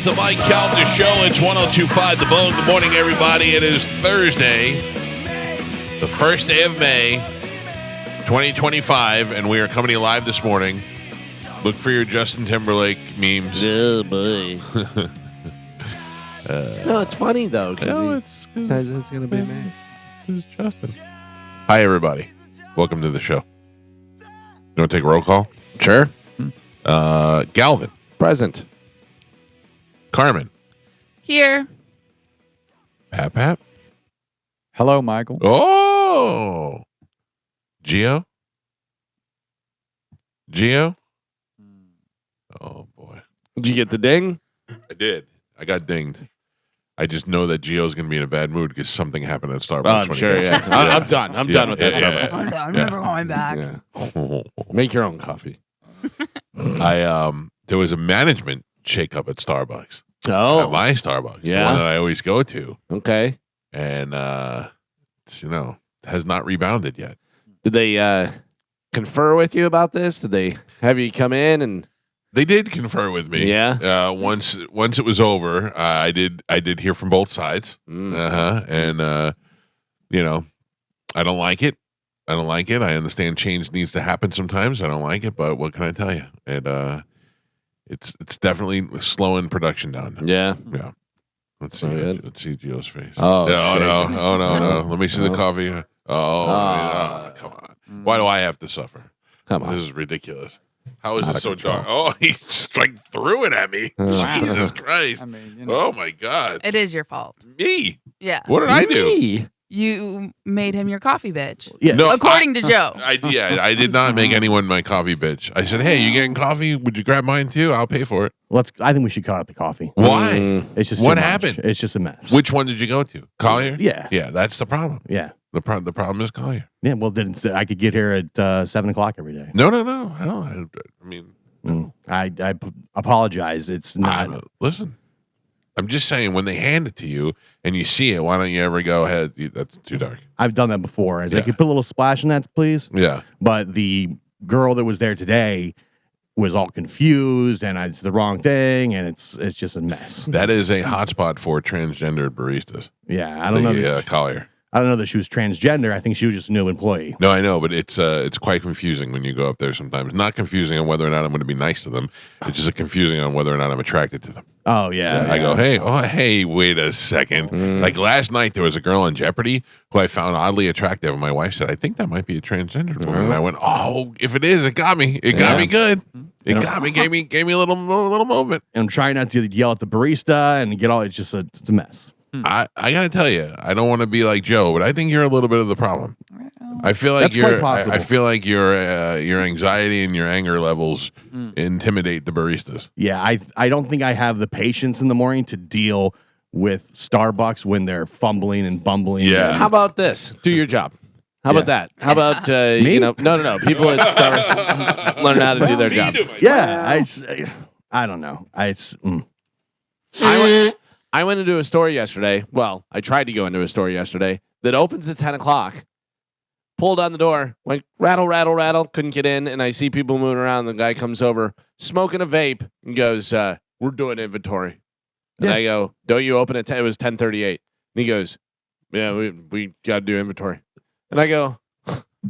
is the Mike Calta Show. It's 102.5 The Bone. Good morning, everybody. It is Thursday, the first day of May, 2025, and we are coming to you live this morning. Look for your Justin Timberlake memes. Oh, boy. No, it's funny, though, because he says it's going to be May. It's Justin. Hi, everybody. Welcome to the show. You want to take a roll call? Sure. Galvin. Present. Carmen. Here. Pap. Hello, Michael. Oh. Gio. Oh, boy. Did you get the ding? I did. I got dinged. I just know that Gio's going to be in a bad mood because something happened at Starbucks. I'm sure, yeah. I'm done. I'm done with that. I'm done. I'm never going back. Yeah. Make your own coffee. There was a management shakeup at Starbucks. Oh. At my Starbucks. Yeah. The one that I always go to. Okay. And, it's, has not rebounded yet. Did they confer with you about this? Did they have you come in and... They did confer with me. Yeah. Once it was over, I did hear from both sides. And I don't like it. I understand change needs to happen sometimes. I don't like it, but what can I tell you? And it's definitely slowing production down. Yeah. Yeah. Let's see. Good. Let's see Gio's face. Oh, no. Let me see the coffee. Oh, come on. Why do I have to suffer? Come on. This is ridiculous. How is Out it of so control. dark? Oh, he threw it at me. Wow. Jesus Christ. I mean, Oh, my God. It is your fault. Me? Yeah. What did I do? Me? You made him your coffee bitch. Yeah. No, According to Joe. I did not make anyone my coffee bitch. I said, hey, you getting coffee? Would you grab mine too? I'll pay for it. I think we should cut out the coffee. Why? It's just What too much. happened? It's just a mess. Which one did you go to? Collier? Yeah. Yeah, that's the problem. Yeah. The problem is Collier. Yeah. Well, then I could get here at 7 o'clock every day. No. I mean, I apologize. It's not. Listen, I'm just saying when they hand it to you and you see it, why don't you ever go ahead? That's too dark. I've done that before. I was like, Yeah. you put a little splash in that, please. Yeah. But the girl that was there today was all confused, and it's the wrong thing, and it's just a mess. That is a hotspot for transgendered baristas. Yeah. I don't know. Collier. I don't know that she was transgender. I think she was just a new employee. No, I know, but it's quite confusing when you go up there sometimes. Not confusing on whether or not I'm going to be nice to them. It's just confusing on whether or not I'm attracted to them. Oh, yeah. I go, hey, wait a second. Like last night, there was a girl on Jeopardy who I found oddly attractive, and my wife said, I think that might be a transgender woman. And I went, oh, if it is, it got me. It got me good. It got me, gave me a little moment. And I'm trying not to yell at the barista and get all. It's just it's a mess. I got to tell you, I don't want to be like Joe, but I think you're a little bit of the problem. I feel like That's quite possible. I feel like your anxiety and your anger levels intimidate the baristas. Yeah, I don't think I have the patience in the morning to deal with Starbucks when they're fumbling and bumbling. Yeah. How about this? Do your job. How about that? How about, Me? no. People at Starbucks learn how to do their job. Yeah, I don't know. I went into a store yesterday. Well, I tried to go into a store yesterday that opens at 10 o'clock. Pulled on the door, went rattle, rattle, rattle, couldn't get in, and I see people moving around. The guy comes over, smoking a vape, and goes, we're doing inventory. And I go, don't you open at 10? It was 10:38. And he goes, yeah, we got to do inventory. And I go,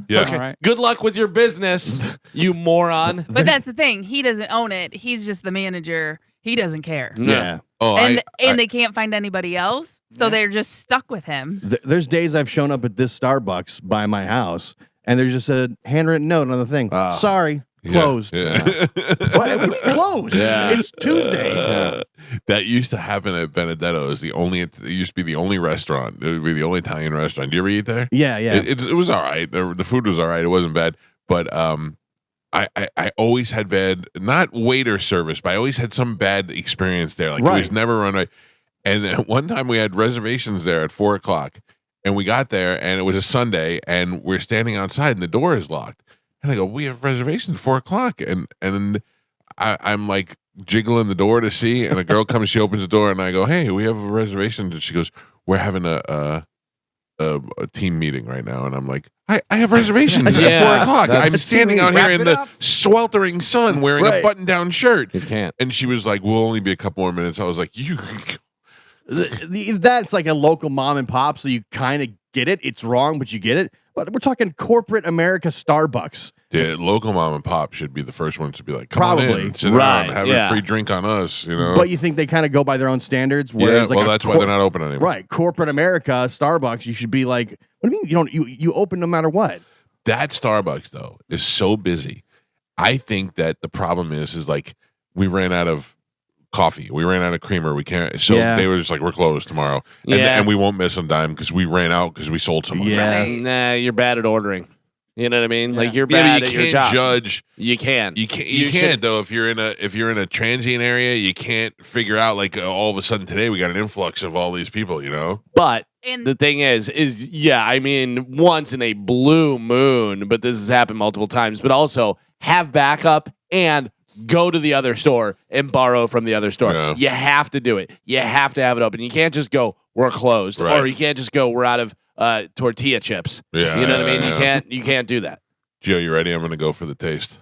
Yeah. okay, All right. good luck with your business, you moron. But that's the thing. He doesn't own it. He's just the manager. He doesn't care. Yeah. Oh, And they can't find anybody else. So they're just stuck with him. There's days I've shown up at this Starbucks by my house, and there's just a handwritten note on the thing. Sorry, closed. Yeah. What? Closed. Yeah. It's Tuesday. That used to happen at Benedetto. It used to be the only restaurant. It would be the only Italian restaurant. Do you ever eat there? Yeah. It was all right. The food was all right. It wasn't bad. But I always had bad, not waiter service, but I always had some bad experience there. Like it was never run right. And then one time we had reservations there at 4 o'clock, and we got there, and it was a Sunday, and we're standing outside, and the door is locked. And I go, we have reservations at 4 o'clock, and I'm like jiggling the door to see, and a girl comes, she opens the door, and I go, hey, we have a reservation, and she goes, we're having a a team meeting right now, and I'm like, I have reservations at Yeah, 4 o'clock. I'm standing out here wrap in it the up. sweltering sun wearing a button-down shirt. You can't. And she was like, "We'll only be a couple more minutes." I was like, "You." That's like a local mom and pop, so you kind of get it. It's wrong, but you get it. But we're talking corporate America, Starbucks. The local mom and pop should be the first ones to be like, "Come on Probably. in, sit Right, down, have yeah. a free drink on us." You know. But you think they kind of go by their own standards? yeah. Whereas Well, like that's why they're not open anymore. right. Corporate America, Starbucks. You should be like, what do you mean you open no matter what? That Starbucks though is so busy. I think that the problem is like we ran out of coffee, we ran out of creamer. We can't. So Yeah. they were just like, "We're closed tomorrow," and we won't miss a dime because we ran out because we sold so much. Yeah. Nah, you're bad at ordering. You know what I mean? Like you're Yeah, bad but at you your can't job. judge. You can. You can't. You You can't should- though. If you're in a transient area, you can't figure out like all of a sudden today we got an influx of all these people. You know. But And the thing is yeah, I mean, once in a blue moon, but this has happened multiple times. But also have backup and go to the other store and borrow from the other store. Yeah. You have to do it. You have to have it open. You can't just go, we're closed, Right. or you can't just go, we're out of tortilla chips. Yeah. You know what I mean? yeah. You can't do that. Gio, you ready? I'm gonna go for the taste.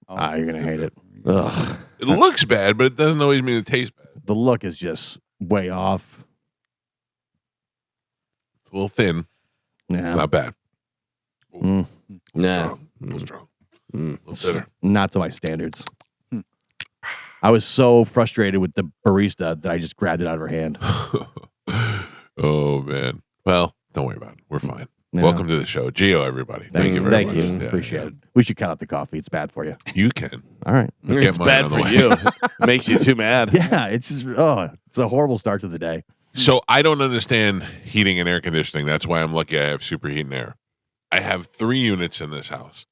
You're gonna hate it. Ugh. It looks bad, but it doesn't always mean it tastes bad. The look is just way off. It's a little thin. Yeah. It's not bad. Mm. Nah. Strong. A little strong. Mm. A little bitter. Not to my standards. I was so frustrated with the barista that I just grabbed it out of her hand. Oh man. Well, don't worry about it. We're fine. Yeah. Welcome to the show, Gio. Everybody, thank you very Thank much. you. Yeah, Appreciate yeah. it. We should cut out the coffee. It's bad for you. You can. All right. Get It's mine bad out of the for way. you. Makes you too mad. Yeah, it's just it's a horrible start to the day. So I don't understand heating and air conditioning. That's why I'm lucky I have superheat and air. I have 3 units in this house.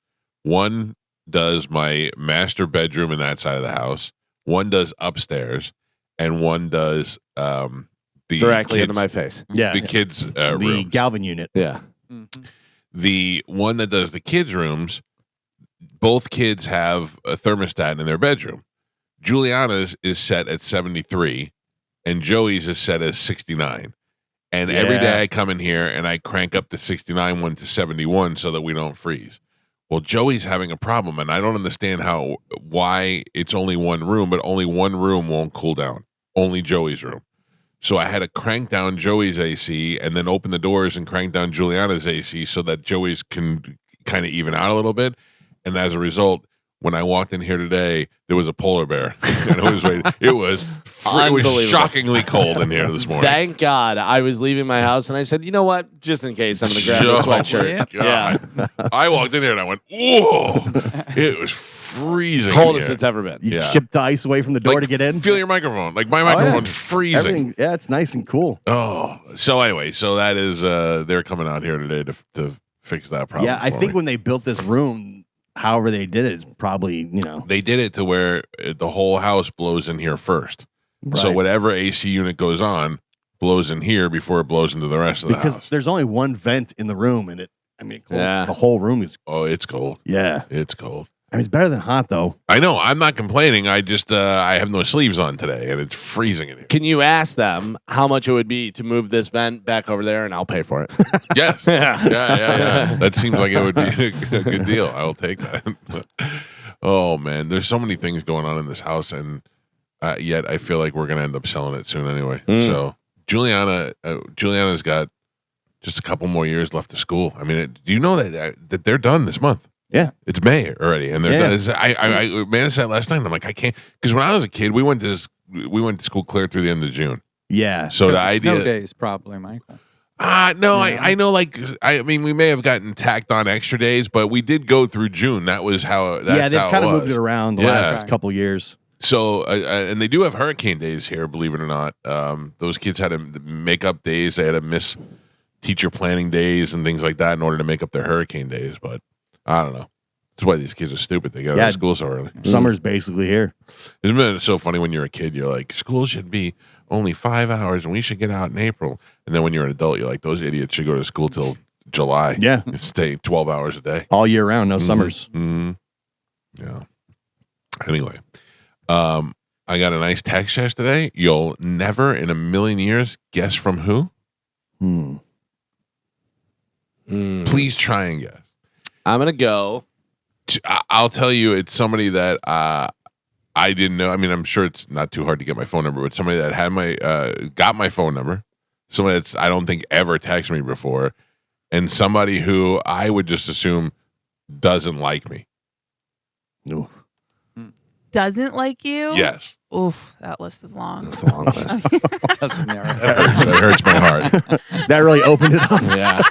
One does my master bedroom in that side of the house. One does upstairs, and one does the Directly into kids- my face. Yeah. the kids' The rooms. Galvin unit. Yeah. The one that does the kids' rooms, both kids have a thermostat in their bedroom. Juliana's is set at 73, and Joey's is set as 69. And every day Yeah. I come in here and I crank up the 69 one to 71 so that we don't freeze. Well, Joey's having a problem, and I don't understand why it's only one room, but only one room won't cool down. Only Joey's room. So I had to crank down Joey's AC and then open the doors and crank down Juliana's AC so that Joey's can kind of even out a little bit. And as a result, when I walked in here today, there was a polar bear. And it was Unbelievable. shockingly cold in here this morning. Thank God I was leaving my house and I said, you know what? Just in case, I'm going to grab a Oh, sweatshirt. my God. I walked in here and I went, whoa. It was freezing. in Coldest here. it's ever been. You Yeah. chipped the ice away from the door Like, to get in. Feel your microphone. Like my yeah. microphone's freezing. Everything. Yeah, it's nice and cool. Oh, so anyway, so that is they're coming out here today to fix that problem. Yeah, I for think me. when they built this room, however they did it, it's probably They did it to where the whole house blows in here first. So right. whatever AC unit goes on blows in here before it blows into the rest of the because house. there's only one vent in the room, and Yeah. the whole room is Oh, it's cold. yeah. It's cold. I mean, it's better than hot though. I know. I'm not complaining. I just I have no sleeves on today, and it's freezing in here. Can you ask them how much it would be to move this vent back over there and I'll pay for it? Yes. Yeah. That seems like it would be a good deal. I'll take that. Oh man, there's so many things going on in this house, and yet I feel like we're gonna end up selling it soon anyway. So Juliana's got just a couple more years left of school. I mean, do you know that they're done this month? Yeah. It's May already, and they're Yeah. done. I managed that last night. And I'm like, I can't, because when I was a kid, we went to school clear through the end of June. Yeah. So the Because of snow idea, days, probably, Michael. no, Yeah. I know. Like, I mean, we may have gotten tacked on extra days, but we did go through June. That was how. That's yeah, they've how kind of was. moved it around the Yeah. last couple years. So, and they do have hurricane days here, believe it or not. Those kids had to make up days. They had to miss teacher planning days and things like that in order to make up their hurricane days. But I don't know. That's why these kids are stupid. They get out Yeah. of school so early. Summer's basically here. Isn't it so funny when you're a kid? You're like, school should be only 5 hours and we should get out in April. And then when you're an adult, you're like, those idiots should go to school till July. Yeah. And stay 12 hours a day. All year round, no summers. Mm-hmm. Yeah. Anyway, I got a nice text yesterday. You'll never in a million years guess from who? Please try and guess. I'm gonna go. I'll tell you, it's somebody that I didn't know. I mean, I'm sure it's not too hard to get my phone number, but somebody that had got my phone number, somebody that's I don't think ever texted me before, and somebody who I would just assume doesn't like me. Ooh. Doesn't like you? Yes. Oof, that list is long. That's a long list. That hurts my heart. That really opened it up. Yeah.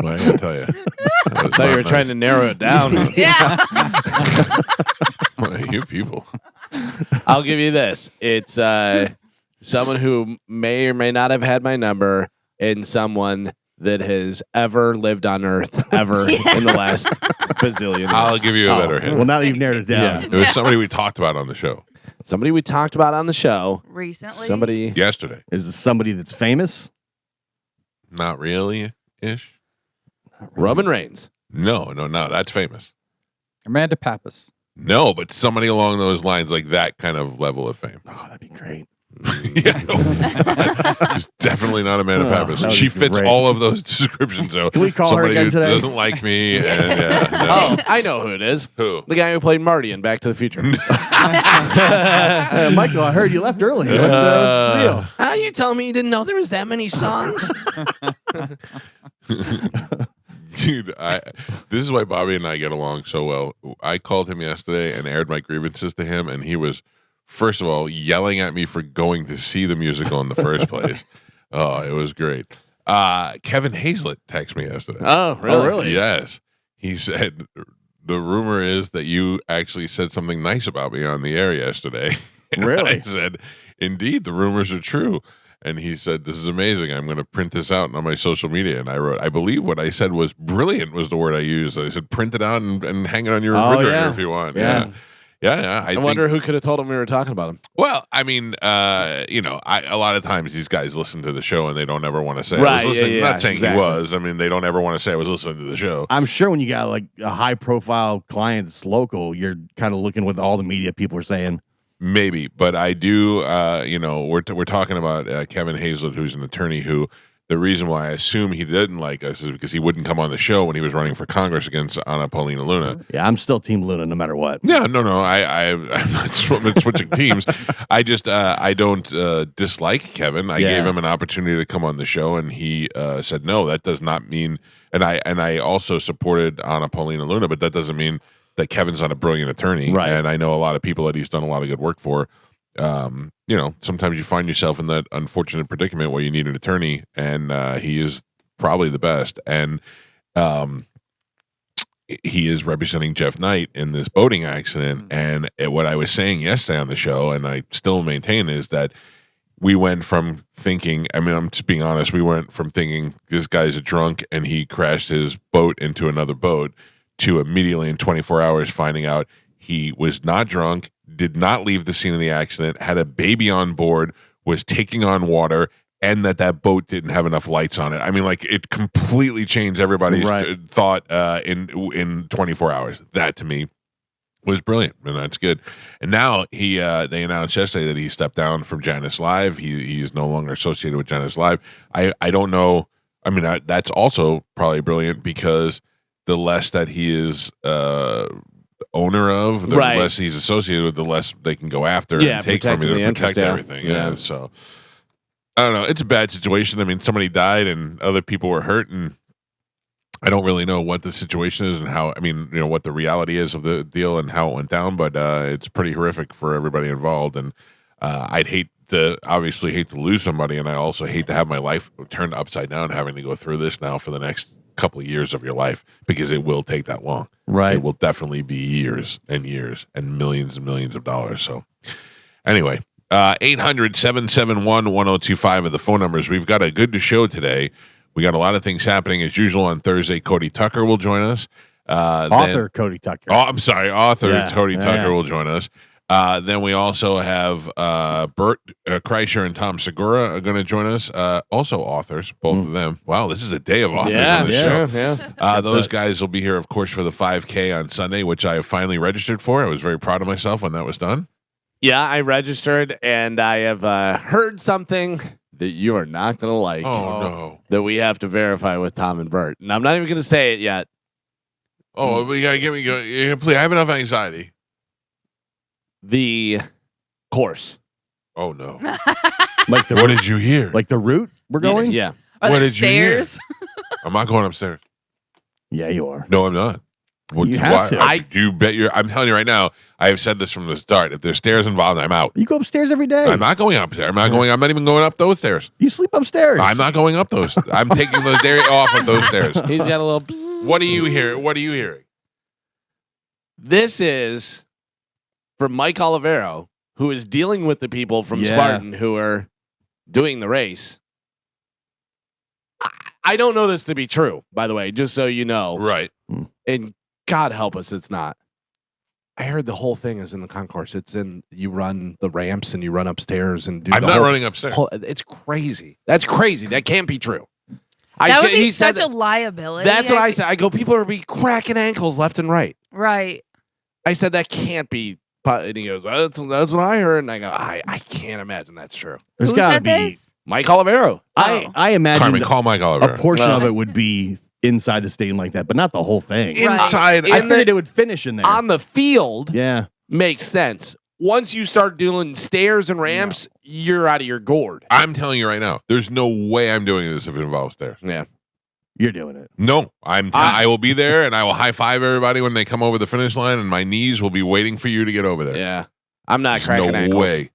Well, I gotta tell you. I thought you were trying to narrow it down. Yeah. You people. I'll give you this. It's someone who may or may not have had my number and someone that has ever lived on Earth ever in the last bazillion years. I'll give you a better hint. Well, now that you've narrowed it down. It was somebody we talked about on the show Somebody we talked about on the show. Recently. Somebody. yesterday. Is this somebody that's famous? Not really ish. Roman Reigns. No, that's famous. Amanda Pappas. No, but somebody along those lines, like that kind of level of fame. Oh, that'd be great. Yeah, she's definitely not Amanda Oh, Pappas. that would She be fits great. all of those descriptions. So Can we call her somebody again who today? doesn't like me, and Oh, I know who it is. who? The guy who played Marty in Back to the Future. Michael, I heard you left early. What's the deal? How you telling me you didn't know there was that many songs? Dude, this is why Bobby and I get along so well. I called him yesterday and aired my grievances to him, and he was, first of all, yelling at me for going to see the musical in the first place. Oh, it was great. Kevin Hazlett texted me yesterday. Oh, really? Yes. He said, the rumor is that you actually said something nice about me on the air yesterday. And Really? I said, indeed, the rumors are true. And he said, this is amazing. I'm going to print this out on my social media. And I wrote, I believe what I said was brilliant was the word I used. I said, print it out and hang it on your refrigerator yeah. if you want. Yeah. Yeah. I wonder who could have told him we were talking about him. Well, I mean, a lot of times these guys listen to the show and they don't ever want to say Right, I was listening. yeah, Not saying exactly. he was. I mean, they don't ever want to say I was listening to the show. I'm sure when you got like a high profile client that's local, you're kind of looking what all the media people are saying. Maybe, but I do. We're talking about Kevin Hazlett, who's an attorney who. The reason why I assume he didn't like us is because he wouldn't come on the show when he was running for Congress against Anna Paulina Luna. Yeah, I'm still Team Luna no matter what. Yeah, no, I'm not switching teams. I just I don't dislike Kevin. I gave him an opportunity to come on the show, and he said no. That does not mean, and I also supported Anna Paulina Luna, but that doesn't mean that Kevin's not a brilliant attorney. Right. And I know a lot of people that he's done a lot of good work for. Sometimes you find yourself in that unfortunate predicament where you need an attorney, and he is probably the best. And he is representing Jeff Knight in this boating accident. And what I was saying yesterday on the show, and I still maintain, is that we went from thinking, I mean, I'm just being honest, we went from thinking this guy's a drunk and he crashed his boat into another boat to immediately in 24 hours finding out he was not drunk, did not leave the scene of the accident, had a baby on board, was taking on water, and that boat didn't have enough lights on it. I mean, like, it completely changed everybody's thought in 24 hours. That, to me, was brilliant, and that's good. And now they announced yesterday that he stepped down from Janice Live. He's no longer associated with Janice Live. I don't know. I mean, that's also probably brilliant because the less that he is owner of, the less he's associated with, the less they can go after and take from you to protect everything. Yeah. So I don't know. It's a bad situation. I mean, somebody died and other people were hurt, and I don't really know what the situation is and how. I mean, what the reality is of the deal and how it went down, but it's pretty horrific for everybody involved. And I'd obviously hate to lose somebody, and I also hate to have my life turned upside down, having to go through this now for the next couple of years of your life, because it will take that long. Right. It will definitely be years and millions and millions of dollars. So anyway, 800-771-1025 are the phone numbers. We've got a good show today. We got a lot of things happening as usual on Thursday. Cody Tucker will join us. Cody Tucker. Author Cody Tucker will join us. Then we also have Bert Kreischer and Tom Segura are going to join us. Also authors, both of them. Wow, this is a day of authors on this show. Yeah. Those guys will be here, of course, for the 5K on Sunday, which I have finally registered for. I was very proud of myself when that was done. Yeah, I registered, and I have heard something that you are not going to like. Oh, no. That we have to verify with Tom and Bert. And I'm not even going to say it yet. Oh, but you got to give me, please, I have enough anxiety. The course. Oh, no. Like the What did you hear? like the route we're going? Yeah. Are What there did you hear? stairs? I'm not going upstairs. Yeah, you are. No, I'm not. You have to. You bet I'm telling you right now, I have said this from the start. If there's stairs involved, I'm out. You go upstairs every day. I'm not going upstairs. I'm not even going up those stairs. You sleep upstairs. I'm not going up those. I'm taking those stairs off of those stairs. He's got a little. Bzzz. What do you hear? What are you hearing? This is from Mike Olivero, who is dealing with the people from Yeah. Spartan who are doing the race. I don't know this to be true, by the way, just so you know. Right. And God help us, it's not. I heard the whole thing is in the concourse. It's in, you run the ramps and you run upstairs and do I'm the not whole- running upstairs. It's crazy. That's crazy. That can't be true. That would he be said such a that- liability. That's what I said. I go, people are be cracking ankles left and right. Right. I said that can't be. And he goes, that's what I heard. And I go, I can't imagine that's true. There's Who got to said be. this? Mike Olivero. Oh. I imagine Carmen, call Mike a Oliver. portion of Well. it would be inside the stadium like that, but not the whole thing. Right. Inside. I in the- figured it would finish in there. On the field Yeah. makes sense. Once you start doing stairs and ramps, you're out of your gourd. I'm telling you right now, there's no way I'm doing this if it involves stairs. Yeah. You're doing it. No, I will be there and I will high five everybody when they come over the finish line, and my knees will be waiting for you to get over there. Yeah. I'm not There's cracking no ankles. way.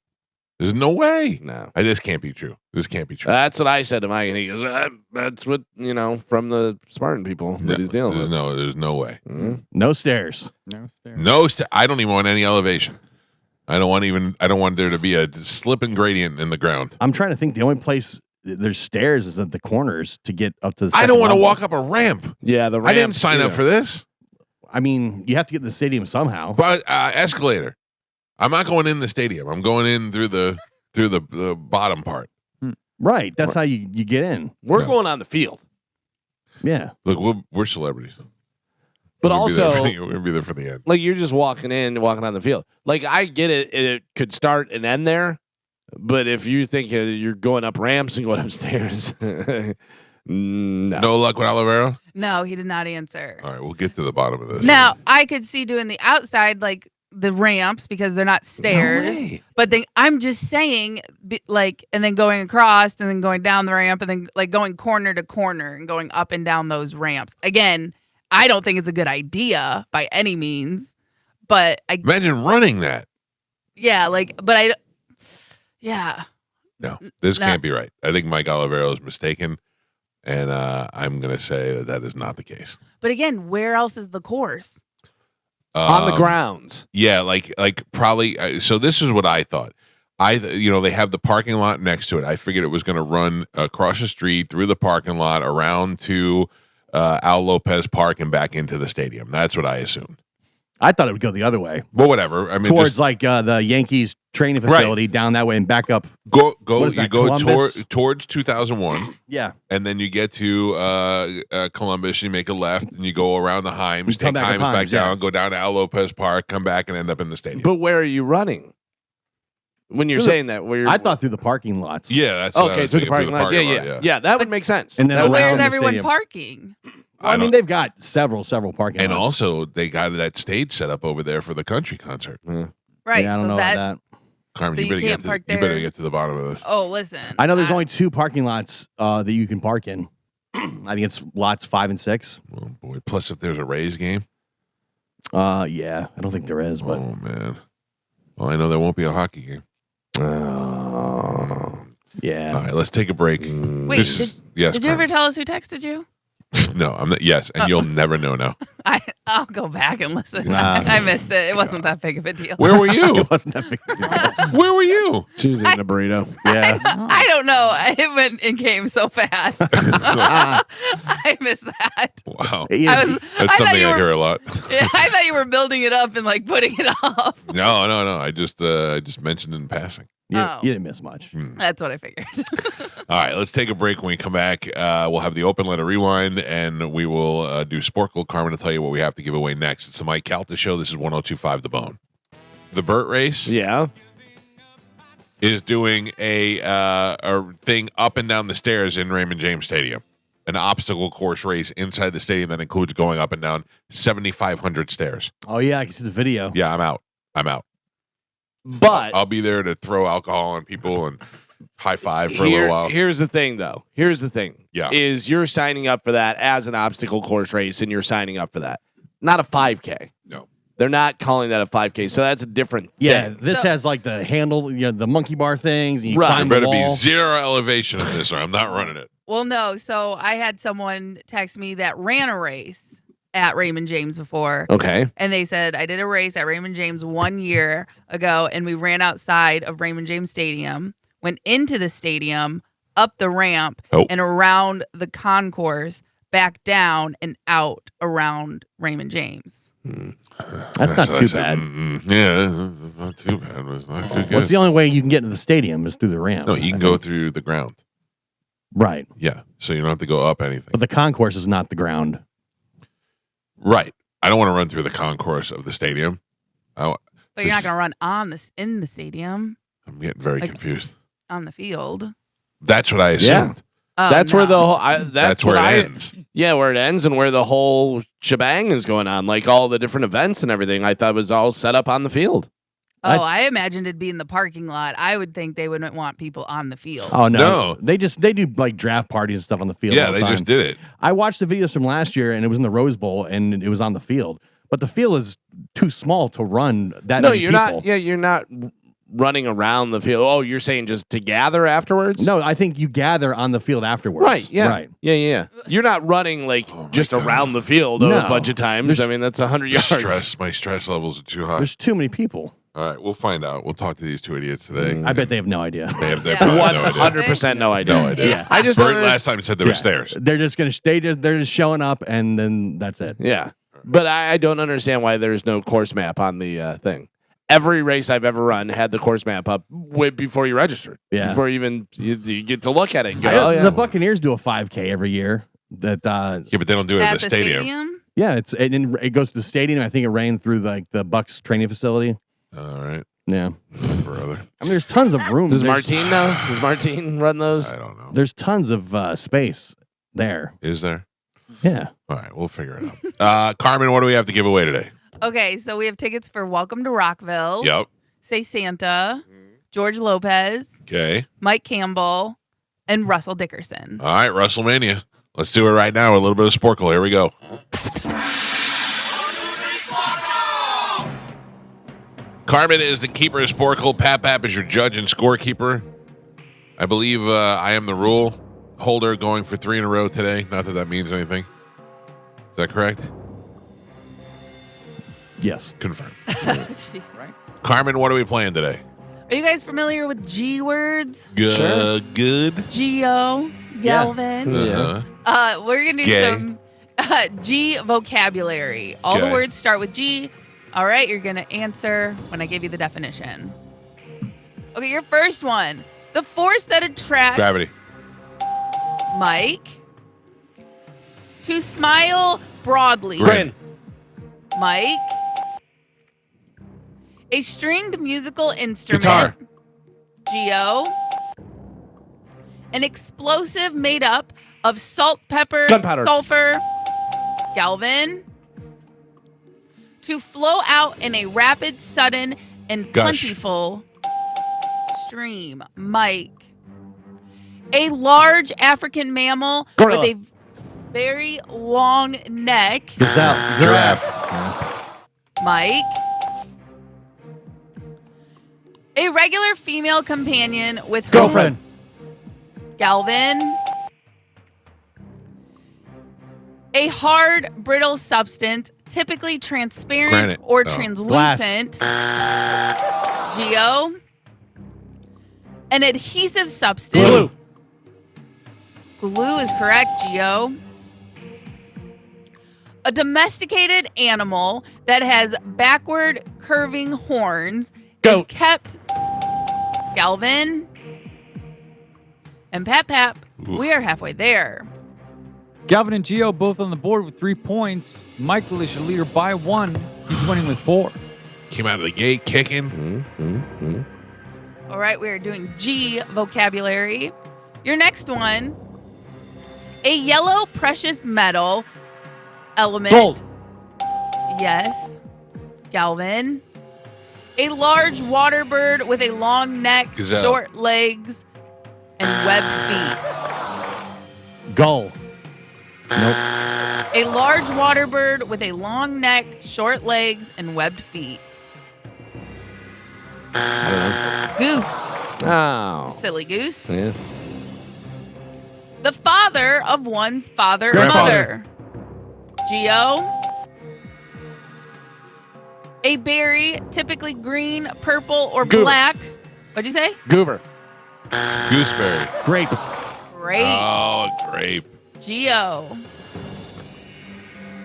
There's no way. No. This can't be true. This can't be true. That's what I said to Mike, and he goes, that's what, from the Spartan people that he's dealing with. There's no way. Mhm. No stairs. No stairs. No, I don't even want any elevation. I don't want there to be a slipping gradient in the ground. I'm trying to think. The only place there's stairs is at the corners to get up to the I don't want to level. walk up a ramp. Yeah, the I didn't ramps, sign up yeah. for this. I mean, you have to get to the stadium somehow. But escalator. I'm not going in the stadium. I'm going in through the bottom part. Right. That's how you get in. We're No. going on the field. Yeah. Look, we're celebrities. But We'll be there also, for the- we'll be there for the end. like, you're just walking on the field. Like, I get it. It could start and end there. But if you think you're going up ramps and going upstairs, no. No luck with Olivero? No, he did not answer. All right, we'll get to the bottom of this. Now, I could see doing the outside, like the ramps, because they're not stairs. way. But then I'm just saying, and then going across, and then going down the ramp, and then like going corner to corner and going up and down those ramps. Again, I don't think it's a good idea by any means. But Imagine running that. No, this No. can't be right. I think Mike Olivero is mistaken, and I'm going to say that is not the case. But again, where else is the course? On the grounds. Yeah, like probably. So this is what I thought. They have the parking lot next to it. I figured it was going to run across the street through the parking lot around to Al Lopez Park and back into the stadium. That's what I assumed. I thought it would go the other way. But whatever. I mean, Towards just like the Yankees training facility down that way and back up. go. What is You that, go Columbus? towards 2001. Yeah. And then you get to Columbus, you make a left, and you go around the Himes, You come take back Himes up back Himes, yeah. down, go down to Al Lopez Park, come back, and end up in the stadium. But where are you running? When you're Through the- saying that, where you're, I thought through the parking lots. Yeah, that's what I okay, was through the thinking, parking lot. Yeah. That would make sense. And then But around where's the everyone stadium. parking? Well, I mean, they've got several parking and lots. also they got that stage set up over there for the country concert. Right. Yeah, I don't so know that, about that. Carmen, So you you better can't park you better there. get to the bottom of this. Oh, listen. I know there's only 2 parking lots that you can park in. I think it's lots 5 and 6. Oh boy! Plus, if there's a Rays game, Yeah, I don't think there is, but oh man. Well, I know there won't be a hockey game. yeah. All right, let's take a break. Wait, This is- yes. Did you ever Carmen. tell us who texted you? No, I'm not. Yes, and you'll never know now. I'll go back and listen. Nah. I missed it. It wasn't that big of a deal. Where were you? It wasn't that big. a deal. Where were you? She was eating a burrito. Yeah. I don't know. It went and came so fast. I missed that. Wow, Yeah. I was. that's I thought something you I were. hear a lot. Yeah, I thought you were building it up and like putting it off. No. I just mentioned it in passing. Oh. You didn't miss much. That's what I figured. All right, let's take a break. When we come back, we'll have the open letter rewind, and we will do Sporkle. Carmen will tell you what we have to give away next. It's the Mike Calta Show. This is 102.5 The Bone. The Burt race. Yeah. is doing a thing up and down the stairs in Raymond James Stadium. An obstacle course race inside the stadium that includes going up and down 7,500 stairs. Oh, yeah, I can see the video. Yeah, I'm out. But I'll be there to throw alcohol on people and high five for a little while. Here's the thing, though. Yeah. Is you're signing up for that as an obstacle course race, and you're signing up for that. Not a 5K. No. They're not calling that a 5K, so that's a different thing. This has like the handle, the monkey bar things. And you Right. climb There the better be wall. zero elevation in this, or I'm not running it. Well, no. So I had someone text me that ran a race at Raymond James before. Okay. And they said, I did a race at Raymond James 1 year ago, and we ran outside of Raymond James Stadium, went into the stadium, up the ramp, and around the concourse, back down and out around Raymond James. That's not too bad. Yeah, it's not too bad. But it's not too good. What's the only way you can get into the stadium is through the ramp. No, you can go through the ground. Right. Yeah, so you don't have to go up anything. But the concourse is not the ground. Right. I don't want to run through the concourse of the stadium. But you're not going to run in the stadium, I'm getting very confused. on the field. That's what I assumed. Oh, That's no. where the whole. That's where it ends. Yeah, where it ends and where the whole shebang is going on, like all the different events and everything. I thought was all set up on the field. Oh, I imagined it'd be in the parking lot. I would think they wouldn't want people on the field. Oh no. No. They do like draft parties and stuff on the field. Yeah, all the they time. just did it. I watched the videos from last year and it was in the Rose Bowl and it was on the field. But the field is too small to run that No, many you're people. not. Yeah, you're not running around the field. Oh, you're saying just to gather afterwards? No, I think you gather on the field afterwards. Right. Yeah. Right. Yeah. You're not running like just God. around the field No. a bunch of times. I mean, that's 100 yards. My stress levels are too high. There's too many people. All right, we'll find out. We'll talk to these two idiots today. I bet they have no idea. They have Yeah. probably no idea. 100% no idea. No idea. Yeah. I just Bert don't last time said there were Yeah. stairs. They're just gonna they're just showing up and then that's it. Yeah. But I don't understand why there's no course map on the thing. Every race I've ever run had the course map up way before you registered. Yeah. Before you get to look at it and go, The Buccaneers do a 5K every year. That Yeah, but they don't do it at the stadium. yeah, it goes to the stadium. I think it ran through like the Bucks training facility. All right, Yeah. brother. I mean, there's tons of room. Does There's- Martine know? Does Martine run those? I don't know. There's tons of space there. Is there? Yeah. All right, we'll figure it out. Carmen, what do we have to give away today? Okay, so we have tickets for Welcome to Rockville, Yep. Say Santa, George Lopez, Okay. Mike Campbell, and Russell Dickerson. All right, WrestleMania. Let's do it right now with a little bit of Sporkle. Here we go. Carmen is the keeper of Sporkle. Pap is your judge and scorekeeper. I believe I am the rule holder going for 3 in a row today. Not that means anything. Is that correct? Yes. Confirmed. Right? Carmen, what are we playing today? Are you guys familiar with G words? Good. Geo, Galvin. We're gonna do Gay. some G vocabulary. All the Okay. words start with G. All right, you're gonna answer when I give you the definition. Okay, your first one: the force that attracts Gravity. Mike. To smile broadly. Grin. Mike. A stringed musical instrument. Guitar. Geo. An explosive made up of salt, pepper, Gunpowder. sulfur. Galvin. To flow out in a rapid, sudden, and Gush. plentiful stream. Mike. A large African mammal Gorilla. with a very long neck. Gazelle. Giraffe. Mike. A regular female companion with whom- Girlfriend. Galvin. A hard, brittle substance, typically transparent Granite. or Oh. translucent. Geo. An adhesive substance. Glue. Glue is correct, Geo. A domesticated animal that has backward curving horns Goat. is kept. Galvin. And Pap, Ooh. we are halfway there. Galvin and Gio both on the board with 3 points. Michael is your leader by 1. He's winning with 4. Came out of the gate kicking. All right, we are doing G vocabulary. Your next one, a yellow precious metal element. Gold. Yes. Galvin. A large water bird with a long neck, Gazelle. short legs, and webbed feet. Gull. Nope. A large water bird with a long neck, short legs, and webbed feet. I Goose. don't know. Oh. Silly goose. Yeah. The father of one's father or Grandfather. mother. Geo. A berry, typically green, purple, or Goober. black. What'd you say? Goober. Gooseberry. Grape. Great. Oh, grape. Geo.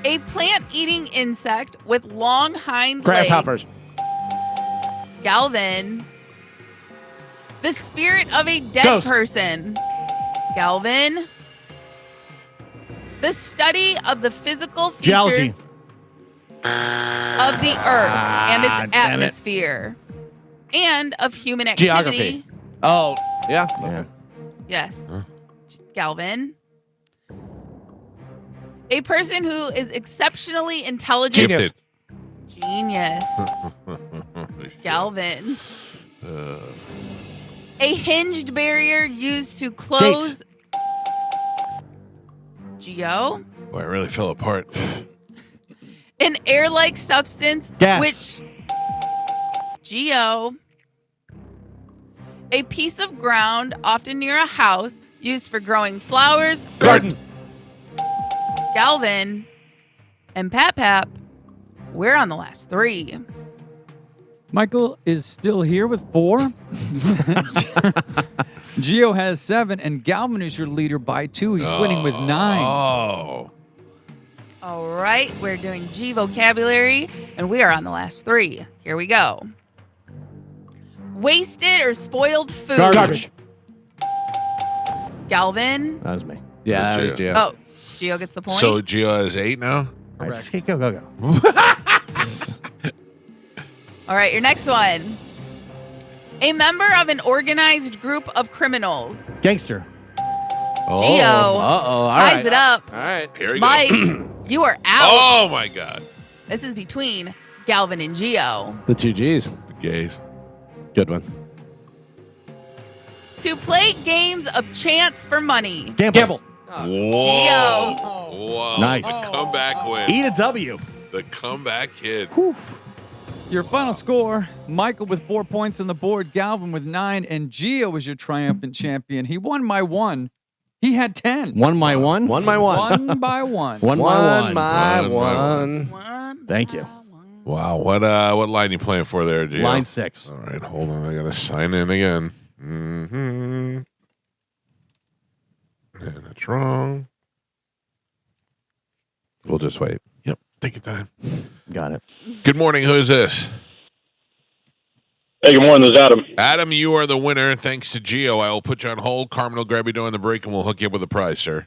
A plant-eating insect with long hind Grasshoppers. legs. Galvin. The spirit of a dead Ghost. person. Galvin. The study of the physical features Geology. of the earth and its damn it. atmosphere and of human activity. Geography. Oh, yeah. Yeah. Yes. Huh? Galvin. A person who is exceptionally intelligent. Genius. Genius. Galvin. A hinged barrier used to close. Geo. Boy, I really fell apart. An air-like substance Gas. which. Geo. A piece of ground, often near a house, used for growing flowers. Garden. Galvin and Pap, we're on the last 3. Michael is still here with 4. Gio has 7, and Galvin is your leader by 2. He's winning with 9. Oh. All right, we're doing G vocabulary, and we are on the last 3. Here we go. Wasted or spoiled food. Garbage. Galvin. That was me. Yeah, that That's was Gio. Gio. Oh, Gio gets the point. So Gio has 8 now? All right, just go. All right, your next one. A member of an organized group of criminals. Gangster. Gio All ties right. it up. All right. Here we Mike, go. you are out. Oh, my God. This is between Galvin and Gio. The 2 G's. The gays. Good one. To play games of chance for money. Gamble. Whoa. Whoa. Nice. The comeback win. Eat a W. The comeback kid. Whew. Your final score, Michael with 4 points on the board, Galvin with 9, and Gio was your triumphant champion. He won by 1. He had 10. One by one. One by one. 1 by 1. One by One one. by One by one. One Thank by you. one. Wow. What line you playing for there, Gio? Line 6. All right, hold on. I got to sign in again. Mm-hmm. And that's wrong. We'll just wait. Yep. Take your time. Got it. Good morning. Who is this? Hey, good morning. This is Adam. Adam, you are the winner. Thanks to Gio. I will put you on hold. Carmen will grab you during the break, and we'll hook you up with a prize, sir.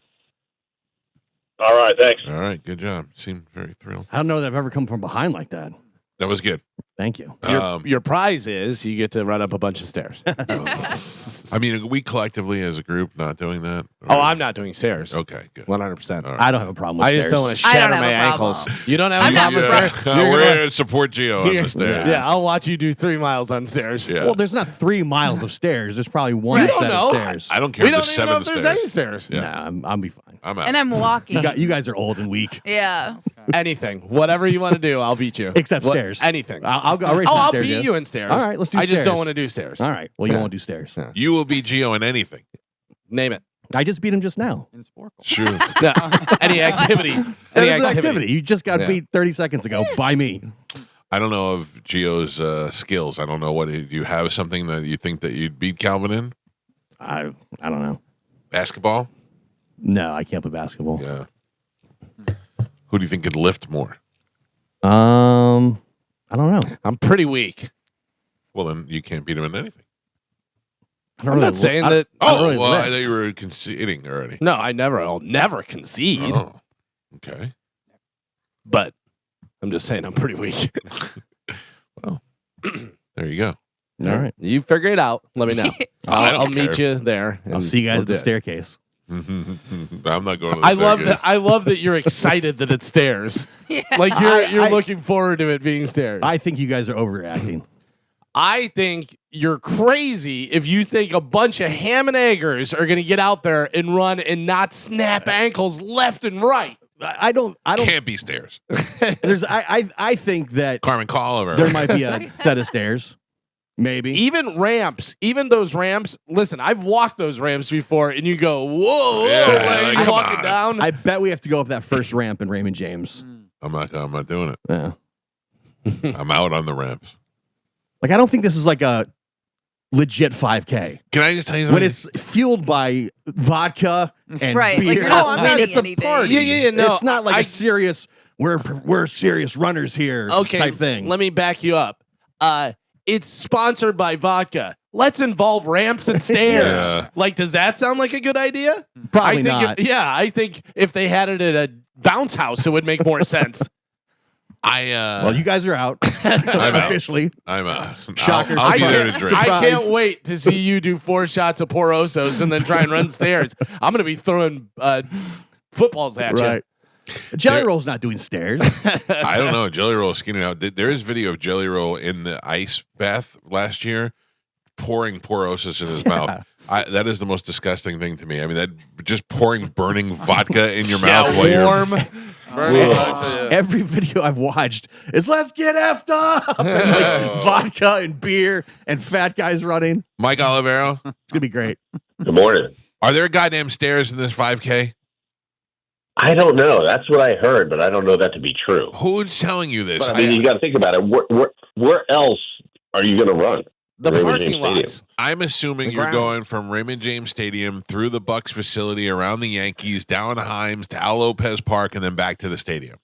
All right, thanks. All right. Good job. Seemed very thrilled. I don't know that I've ever come from behind like that. That was good. Thank you. Your prize is you get to run up a bunch of stairs. I mean, are we collectively as a group not doing that? Oh, I'm not doing stairs. Okay, good. 100%. All right. I don't have a problem with I stairs. just don't want to I don't shatter have my a problem. ankles. You don't have I'm a not problem with stairs? Yeah, You're we're gonna- here to support Gio on Here- the stairs. Yeah, I'll watch you do 3 miles on stairs. Yeah. Well, there's not 3 miles of stairs. There's probably one We set don't of know. stairs. I don't care We if don't there's even know 7 if there's stairs. any stairs. Yeah. Nah, I'll be fine. I'm out. And I'm walking. You guys are old and weak. Yeah. Anything. Whatever you want to do, I'll beat you. Except stairs. Anything. I'll race Oh, some I'll stairs. beat yeah. you in stairs. All right, let's do I just stairs. don't want to do stairs. All right. Well, you Yeah. won't do stairs. Yeah. You will beat Gio in anything. Name it. I just beat him just now. In Sporkle. Sure. Yeah. Any activity. Any That was an activity. You just got Yeah. beat 30 seconds ago by me. I don't know of Gio's skills. I don't know what do you have something that you think that you'd beat Calvin in? I don't know. Basketball? No, I can't play basketball. Yeah. Who do you think could lift more? I don't know. I'm pretty weak. Well, then you can't beat him in anything. I don't I'm really not saying I- that. I don't Oh, really well, I lift. thought you were conceding already. No, I'll never concede. Oh, okay. But I'm just saying I'm pretty weak. Well, there you go. All right. You figure it out. Let me know. I'll meet you there. I'll see you guys at the staircase. I'm not going to the I love staircase. that. I love that you're excited that it's stairs. Yeah. Like you're looking forward to it being stairs. I think you guys are overreacting. I think you're crazy if you think a bunch of ham and eggers are going to get out there and run and not snap ankles left and right. I don't. Can't be stairs. I think that Carmen Oliver. there might be a set of stairs. Maybe. Even ramps, even those ramps. Listen, I've walked those ramps before, and you go, whoa, Yeah, like, come you walk on. it down. I bet we have to go up that first ramp in Raymond James. I'm not doing it. Yeah. I'm out on the ramps. Like, I don't think this is like a legit 5K. Can I just tell you something? When it's fueled by vodka and Right, like beer. you're not I mean, winning it's a anything. party. Yeah, no, it's not like I- a serious. We're serious runners here. Okay, type thing. let me back you up. It's sponsored by vodka. Let's involve ramps and stairs. Yeah. Like, does that sound like a good idea? Probably I think not. I think if they had it at a bounce house, it would make more sense. Well, you guys are out I'm out. officially. I'm out. Shocker, I'll be surprise. there to drink. I Surprised. can't wait to see you do 4 shots of Porosos and then try and run stairs. I'm going to be throwing footballs at you. Right. Jelly Roll's not doing stairs. I don't know. Jelly Roll is skinning out. There is video of Jelly Roll in the ice bath last year, pouring porosis in his mouth. That is the most disgusting thing to me. I mean, that just pouring burning vodka in your mouth while you're warm. Every video I've watched is let's get effed up. And like vodka and beer and fat guys running. Mike Olivero. It's gonna be great. Good morning. Are there goddamn stairs in this 5K? I don't know. That's what I heard, but I don't know that to be true. Who's telling you this? But I mean, you got to think about it. Where else are you going to run? The Raymond parking James lots. Stadium. I'm assuming The you're grounds. going from Raymond James Stadium through the Bucks facility, around the Yankees, down to Himes, to Al Lopez Park, and then back to the stadium.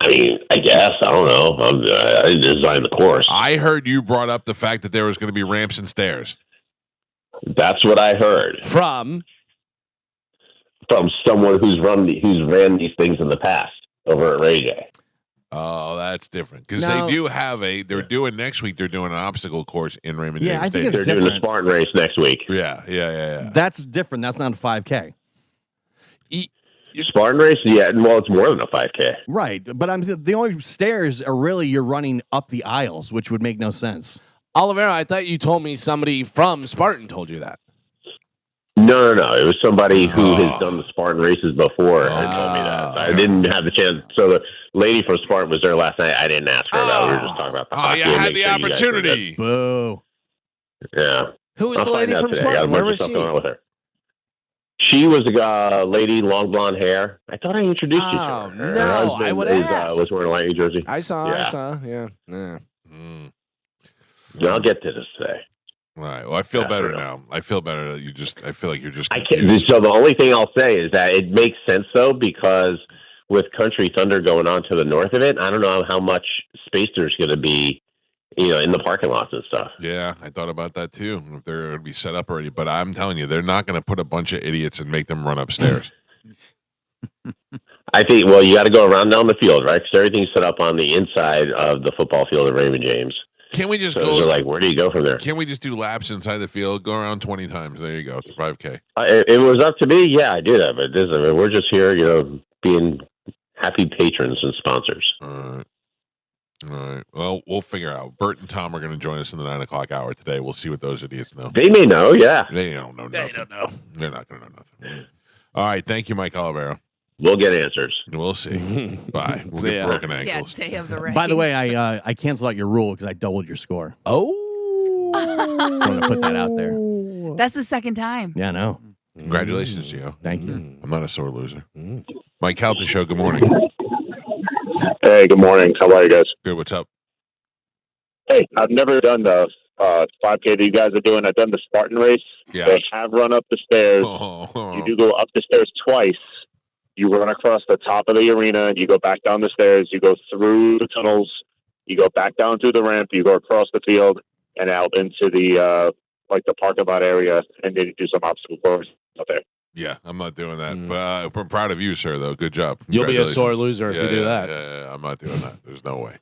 I mean, I guess. I don't know. I designed the course. I heard you brought up the fact that there was going to be ramps and stairs. That's what I heard From from someone who's ran these things in the past over at Ray J. Oh, that's different because No. they do have they're doing next week. They're doing an obstacle course in Raymond Yeah, James I think Stadium. it's They're doing the different. Spartan race next week. Yeah. That's different. That's not a 5K. Spartan race? Yeah, well, it's more than a 5K. Right. But the only stairs are really you're running up the aisles, which would make no sense. Olivera, I thought you told me somebody from Spartan told you that. No. It was somebody who Oh. has done the Spartan races before and told me that. I didn't have the chance. So the lady from Spartan was there last night. I didn't ask her about it. We were just talking about the Oh, hockey you and had make the sure you guys did opportunity. Boo. that. Yeah. Who is I'll the lady find out from today. I got a Spartan? Where bunch of was stuff she? going on with her. She was a lady, long blonde hair. I thought I introduced you to Oh, her. Her no, husband I would is, ask. was wearing a Lightning jersey. I saw. Yeah. Yeah. Mm. I'll get to this today. All right. Well, I feel Yeah, better for real. now. I feel better that I feel like you're just I confused. can't. So the only thing I'll say is that it makes sense though, because with Country Thunder going on to the north of it, I don't know how much space there's going to be, in the parking lots and stuff. Yeah, I thought about that too. If they're going to be set up already, but I'm telling you, they're not going to put a bunch of idiots and make them run upstairs. I think. Well, you got to go around down the field, right? Because everything's set up on the inside of the football field at Raymond James. Can we just So go? they're like, where do you go from there? Can we just do laps inside the field? Go around 20 times. There you go. It's a 5K. It was up to me. Yeah, I do that, but this, I mean, we're just here, being happy patrons and sponsors. All right. Well, we'll figure out. Bert and Tom are going to join us in the 9 o'clock hour today. We'll see what those idiots know. They may know, yeah. They don't know nothing. They don't know. They're not going to know nothing. All right. Thank you, Mike Olivero. We'll get answers. We'll see. Bye. We'll See get ya. broken Yeah, ankles. day of the race. By the way, I canceled out your rule because I doubled your score. Oh. I'm going to put that out there. That's the second time. Yeah, no. Congratulations, Gio. Thank you. I'm not a sore loser. Mike Calta Show. Good morning. Hey, good morning. How are you guys? Good. What's up? Hey, I've never done the 5K that you guys are doing. I've done the Spartan race. Yeah. They have run up the stairs. Oh. You do go up the stairs twice. You run across the top of the arena. You go back down the stairs. You go through the tunnels. You go back down through the ramp. You go across the field and out into the the parking lot area, and then you do some obstacle course out there. Yeah, I'm not doing that. But I'm proud of you, sir, though. Good job. You'll be a sore Congratulations. loser if you do that. Yeah, I'm not doing that. There's no way.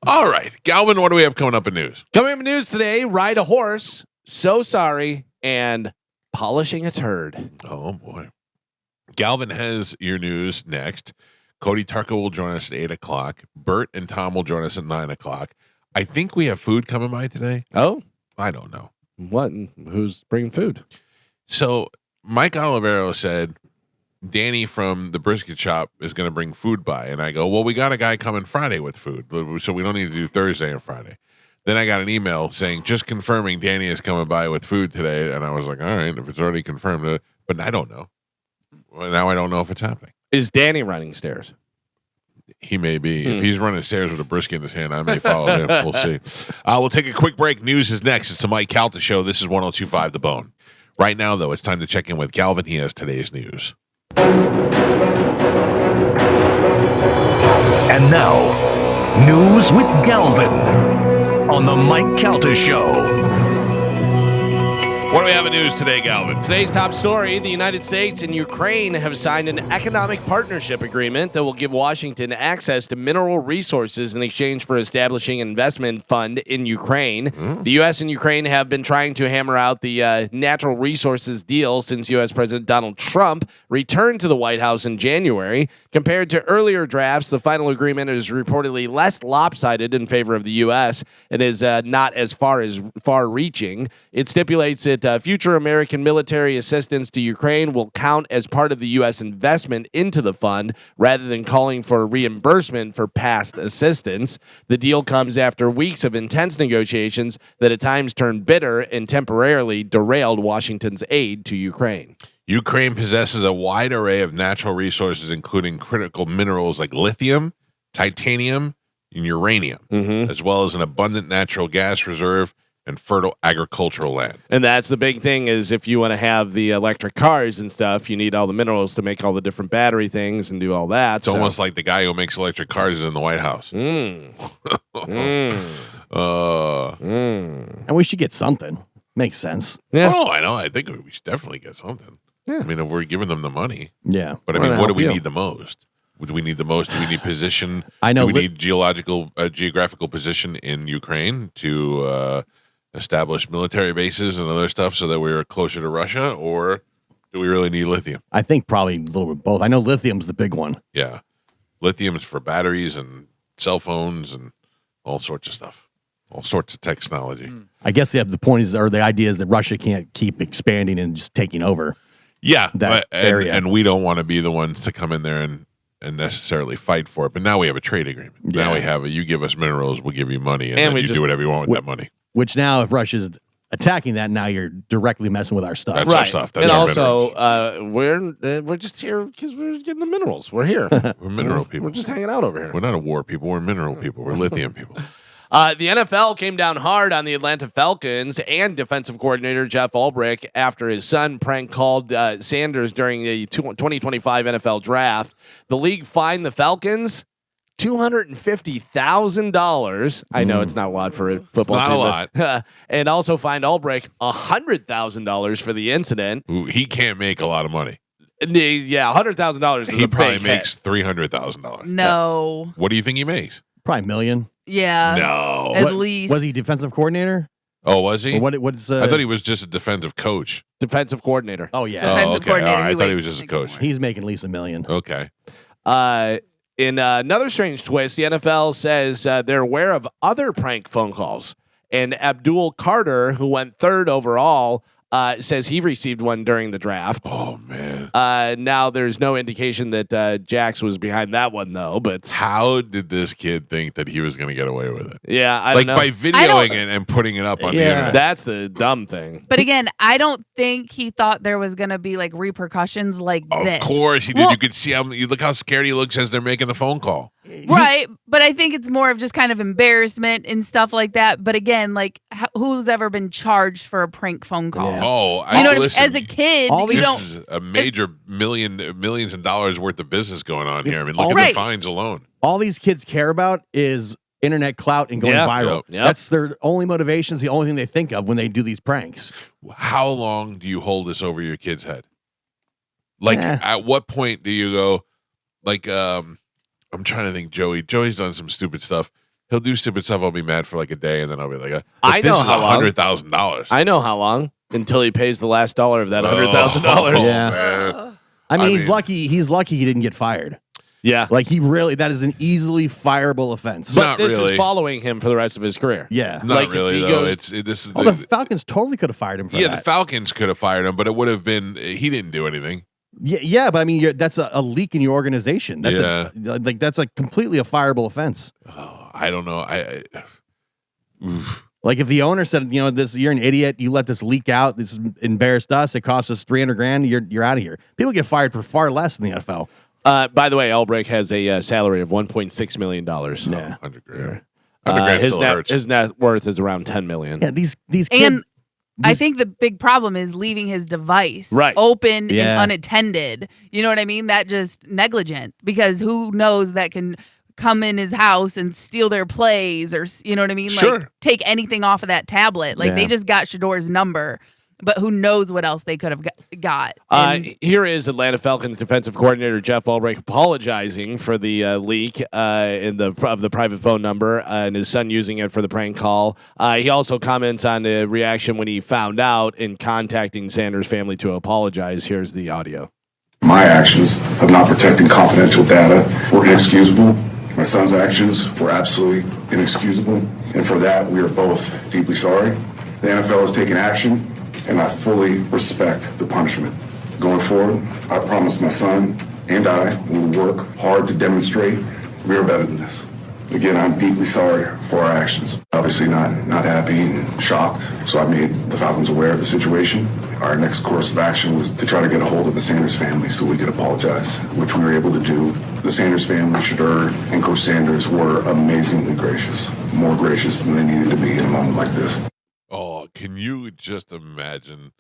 All right, Galvin, what do we have coming up in news? Coming up in news today, ride a horse, so sorry, and polishing a turd. Oh, boy. Galvin has your news next. Cody Tucker will join us at 8 o'clock. Bert and Tom will join us at 9 o'clock. I think we have food coming by today. Oh? I don't know. What? Who's bringing food? So Mike Olivero said Danny from the brisket shop is going to bring food by. And I go, well, we got a guy coming Friday with food, so we don't need to do Thursday or Friday. Then I got an email saying, just confirming Danny is coming by with food today. And I was like, all right, if it's already confirmed. But I don't know. Well, now I don't know if it's happening. Is Danny running stairs? He may be. If he's running stairs with a brisket in his hand, I may follow him. We'll see. We'll take a quick break. News is next. It's the Mike Calta Show. This is 102.5 The Bone. Right now, though, it's time to check in with Galvin. He has today's news. And now, news with Galvin on the Mike Calta Show. What do we have in news today, Galvin? Today's top story, the United States and Ukraine have signed an economic partnership agreement that will give Washington access to mineral resources in exchange for establishing an investment fund in Ukraine. The U.S. and Ukraine have been trying to hammer out the natural resources deal since U.S. President Donald Trump returned to the White House in January. Compared to earlier drafts, the final agreement is reportedly less lopsided in favor of the U.S. and is not as far-reaching. It stipulates that future American military assistance to Ukraine will count as part of the U.S. investment into the fund rather than calling for reimbursement for past assistance. The deal comes after weeks of intense negotiations that at times turned bitter and temporarily derailed Washington's aid to Ukraine. Ukraine possesses a wide array of natural resources, including critical minerals like lithium, titanium, and uranium, as well as an abundant natural gas reserve and fertile agricultural land. And that's the big thing is if you want to have the electric cars and stuff, you need all the minerals to make all the different battery things and do all that. It's almost like the guy who makes electric cars is in the White House. And we should get something. Makes sense. Yeah. Oh, I know. I think we should definitely get something. Yeah. I mean, if we're giving them the money. Yeah. But I mean, what do we need the most? Do we need the most? Do we need position? I know. Do we need geographical position in Ukraine to establish military bases and other stuff so that we're closer to Russia, or do we really need lithium? I think probably a little bit of both. I know lithium's the big one. Yeah. Lithium is for batteries and cell phones and all sorts of stuff, all sorts of technology. I guess the point is, or the idea is that Russia can't keep expanding and just taking over. Yeah. That area. And we don't want to be the ones to come in there and necessarily fight for it. But now we have a trade agreement. Yeah. Now we have you give us minerals, we'll give you money, and then we you just do whatever you want with that money. Which now, if Russia's attacking that, now you're directly messing with our stuff. That's our stuff. That's and our also, we're just here because we're getting the minerals. We're here. We're mineral people. We're just hanging out over here. We're not a war people. We're mineral people. We're lithium people. The NFL came down hard on the Atlanta Falcons and defensive coordinator Jeff Ulbrich after his son prank called Sanders during the 2025 NFL draft. The league fined the Falcons $250,000. I know it's not a lot for a football not team. A lot. And also fined Ulbrich $100,000 for the incident. Ooh, he can't make a lot of money. Yeah, $100,000 is He a probably big makes hit. $300,000. No. What do you think he makes? Probably $1 million. Yeah. No. At least. Was he defensive coordinator? Oh, was he? Or what's? I thought he was just a defensive coach. Defensive coordinator. Oh yeah, Defensive Oh, okay. coordinator, All right. I he thought he makes- was just a makes coach. more. he's making at least $1 million. Okay. In another strange twist, the NFL says they're aware of other prank phone calls. And Abdul Carter, who went third overall, says he received one during the draft. Oh, man. Now, there's no indication that Jax was behind that one, though. But How did this kid think that he was going to get away with it? yeah, I Like don't know. by videoing it and putting it up on the internet. That's the dumb thing. But again, I don't think he thought there was going to be like repercussions like this. Of course he did. Well- You could see you look how scared he looks as they're making the phone call. Right. But I think it's more of just kind of embarrassment and stuff like that. But again, like who's ever been charged for a prank phone call? Yeah. Oh, You know what I mean? listen, As a kid, all you this don't. is a major millions of dollars worth of business going on here. I mean, look All at right. the fines alone. All these kids care about is internet clout and going Yep. viral. Yep. That's their only motivation. It's the only thing they think of when they do these pranks. How long do you hold this over your kid's head? Like, at what point do you go, like, I'm trying to think, Joey's done some stupid stuff. He'll do stupid stuff. I'll be mad for like a day, and then I'll be like, I know how long. $100,000. I know how long until he pays the last dollar of that $100,000. Yeah. Man. I mean, he's lucky. He's lucky he didn't get fired. Yeah. Like that is an easily fireable offense. But Not this really. is following him for the rest of his career. Yeah. Not Like, really, he though. goes- This is The Falcons totally could have fired him for yeah, that. the Falcons could have fired him, but it would have been he didn't do anything. Yeah, but I mean, that's a leak in your organization. That's that's like completely a fireable offense. Oh, I don't know. Oof. Like if the owner said, you're an idiot, you let this leak out, this embarrassed us, it cost us $300,000, you're out of here. People get fired for far less in the NFL. By the way, Albrecht has a salary of $1.6 million. Yeah. 100 grand. 100 grand still hurts. His net worth is around $10 million. Yeah, these kids. And I think the big problem is leaving his device open and unattended. You know what I mean? That just negligent, because who knows that can come in his house and steal their plays, or you know what I mean? Sure. Like take anything off of that tablet. Like they just got Shador's number, but who knows what else they could have got. Here is Atlanta Falcons defensive coordinator Jeff Albrecht apologizing for the leak of the private phone number and his son using it for the prank call. He also comments on the reaction when he found out and contacting Sanders' family to apologize. Here's the audio. My actions of not protecting confidential data were inexcusable. My son's actions were absolutely inexcusable. And for that, we are both deeply sorry. The NFL has taken action, and I fully respect the punishment. Going forward, I promise my son and I will work hard to demonstrate we are better than this. Again, I'm deeply sorry for our actions. Obviously not happy and shocked, so I made the Falcons aware of the situation. Our next course of action was to try to get a hold of the Sanders family so we could apologize, which we were able to do. The Sanders family, Shadur and Coach Sanders, were amazingly gracious, more gracious than they needed to be in a moment like this. Oh, can you just imagine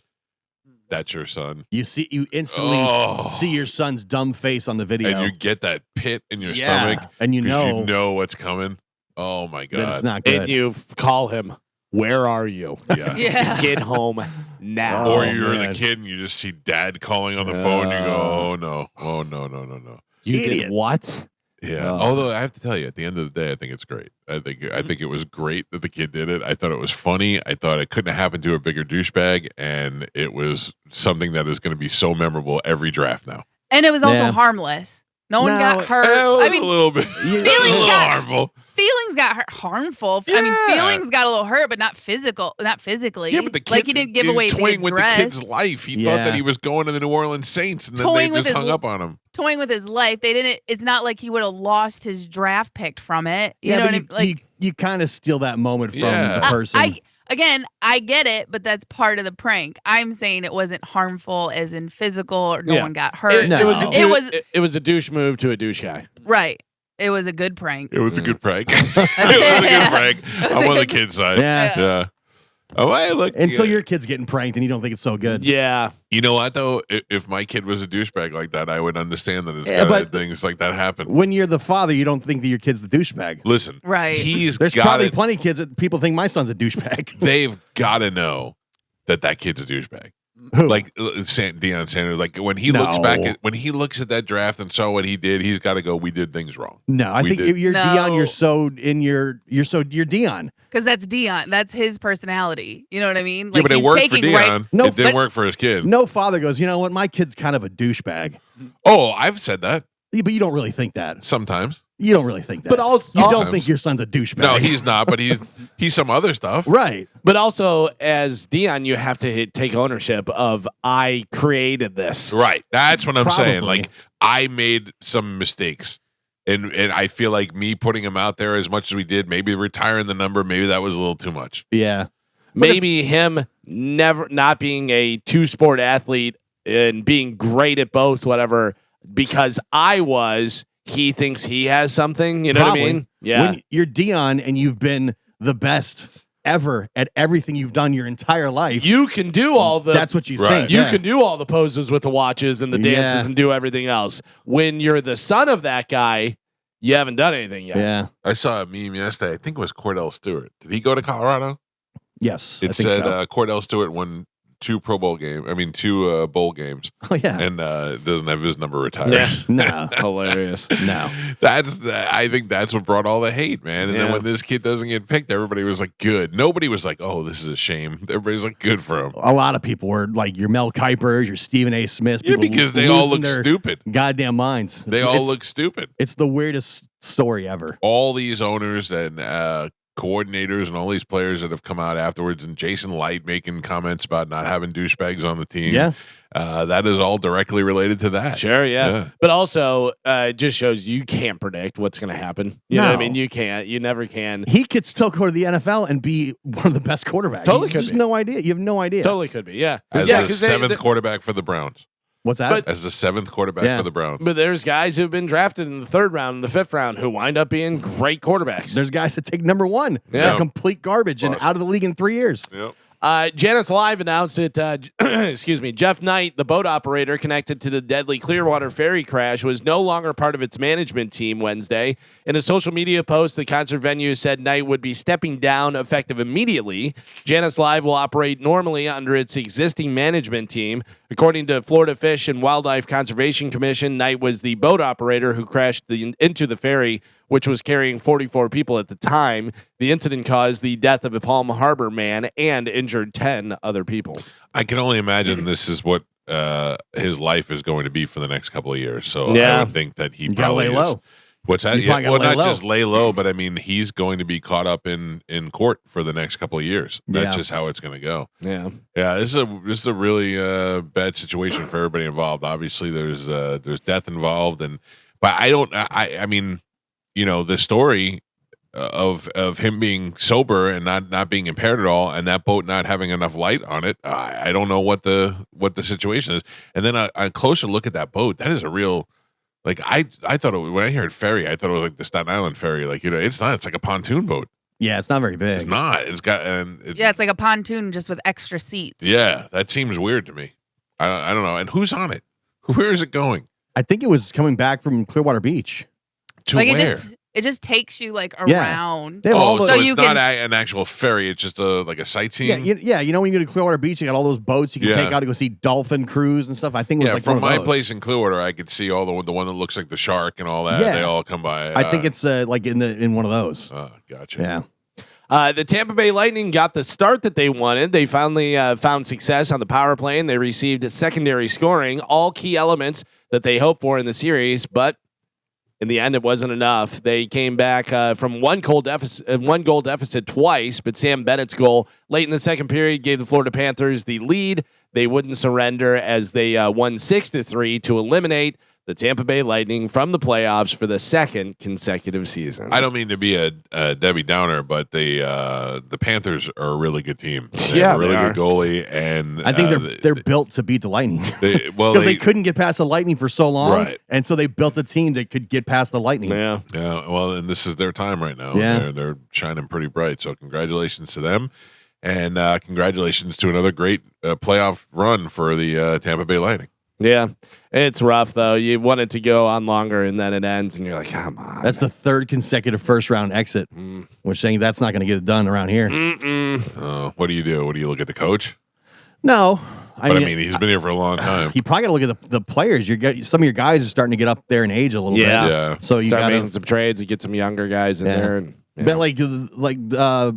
that's your son? You instantly see your son's dumb face on the video. And you get that pit in your stomach. And you 'cause you know what's coming. Oh, my God. that it's not good. And you call him, where are you? Yeah. Yeah. Get home now. Or you're man. the kid and you just see dad calling on the phone. You go, oh, no. Oh, no. You Idiot. did what? Yeah. Oh. Although I have to tell you, at the end of the day, I think it's great. I think it was great that the kid did it. I thought it was funny. I thought it couldn't have happened to a bigger douchebag, and it was something that is going to be so memorable every draft now. And it was also Yeah. harmless. No one got hurt. I mean, a little bit, a feelings little got- harmful. Feelings got harmful. I mean, Yeah. feelings got a little hurt, but not physically. Yeah, but the kid, like he didn't give away the toying with the address. kid's life. He thought Yeah. that he was going to the New Orleans Saints, and then Toying they with just his hung up on him. Toying with his life. They didn't. It's not like he would have lost his draft pick from it. You know but what I mean? Like you kind of steal that moment from Yeah. the person. I get it, but that's part of the prank. I'm saying it wasn't harmful, as in physical, or no Yeah. one got hurt. No. It was a douche move to a douche guy. Right. It was a good prank. It was a good prank. It was a good prank. I'm on the kid's side. Yeah. Oh, hey, look. Until your kid's getting pranked and you don't think it's so good. Yeah. You know what, though? If my kid was a douchebag like that, I would understand that it's Yeah, kind but- of things like that happen. When you're the father, you don't think that your kid's the douchebag. Listen, Right. he's There's got probably it. plenty of kids that people think my son's a douchebag. They've got to know that kid's a douchebag. Who? Like Deion Sanders, like when he looks back when he looks at that draft and saw what he did, he's got to go, we did things wrong. No, I We think did. if you're No. Dion, you're Dion. Because that's Dion. That's his personality. You know what I mean? Yeah, but it he's worked for taking Deion. No, it didn't but- work for his kid. No father goes, you know what, my kid's kind of a douchebag. Oh, I've said that Yeah, but you don't really think that. sometimes. You don't really think that. But also- you don't Sometimes. think your son's a douchebag. No, he's not, but he's some other stuff. right. But also, as Dion, you have to take ownership of, I created this. Right. That's what I'm saying. Probably. Like, I made some mistakes. And I feel like me putting him out there as much as we did, maybe retiring the number, maybe that was a little too much. Yeah. Maybe him never not being a two-sport athlete and being great at both, whatever, because he thinks he has something. You know Probably. what I mean? Yeah. When you're Dion and you've been the best ever at everything you've done your entire life, You can do all the. that's what you Right. think. You yeah. can do all the poses with the watches and the dances Yeah. and do everything else. When you're the son of that guy, you haven't done anything yet. Yeah. I saw a meme yesterday. I think it was Cordell Stewart. Did he go to Colorado? Yes. It I think said so. Cordell Stewart won two Pro Bowl games. I mean, two bowl games. Oh yeah. And doesn't have his number retired. Yeah. No. Hilarious. No. I think that's what brought all the hate, man. And then when this kid doesn't get picked, everybody was like, good. Nobody was like, oh, this is a shame. Everybody's like, good for him. A lot of people were like your Mel Kipers, your Stephen A. Smiths. Yeah, because they all look stupid. Goddamn minds. They all look stupid. It's the weirdest story ever. All these owners and coordinators and all these players that have come out afterwards, and Jason Light making comments about not having douchebags on the team. Yeah. That is all directly related to that. Sure, yeah. But also, it just shows you can't predict what's going to happen. You know what I mean? You can't. You never can. He could still go to the NFL and be one of the best quarterbacks. Totally could Just be. no idea. You have no idea. Totally could be, yeah. As yeah, the seventh quarterback for the Browns. What's that? As the seventh quarterback for the Browns. But there's guys who've been drafted in the 3rd round and the 5th round who wind up being great quarterbacks. There's guys that take number 1. Yeah. They're complete garbage and out of the league in 3 years. Yep. Janice Live announced that, excuse me, Jeff Knight, the boat operator connected to the deadly Clearwater ferry crash, was no longer part of its management team Wednesday. In a social media post, the concert venue said Knight would be stepping down effective immediately. Janice Live will operate normally under its existing management team. According to Florida Fish and Wildlife Conservation Commission, Knight was the boat operator who crashed into the ferry, which was carrying 44 people at the time. The incident caused the death of a Palm Harbor man and injured 10 other people. I can only imagine this is what his life is going to be for the next couple of years. So Yeah. I would think that he You gotta probably lay low. What's that? You Yeah, probably well, gotta not lay low. just lay low, but I mean, he's going to be caught up in court for the next couple of years. That's Yeah. just how it's going to go. Yeah. Yeah, this is a really bad situation for everybody involved. Obviously, there's death involved, but I mean, you know, the story of him being sober and not being impaired at all, and that boat not having enough light on it. I don't know what the situation is. And then a closer look at that boat, that is a real. Like I thought when I heard ferry, I thought it was like the Staten Island ferry. Like, you know, it's not. It's like a pontoon boat. Yeah, it's not very big. It's not. It's got It's like a pontoon just with extra seats. Yeah, that seems weird to me. I don't know. And who's on it? Where is it going? I think it was coming back from Clearwater Beach. To Like where? it just takes you like Yeah. around. They have all so those, it's you not can- an actual ferry. It's just like a sightseeing. yeah, you know when you go to Clearwater Beach, you got all those boats you can Yeah. take out to go see dolphin cruise and stuff. I think it was like from one of my those. place in Clearwater, I could see all the one that looks like the shark and all that. Yeah. They all come by. I think it's like in one of those. Gotcha. Yeah. The Tampa Bay Lightning got the start that they wanted. They finally found success on the power play, and they received secondary scoring, all key elements that they hoped for in the series. But in the end, it wasn't enough. They came back from one goal deficit twice, but Sam Bennett's goal late in the second period gave the Florida Panthers the lead. They wouldn't surrender as they won 6-3 to eliminate the Tampa Bay Lightning from the playoffs for the second consecutive season. I don't mean to be a Debbie Downer, but the Panthers are a really good team. They Yeah, have a really they are. good goalie, and I think they're built to beat the Lightning well because they couldn't get past the Lightning for so long, Right. and so they built a team that could get past the Lightning. Yeah. Yeah, well, and this is their time right now. Yeah. They're shining pretty bright. So congratulations to them, and congratulations to another great playoff run for the Tampa Bay Lightning. Yeah. It's rough, though. You want it to go on longer, and then it ends, and you're like, come on. That's the third consecutive first round exit. We're saying that's not going to get it done around here. What do you do? What do you look at the coach? No, I mean, he's been here for a long time. You probably got to look at the players. Some of your guys are starting to get up there in age a little Yeah. bit. Yeah. So you Start got making to. some trades and get some younger guys in Yeah. there. And, But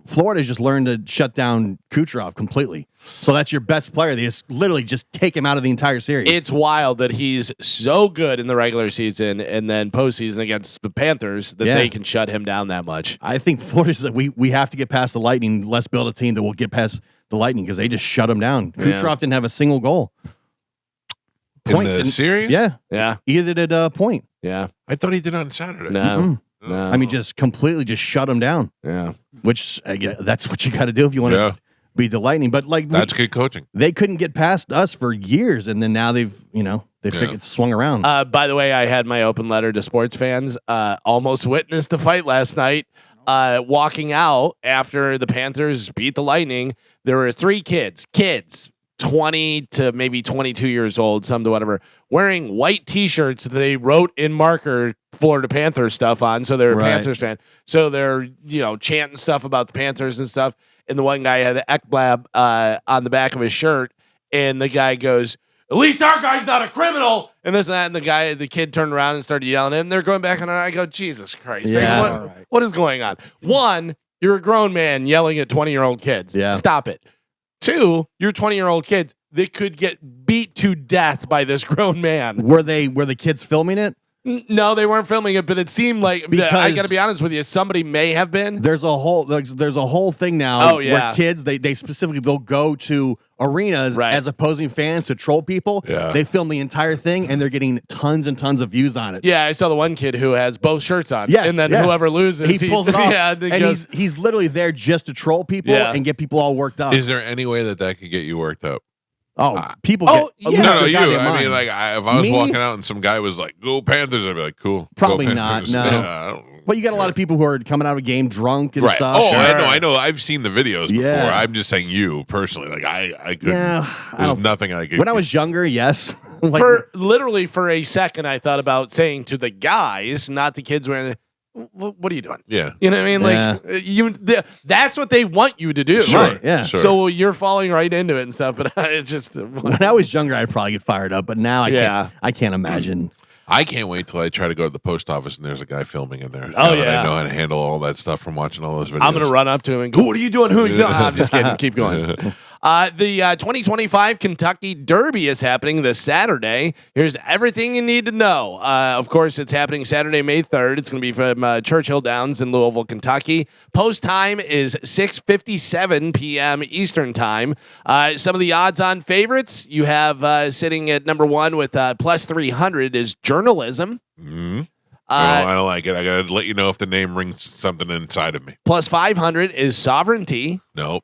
Florida's just learned to shut down Kucherov completely. So that's your best player. They just literally just take him out of the entire series. It's wild that he's so good in the regular season and then postseason against the Panthers that they can shut him down that much. I think Florida's that we have to get past the Lightning. Let's build a team that will get past the Lightning because they just shut him down. Kucherov didn't have a single goal. In the series? Yeah. Yeah. Either did Point. Yeah. I thought he did on Saturday. No. No. I mean, just completely just shut him down. Yeah. Which that's what you got to do if you want to beat the Lightning. But like That's good coaching. they couldn't get past us for years, and then now they've figured swung around. By the way, I had my open letter to sports fans. Almost witnessed the fight last night. Walking out after the Panthers beat the Lightning, there were 3 kids, 20 to maybe 22 years old, some to whatever, wearing white T-shirts that they wrote in marker Florida Panthers stuff on. So they're a Panthers fan. So they're chanting stuff about the Panthers and stuff. and the one guy had an Ekblab on the back of his shirt, and the guy goes, "At least our guy's not a criminal," and this and that, and the kid turned around and started yelling, and they're going back, and I go, Jesus Christ, what is going on? One, you're a grown man yelling at 20-year-old kids. Yeah. Stop it. Two, you're 20-year-old kids that could get beat to death by this grown man. Were the kids filming it? No, they weren't filming it, but it seemed like, I got to be honest with you, somebody may have been. There's a whole thing now where kids they specifically they'll go to arenas as opposing fans to troll people. Yeah. They film the entire thing and they're getting tons and tons of views on it. Yeah, I saw the one kid who has both shirts on. Yeah, and then whoever loses, he pulls it off. and he's literally there just to troll people and get people all worked up. Is there any way that could get you worked up? People. No, you. I mean, like, if I was walking out and some guy was like, "Go Panthers," I'd be like, "Cool." Probably not. No. Yeah, but you got a lot of people who are coming out of a game drunk and stuff. Oh, sure. I know. I've seen the videos before. I'm just saying, you personally, like, I couldn't. Yeah, there's nothing I could. When I was younger, yes. For a second, I thought about saying to the guys, not the kids, wearing. What are you doing? Yeah. You know what I mean? Like that's what they want you to do. Sure. Right. Yeah. Sure. So you're falling right into it and stuff, but it's just when I was younger, I'd probably get fired up, but now I can't imagine. I can't wait till I try to go to the post office and there's a guy filming in there. Oh, I know how to handle all that stuff from watching all those videos. I'm going to run up to him and go, "What are you doing? Who are you doing?" I'm just kidding. Keep going. The 2025 Kentucky Derby is happening this Saturday. Here's everything you need to know. Of course, it's happening Saturday, May 3rd. It's going to be from Churchill Downs in Louisville, Kentucky. Post time is 6:57 p.m. Eastern time. Some of the odds-on favorites you have sitting at number one with plus 300 is Journalism. Mm-hmm. I don't like it. I got to let you know if the name rings something inside of me. Plus 500 is Sovereignty. Nope.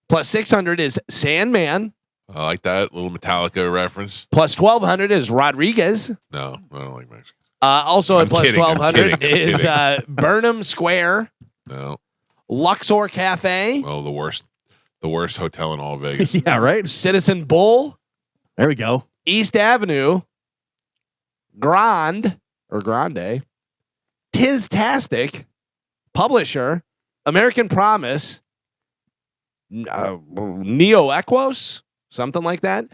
Plus 600 is Sandman. I like that little Metallica reference. Plus 1200 is Rodriguez. No, I don't like Mexicans. Also at plus 1200 is kidding. Burnham Square. No. Luxor Cafe. Oh, the worst hotel in all of Vegas. Yeah, right. Citizen Bull. There we go. East Avenue. Grande. Tiztastic. Publisher. American Promise. Neo Equos, something like that.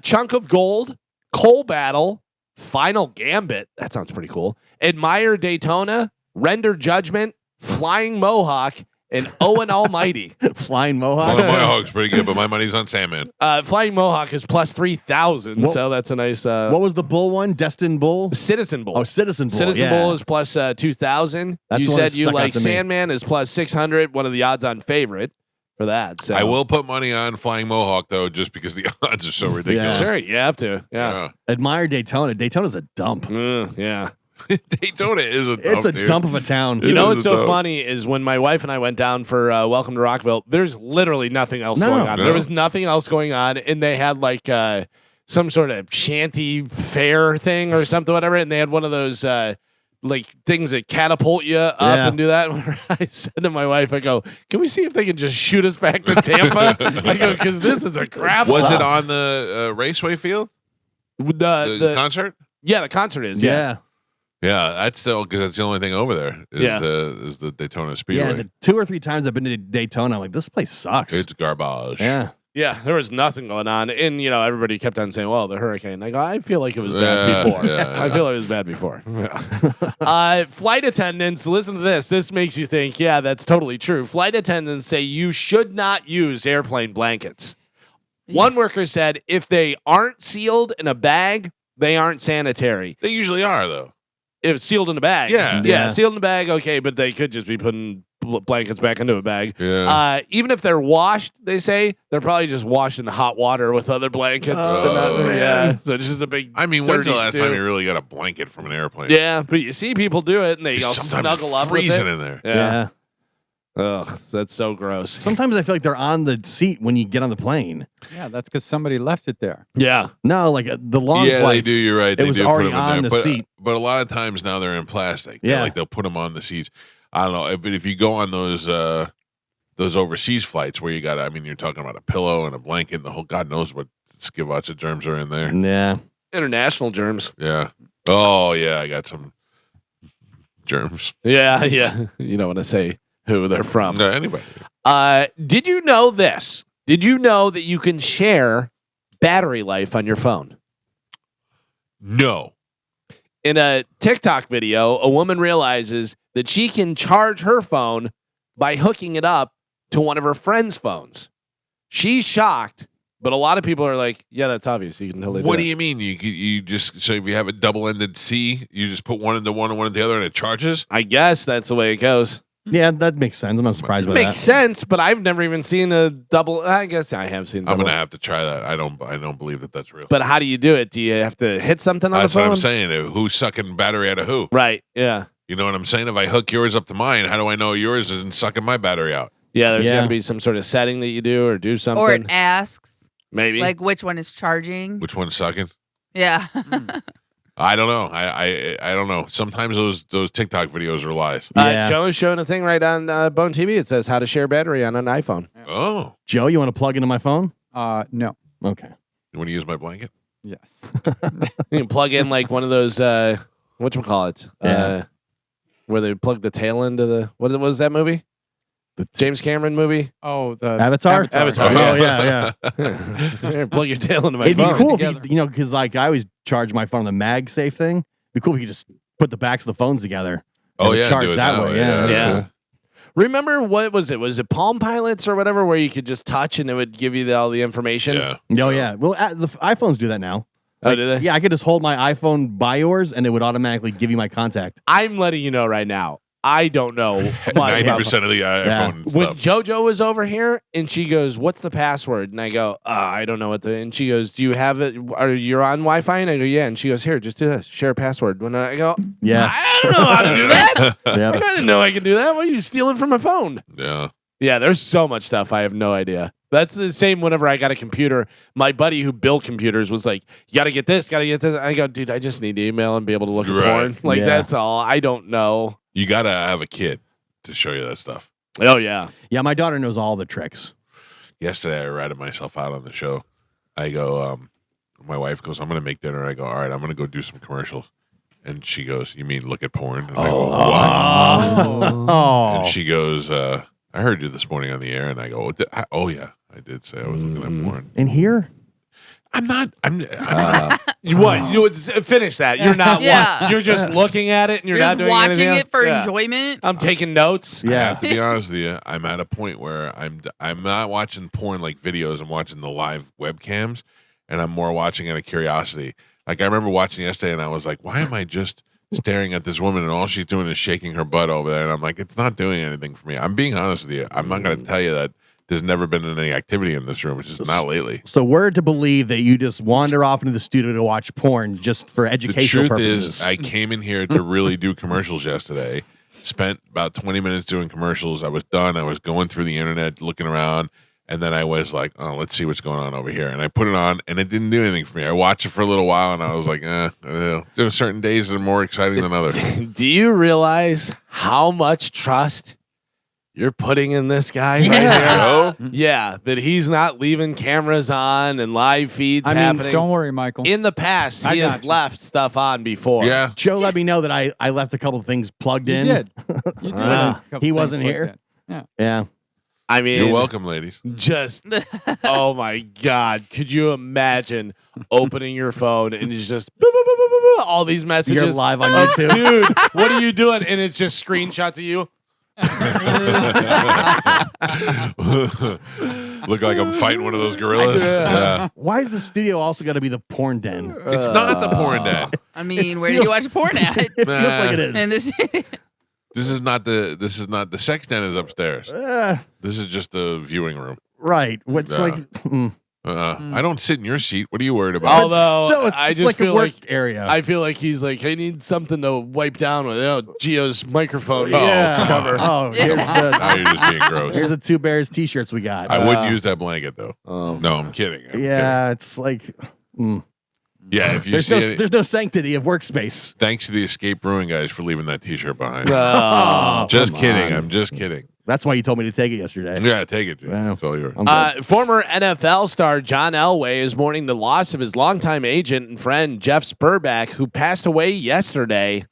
Chunk of Gold, Coal Battle, Final Gambit. That sounds pretty cool. Admire Daytona, Render Judgment, Flying Mohawk, and Owen Almighty. Flying Mohawk. Flying Mohawk's pretty good, but my money's on Sandman. Flying Mohawk is plus 3,000, so that's a nice. What was the Bull one? Destined Bull? Citizen Bull. Oh, Citizen Bull. Citizen Bull is plus 2,000. You said you like Sandman is plus 600, one of the odds-on favorite. For that, so I will put money on Flying Mohawk though, just because the odds are so ridiculous. Yeah. Sure, you have to. Yeah. Admire Daytona. Daytona's a dump. Yeah. Daytona is a dump. It's a dump of a town. You know what's so funny is when my wife and I went down for Welcome to Rockville, there's literally nothing else going on. There was nothing else going on, and they had like some sort of shanty fair thing or something, whatever, and they had one of those like things that catapult you up and do that. I said to my wife, I go, "Can we see if they can just shoot us back to Tampa?" I go, "Because this is a crap." Was it on the raceway field? The concert? Yeah, the concert is. Yeah. Yeah, that's still because that's the only thing over there. Is the Daytona Speedway. Yeah, the 2 or 3 times I've been to Daytona, I'm like, this place sucks. It's garbage. Yeah. Yeah, there was nothing going on, and everybody kept on saying, "Well, the hurricane." I go, "I feel like it was bad before. I feel like it was bad before." Flight attendants, listen to this. This makes you think, yeah, that's totally true. Flight attendants say you should not use airplane blankets. One worker said if they aren't sealed in a bag, they aren't sanitary. They usually are, though. If it's sealed in a bag, yeah, sealed in a bag, okay, but they could just be putting blankets back into a bag. Yeah. Even if they're washed, they say they're probably just washed in hot water with other blankets. Yeah, so it's just a big. I mean, when's the last time you really got a blanket from an airplane? Yeah, but you see people do it, and they all snuggle up with it. Freezing in there. Yeah. Ugh, that's so gross. Sometimes I feel like they're on the seat when you get on the plane. Yeah, that's because somebody left it there. Yeah. No, like the long flights. They do. You're right. It They was do already put them on in the there. seat. But a lot of times now they're in plastic. Yeah. Like they'll put them on the seats. I don't know. But if you go on those overseas flights where you got, I mean, you're talking about a pillow and a blanket and the whole, God knows what skivats of germs are in there. Yeah. International germs. Yeah. Oh, yeah. I got some germs. Yeah. You don't want to say who they're from. No, anybody. Did you know this? Did you know that you can share battery life on your phone? No. In a TikTok video, a woman realizes that she can charge her phone by hooking it up to one of her friends' phones. She's shocked, but a lot of people are like, yeah, that's obvious. You can totally What do do you mean? You just, so if you have a double-ended C, you just put one into one and one into the other and it charges? I guess that's the way it goes. Yeah, that makes sense. I'm not surprised by that. Makes sense, but I've never even seen a double. I guess I have seen. I'm gonna have to try that. I don't believe that that's real. But how do you do it? Do you have to hit something on That's the phone? what I'm saying. Who's sucking battery out of who? Right. Yeah. You know what I'm saying? If I hook yours up to mine, how do I know yours isn't sucking my battery out? Yeah. There's Yeah. got to be some sort of setting that you do or do something. Or it asks, Maybe. like, which one is charging. Which one's sucking? Yeah. I don't know. I don't know. Sometimes those TikTok videos are lies. Yeah. Joe is showing a thing right on Bone TV. It says how to share battery on an iPhone. Oh, Joe, you want to plug into my phone? No. Okay. you want to use my blanket? Yes. You can plug in like one of those whatchamacallit? Yeah. Where they plug the tail into the what was that movie? The James Cameron movie? Oh, the Avatar? Avatar. Oh, yeah. Here, plug your tail into my It'd be phone. cool if together. you know, because like I always charge my phone on the MagSafe thing. It'd be cool if you could just put the backs of the phones together. Oh and yeah, charge do it that way. Yeah. Yeah. Remember what was it? Was it Palm Pilots or whatever where you could just touch and it would give you all the information? Yeah. Oh yeah. Well, the iPhones do that now. Oh, do they? Yeah, I could just hold my iPhone by yours, and it would automatically give you my contact. I'm letting you know right now. I don't know much 90% about of the iPhone when stuff. JoJo was over here and she goes, "What's the password?" And I go, I don't know what the. And she goes, "Do you have it? Are you on Wi-Fi?" And I go, "Yeah." And she goes, "Here, just do this. Share a password." When I go, Yeah. I don't know how to do that. Yeah. I didn't know I could do that. Why are you stealing from my phone? Yeah. Yeah, there's so much stuff. I have no idea. That's the same whenever I got a computer. My buddy who built computers was like, "You got to get this, got to get this." I go, "Dude, I just need to email and be able to look at Right. porn. Like, Yeah. that's all. I don't know." You got to have a kid to show you that stuff. Oh, yeah. Yeah, my daughter knows all the tricks. Yesterday, I ratted myself out on the show. I go, my wife goes, "I'm going to make dinner." I go, "All right, I'm going to go do some commercials." And she goes, "You mean look at porn?" And I go, "What?" Oh. And she goes, "I heard you this morning on the air." And I go, "Oh yeah, I did say I was looking at porn." In here? I'm not. You what? You would finish that. You're not. Yeah. You're just looking at it and you're You're not just doing watching anything it else? for Yeah. enjoyment. I'm taking notes. I Yeah. have to be honest with you. I'm at a point where I'm not watching porn like videos. I'm watching the live webcams, and I'm more watching out of curiosity. Like I remember watching yesterday, and I was like, "Why am I just staring at this woman and all she's doing is shaking her butt over there?" And I'm like, "It's not doing anything for me." I'm being honest with you. I'm not going to tell you that there's never been any activity in this room. It's just not lately. So we're to believe that you just wander off into the studio to watch porn just for The educational truth purposes. is, I came in here to really do commercials yesterday. Spent about 20 minutes doing commercials. I was done. I was going through the internet, looking around, and then I was like, "Oh, let's see what's going on over here." And I put it on, and it didn't do anything for me. I watched it for a little while, and I was like, There are certain days that are more exciting than others. Do you realize how much trust you're putting in this guy? Yeah. Right here? Joe? Yeah, that he's not leaving cameras on and live feeds I mean, happening. don't worry, Michael. In the past, I he has got you. left stuff on before. Yeah. Joe let me know that I left a couple of things plugged You in. did. You did. Ah. A couple He things wasn't like here? that. Yeah. I mean, You're welcome, ladies. just oh my god, could you imagine opening your phone and it's just boop, boop, boop, boop, boop, boop, all these messages? You're live on Oh, YouTube. dude, what are you doing? And it's just screenshots of you. Look like I'm fighting one of those gorillas. Yeah. Why is the studio also got to be the porn den? It's not the porn den. I mean, where do you watch porn at? It feels like it is. And this, This is not the sex den is upstairs. This is just the viewing room. Right. What's Yeah. like? I don't sit in your seat. What are you worried about? Although, Still, it's I just just like a feel work like area. I feel like he's like, I need something to wipe down with. Gio's microphone. yeah. come on. Oh, here's Now you're just being gross. here's the Two Bears T-shirts we got. I wouldn't use that blanket though. Um, No, I'm kidding. I'm yeah, it's like kidding. Yeah. If you there's see no it, there's no sanctity of workspace. thanks to the Escape Brewing guys for leaving that T-shirt behind. Oh, just come kidding. on. I'm just kidding. That's why you told me to take it yesterday. Yeah, take it, Jim. Wow. It's all yours. I'm good. former NFL star John Elway is mourning the loss of his longtime agent and friend Jeff Spurback, who passed away yesterday.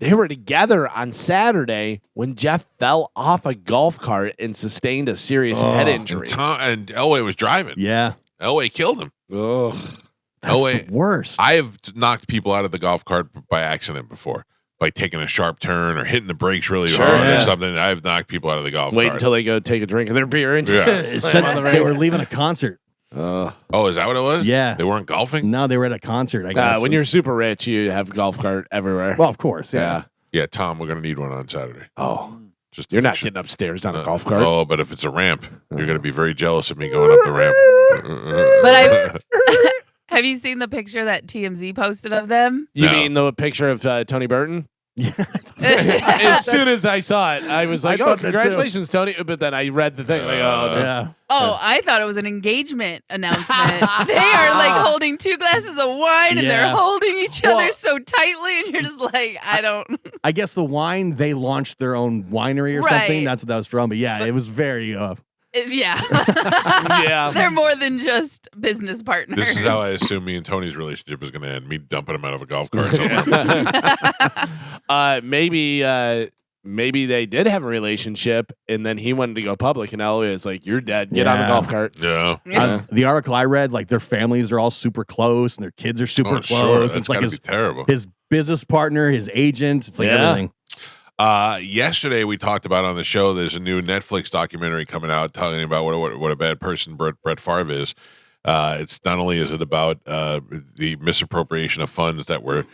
they were together on Saturday when Jeff fell off a golf cart and sustained a serious head injury. And Elway was driving. Yeah. Elway killed him. Ugh. That's Elway, the worst. I have knocked people out of the golf cart by accident before. By taking a sharp turn or hitting the brakes really hard or something. I've knocked people out of the golf Wait cart. until they go take a drink of their beer and It said they were leaving a concert. Oh, is that what it was? Yeah. They weren't golfing? No, they were at a concert, I guess. when you're super rich, you have golf cart everywhere. Well, of course, yeah. Yeah, Tom, we're going to need one on Saturday. Oh, Just you're not getting upstairs on a golf cart. Oh, but if it's a ramp, you're going to be very jealous of me going up the ramp. But have you seen the picture that TMZ posted of them? You mean the picture of Tony Burton? As soon as I saw it, I was like, "Oh, congratulations, Tony!" But then I read the thing, like, "Oh, no. Yeah." Oh, I thought it was an engagement announcement. They are like holding 2 glasses of wine and they're holding each other so tightly, and you're just like, I don't. I guess the wine, they launched their own winery or something. That's what that was from. But yeah, it was very. Yeah. Yeah. They're more than just business partners. This is how I assume me and Tony's relationship is going to end. Me dumping him out of a golf cart somewhere. Maybe they did have a relationship, and then he wanted to go public, and Elliot is like, "You're dead. Get on a golf cart." Yeah. The article I read, like their families are all super close, and their kids are super close. Sure. It's like his terrible. His business partner, his agent. It's like everything. Yesterday we talked about on the show. There's a new Netflix documentary coming out talking about what a bad person Brett Favre is. It's not only is it about the misappropriation of funds that was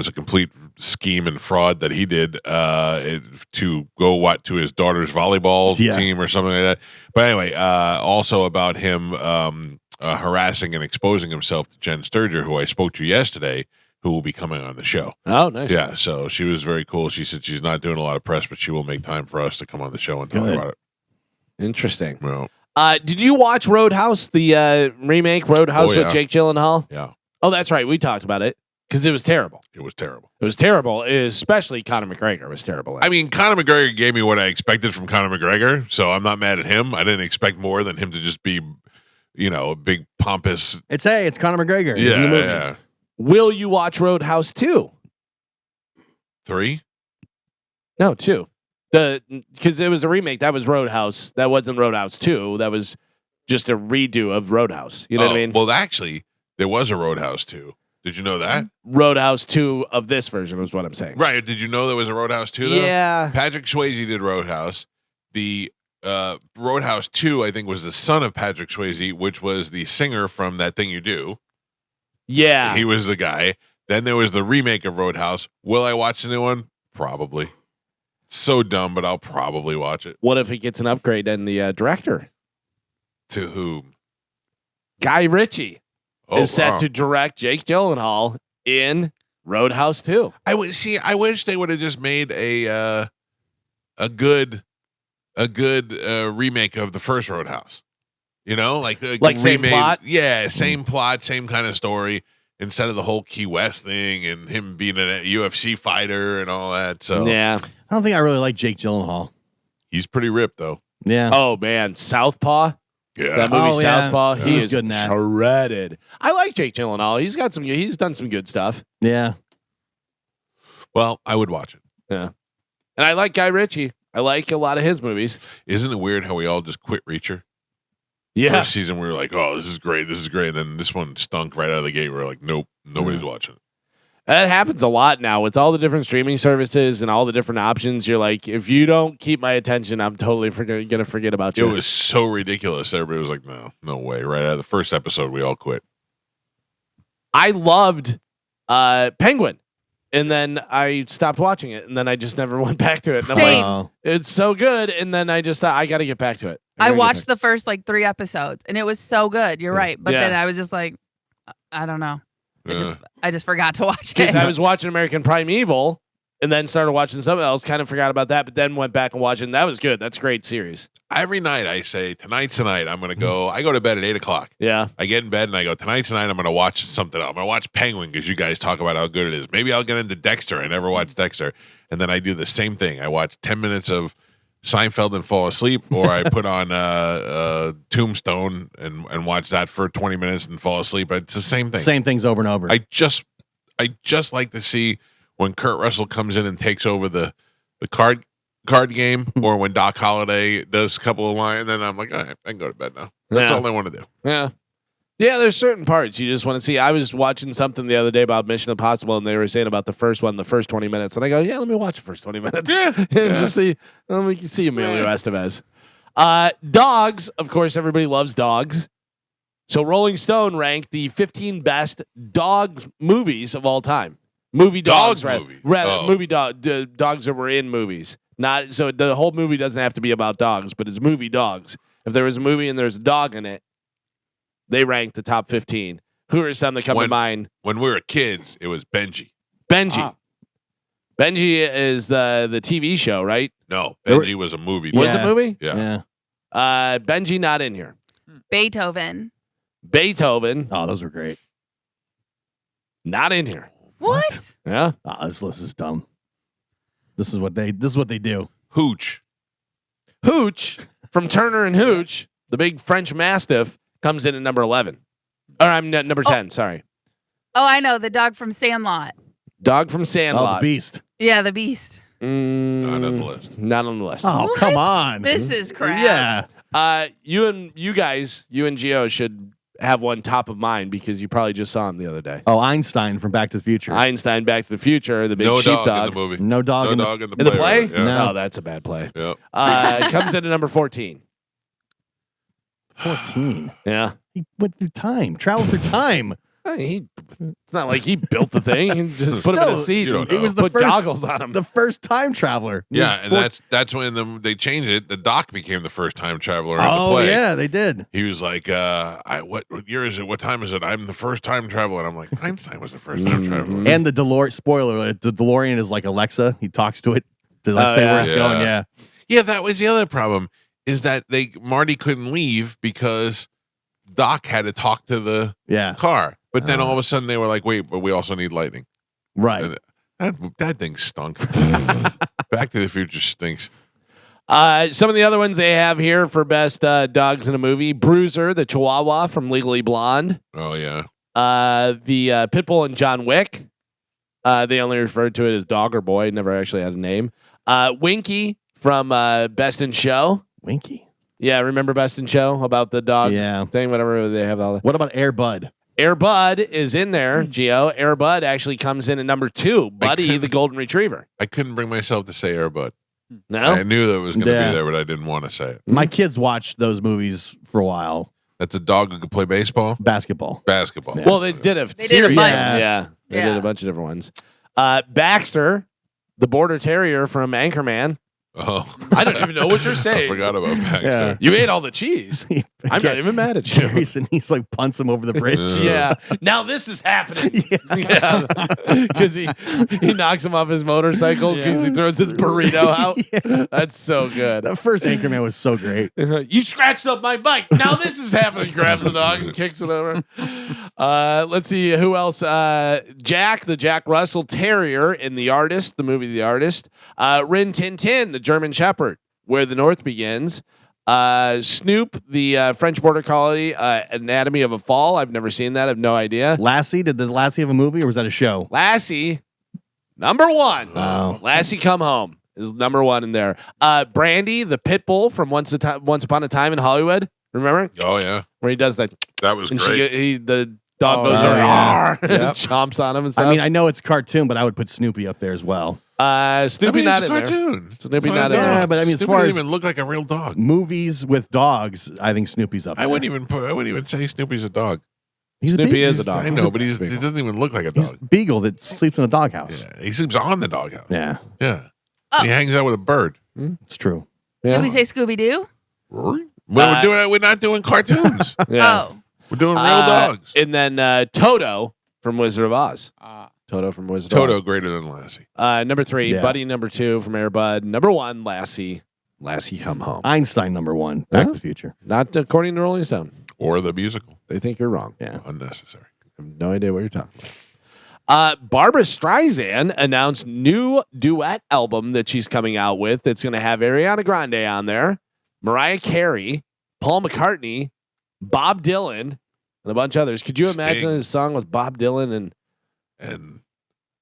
a complete scheme and fraud that he did to go to his daughter's volleyball team or something like that. But anyway, also about him harassing and exposing himself to Jen Sturger, who I spoke to yesterday, who will be coming on the show. Oh, nice. Yeah, so she was very cool. She said she's not doing a lot of press, but she will make time for us to come on the show and talk about it. Interesting. Well, did you watch Roadhouse, the remake Roadhouse with Jake Gyllenhaal? Yeah. Oh, that's right. We talked about it because it was terrible. It was terrible. It was terrible, especially Conor McGregor was terrible. I mean, Conor McGregor gave me what I expected from Conor McGregor, so I'm not mad at him. I didn't expect more than him to just be, a big pompous. It's Conor McGregor. He's in the movie. Yeah. Will you watch Roadhouse 2? 3? No, 2. Because it was a remake. That was Roadhouse. That wasn't Roadhouse 2. That was just a redo of Roadhouse. You know what I mean? Well, actually, there was a Roadhouse 2. Did you know that? Roadhouse 2 of this version was what I'm saying. Right. Did you know there was a Roadhouse 2, though? Yeah. Patrick Swayze did Roadhouse. The Roadhouse 2, I think, was the son of Patrick Swayze, which was the singer from That Thing You Do. Yeah. He was the guy. Then there was the remake of Roadhouse. Will I watch the new one? Probably. So dumb, but I'll probably watch it. What if it gets an upgrade in the director? To whom? Guy Ritchie is set to direct Jake Gyllenhaal in Roadhouse 2. I wish they would have just made a good remake of the first Roadhouse. Like same plot? Yeah, same plot, same kind of story. Instead of the whole Key West thing and him being a UFC fighter and all that. So yeah, I don't think I really like Jake Gyllenhaal. He's pretty ripped though. Yeah. Oh man, Southpaw. Yeah. That movie Southpaw. Yeah. He is good in that. Shredded. I like Jake Gyllenhaal. He's done some good stuff. Yeah. Well, I would watch it. Yeah. And I like Guy Ritchie. I like a lot of his movies. Isn't it weird how we all just quit Reacher? Yeah. First season, we were like, oh, this is great. And then this one stunk right out of the gate. We were like, nope, nobody's watching it. That happens a lot now with all the different streaming services and all the different options. You're like, if you don't keep my attention, I'm totally going to forget about you. It was so ridiculous. Everybody was like, no way. Right out of the first episode, we all quit. I loved Penguin. And then I stopped watching it, and then I just never went back to it. And Same. I'm like, it's so good, and then I just thought, I got to get back to it. I watched the first 3 episodes, and it was so good. You're right. But then I was just like, I don't know. I just forgot to watch it. Because I was watching American Primeval, and then started watching something else, kind of forgot about that, but then went back and watched it, and that was good. That's a great series. Every night I say, tonight's the night. I'm going to go. I go to bed at 8 o'clock. Yeah. I get in bed and I go, tonight's the night. I'm going to watch something. I'm going to watch Penguin because you guys talk about how good it is. Maybe I'll get into Dexter. I never watched Dexter. And then I do the same thing. I watch 10 minutes of Seinfeld and fall asleep, or I put on Tombstone and watch that for 20 minutes and fall asleep. It's the same thing. Same things over and over. I just like to see when Kurt Russell comes in and takes over the card game, or when Doc Holliday does a couple of lines, then I'm like, all right, I can go to bed now. That's all I want to do. Yeah. Yeah, there's certain parts you just want to see. I was watching something the other day about Mission Impossible, and they were saying about the first 20 minutes. And I go, yeah, let me watch the first 20 minutes. Yeah. Just see. We can see Emilio Estevez. Dogs, of course, everybody loves dogs. So Rolling Stone ranked the 15 best dogs movies of all time. Movie dogs, right? Movie dogs that were in movies. Not so the whole movie doesn't have to be about dogs, but it's movie dogs. If there was a movie and there's a dog in it, they ranked the top 15. Who are some that come to mind? When we were kids, it was Benji. Benji is the TV show, right? No, Benji was a movie. Was it a movie? Yeah. Benji not in here. Beethoven. Oh, those were great. Not in here. What? Yeah. Oh, this list is dumb. This is what they do. Hooch from Turner and Hooch, the big French Mastiff, comes in at number 11. Or I'm number 10, sorry. Oh, I know. The dog from Sandlot. Dog from Sandlot. Oh, the Beast. Yeah, the Beast. Not on the list. Not on the list. Oh, What? come on. This is crap. Yeah. You and Gio should have one top of mind because you probably just saw him the other day. Oh, Einstein from Back to the Future. Einstein, Back to the Future, the big No sheepdog. dog in the movie. No dog No dog in the In the play? Yeah. No. Oh, that's a bad play. Yep. It comes in at number 14. 14. Yeah. He went through time. Traveled through time. It's not like he built the thing. He just put him in a Still, seat. you don't and know. It was the put first goggles on him. The first time traveler. He was Yeah, and that's when they changed it. The Doc became the first time traveler in the Oh, play. yeah, they did. He was like, what year is it? What time is it? I'm the first time traveler. And I'm like, Einstein was the first time traveler. And the DeLorean, spoiler alert, the DeLorean is like Alexa. He talks to it to say where it's going. Yeah. Yeah, that was the other problem, is that Marty couldn't leave because Doc had to talk to the Yeah. car. But then all of a sudden they were like, wait, but we also need lightning. Right. And that thing stunk. Back to the Future stinks. Some of the other ones they have here for best dogs in a movie: Bruiser, the Chihuahua from Legally Blonde. Oh, yeah. The Pitbull and John Wick. They only referred to it as dog or boy. Never actually had a name. Winky from Best in Show. Winky. Yeah, remember Best in Show about the dog thing? Whatever they have. All that. What about Air Bud? Air Bud is in there, Gio. Air Bud actually comes in at number 2. Buddy, the Golden Retriever. I couldn't bring myself to say Air Bud. No? I knew that it was going to Yeah. be there, but I didn't want to say it. My kids watched those movies for a while. That's a dog who could play baseball? Basketball. Basketball. Yeah. Well, they did a They series. did a bunch. Yeah. They did Yeah. a bunch of different ones. Baxter, the Border Terrier from Anchorman. Oh. I don't even know what you're I saying. forgot about Baxter. Yeah. You ate all the cheese. I'm not even mad at you. Jason, he's like punts him over the bridge. Yeah. Now this is happening. Yeah. Because he knocks him off his motorcycle because he throws his burrito out. Yeah. That's so good. That first Anchorman was so great. You scratched up my bike. Now this is happening. Grabs the dog and kicks it over. Let's see who else. Jack, the Jack Russell Terrier in The Artist, the movie The Artist. Rin Tin Tin, the German Shepherd, Where the North Begins. Snoop, the French Border Collie, Anatomy of a Fall. I've never seen that. I have no idea. Lassie, did the Lassie have a movie or was that a show? Lassie, number 1. Wow. Lassie Come Home is number 1 in there. Brandy, the pit bull from Once Upon a Time in Hollywood. Remember? Oh, yeah. Where he does that. That was And great. the dog goes yeah. over Yeah. and chomps on him and stuff. I mean, I know it's cartoon, but I would put Snoopy up there as well. Snoopy not in there. cartoon. Snoopy It's not a in there. Yeah, but I mean, as Snoopy far doesn't as even look like a real dog. movies with dogs, I think Snoopy's up there. I wouldn't even say Snoopy's a dog. He's Snoopy a is a dog. I know, but he doesn't even look like a He's dog. a beagle that sleeps in a doghouse. Yeah, he sleeps on the doghouse. Yeah, Yeah. Oh. He hangs out with a bird. it's true. Yeah. Did we say Scooby Doo? We're not doing cartoons. Yeah. Oh. We're doing real dogs. And then Toto from Wizard of Oz. Toto from Wizard of Toto Oz. greater than Lassie. Number 3, Yeah. Buddy number 2 from Air Bud. Number 1, Lassie. Lassie Come Home. Einstein number 1. Back Huh? to the Future. Not according to Rolling Stone. Or the musical. They think you're wrong. Yeah. Unnecessary. I have no idea what you're talking about. Barbra Streisand announced new duet album that she's coming out with that's going to have Ariana Grande on there, Mariah Carey, Paul McCartney, Bob Dylan, and a bunch of others. Could you imagine Sting. this song with Bob Dylan and And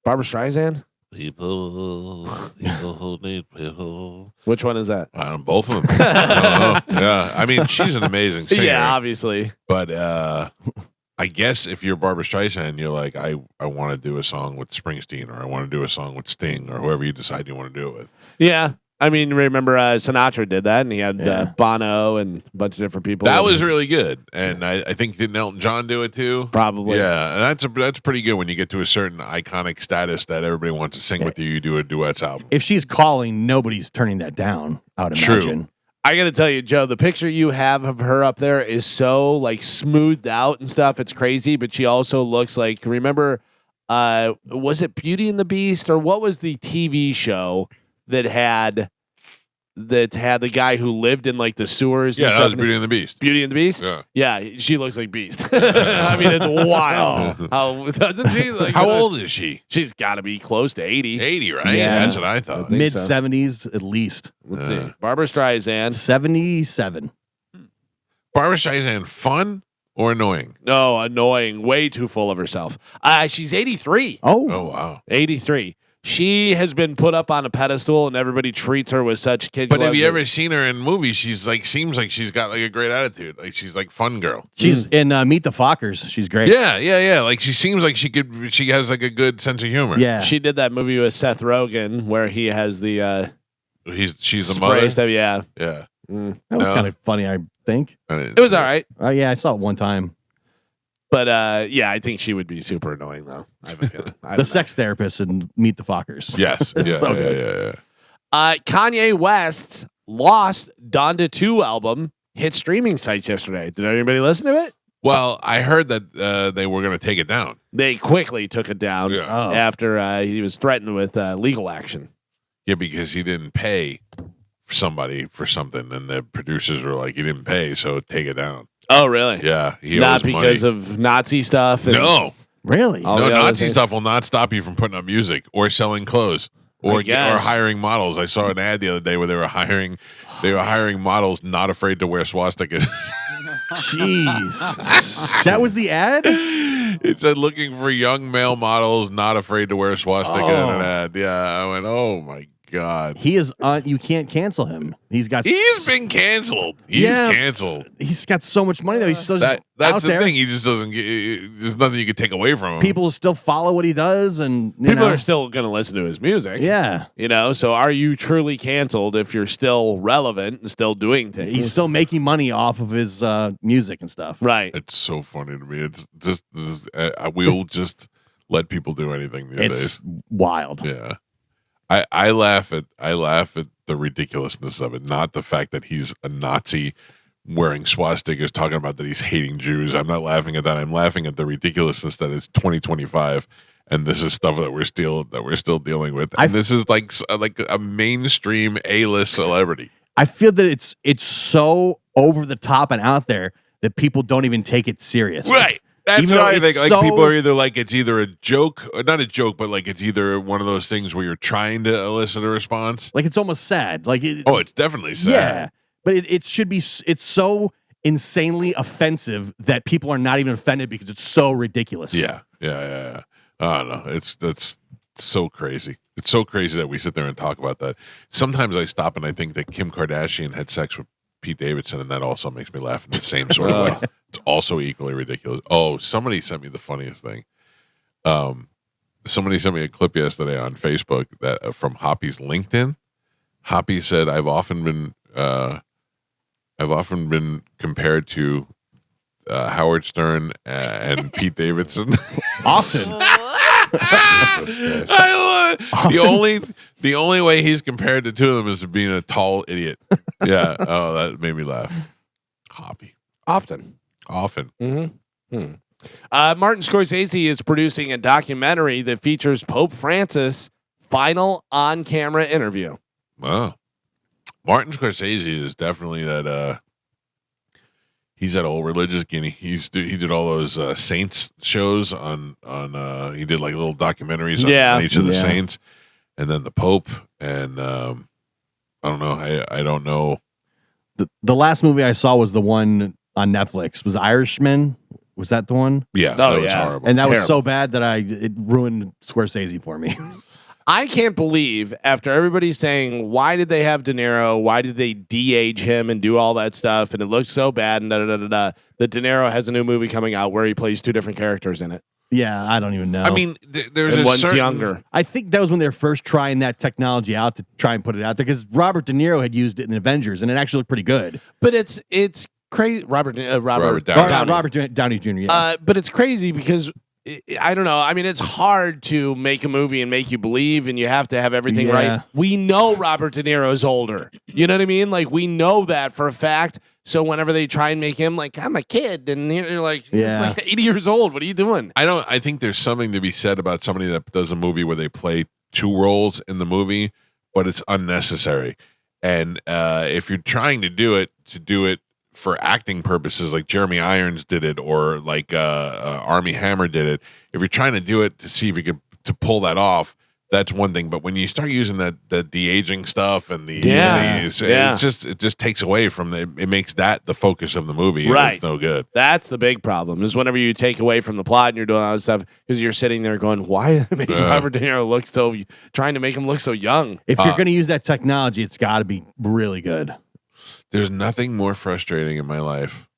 Barbra Streisand? People who need people. Which one is that? Both of them. I don't know. Yeah, I mean, she's an amazing singer. Yeah, obviously. But I guess if you're Barbara Streisand, you're like, I want to do a song with Springsteen, or I want to do a song with Sting, or whoever you decide you want to do it with. Yeah. I mean, remember Sinatra did that, and he had Bono and a bunch of different people. That was really good, and I think didn't Elton John do it too? Probably. Yeah, and that's pretty good when you get to a certain iconic status that everybody wants to sing with you. You do a duets album. If she's calling, nobody's turning that down. I would imagine. I got to tell you, Joe, the picture you have of her up there is so like smoothed out and stuff. It's crazy, but she also looks like, remember, was it Beauty and the Beast, or what was the TV show that had the guy who lived in like the sewers? Yeah, that was Beauty and the Beast. Beauty and the Beast? Yeah, she looks like Beast. I mean, it's wild. How doesn't she? Like, how old is she? She's got to be close to 80. 80, right? Yeah, that's what I thought. Mid-70s at least. Let's see. Barbara Streisand. 77. Barbara Streisand, fun or annoying? No, annoying. Way too full of herself. She's 83. Oh, wow. 83. She has been put up on a pedestal, and everybody treats her with such kids. But have you ever seen her in movies? She's like, seems like she's got like a great attitude. Like she's like fun girl. She's in Meet the Fockers. She's great. Yeah. Like she seems like she has like a good sense of humor. Yeah. She did that movie with Seth Rogen where he has the she's the mother. Stuff, yeah. Yeah. That was kind of funny, I think. It was all right. Yeah, I saw it one time. But yeah, I think she would be super annoying though. I have a feeling. The sex therapist and Meet the Fockers. Yes. Yeah. Kanye West's Lost Donda 2 album hit streaming sites yesterday. Did anybody listen to it? Well, I heard that they were going to take it down. They quickly took it down after he was threatened with legal action. Yeah, because he didn't pay somebody for something, and the producers were like, "He didn't pay, so take it down." Oh, really? Yeah. Not because of Nazi stuff? No. Really? No, Nazi stuff will not stop you from putting up music or selling clothes or hiring models. I saw an ad the other day where they were hiring models not afraid to wear swastikas. Jeez. That was the ad? It said looking for young male models not afraid to wear swastika in an ad. Yeah. I went, oh my God. He is you can't cancel him. He's been canceled. He's canceled. He's got so much money though. He's still that's out the there. thing. He just doesn't get, there's nothing you can take away from him. People still follow what he does, and people are still going to listen to his music. Yeah. So are you truly canceled if you're still relevant and still doing things? He's still making money off of his music and stuff. Right. It's so funny to me. It's just we'll just let people do anything these days. It's wild. Yeah. I laugh at the ridiculousness of it, not the fact that he's a Nazi wearing swastikas talking about that he's hating Jews. I'm not laughing at that. I'm laughing at the ridiculousness that it's 2025 and this is stuff that we're still dealing with. And this is like a mainstream A-list celebrity. I feel that it's so over the top and out there that people don't even take it serious. Right. That's what I think. Like people are either like it's either a joke, or not a joke, but like it's either one of those things where you're trying to elicit a response. Like it's almost sad. Like it's definitely sad. Yeah, but it should be. It's so insanely offensive that people are not even offended because it's so ridiculous. Yeah. I don't know. That's so crazy. It's so crazy that we sit there and talk about that. Sometimes I stop and I think that Kim Kardashian had sex with Pete Davidson, and that also makes me laugh in the same sort of way. It's also equally ridiculous. Oh, somebody sent me the funniest thing. Somebody sent me a clip yesterday on Facebook that from Hoppy's LinkedIn. Hoppy said, "I've often been compared to Howard Stern and Pete Davidson." Often. The only way he's compared the two of them is to being a tall idiot. Yeah. Oh, that made me laugh. Hoppy. Often. Mm-hmm. Martin Scorsese is producing a documentary that features Pope Francis' final on-camera interview. Wow. Martin Scorsese is definitely that. He's that old religious guinea. He did all those saints shows on. He did like little documentaries on each of the saints, and then the Pope. And I don't know. I don't know. The last movie I saw was the one on Netflix. Was Irishman? Was that the one? Yeah. That was horrible. And that was so bad that it ruined Scorsese for me. I can't believe after everybody's saying, why did they have De Niro? Why did they de-age him and do all that stuff? And it looks so bad and that De Niro has a new movie coming out where he plays two different characters in it. Yeah, I don't even know. I mean, there's And a one's certain, younger. I think that was when they were first trying that technology out to try and put it out there because Robert De Niro had used it in Avengers and it actually looked pretty good. But it's crazy. Robert Downey. Robert Downey Jr. Yeah. But it's crazy because I don't know. I mean, it's hard to make a movie and make you believe, and you have to have everything right. We know Robert De Niro is older. You know what I mean? Like, we know that for a fact. So whenever they try and make him like, I'm a kid, and you're like, it's like 80 years old. What are you doing? I think there's something to be said about somebody that does a movie where they play two roles in the movie, but it's unnecessary. And if you're trying to do it for acting purposes, like Jeremy Irons did it, or like Armie Hammer did it. If you're trying to do it to see if you could to pull that off, that's one thing. But when you start using the de-aging stuff and it just takes away from it makes that the focus of the movie. Right, and it's no good. That's the big problem. Is whenever you take away from the plot and you're doing all this stuff because you're sitting there going, why are they making Robert De Niro look so? Trying to make him look so young. If you're going to use that technology, it's got to be really good. There's nothing more frustrating in my life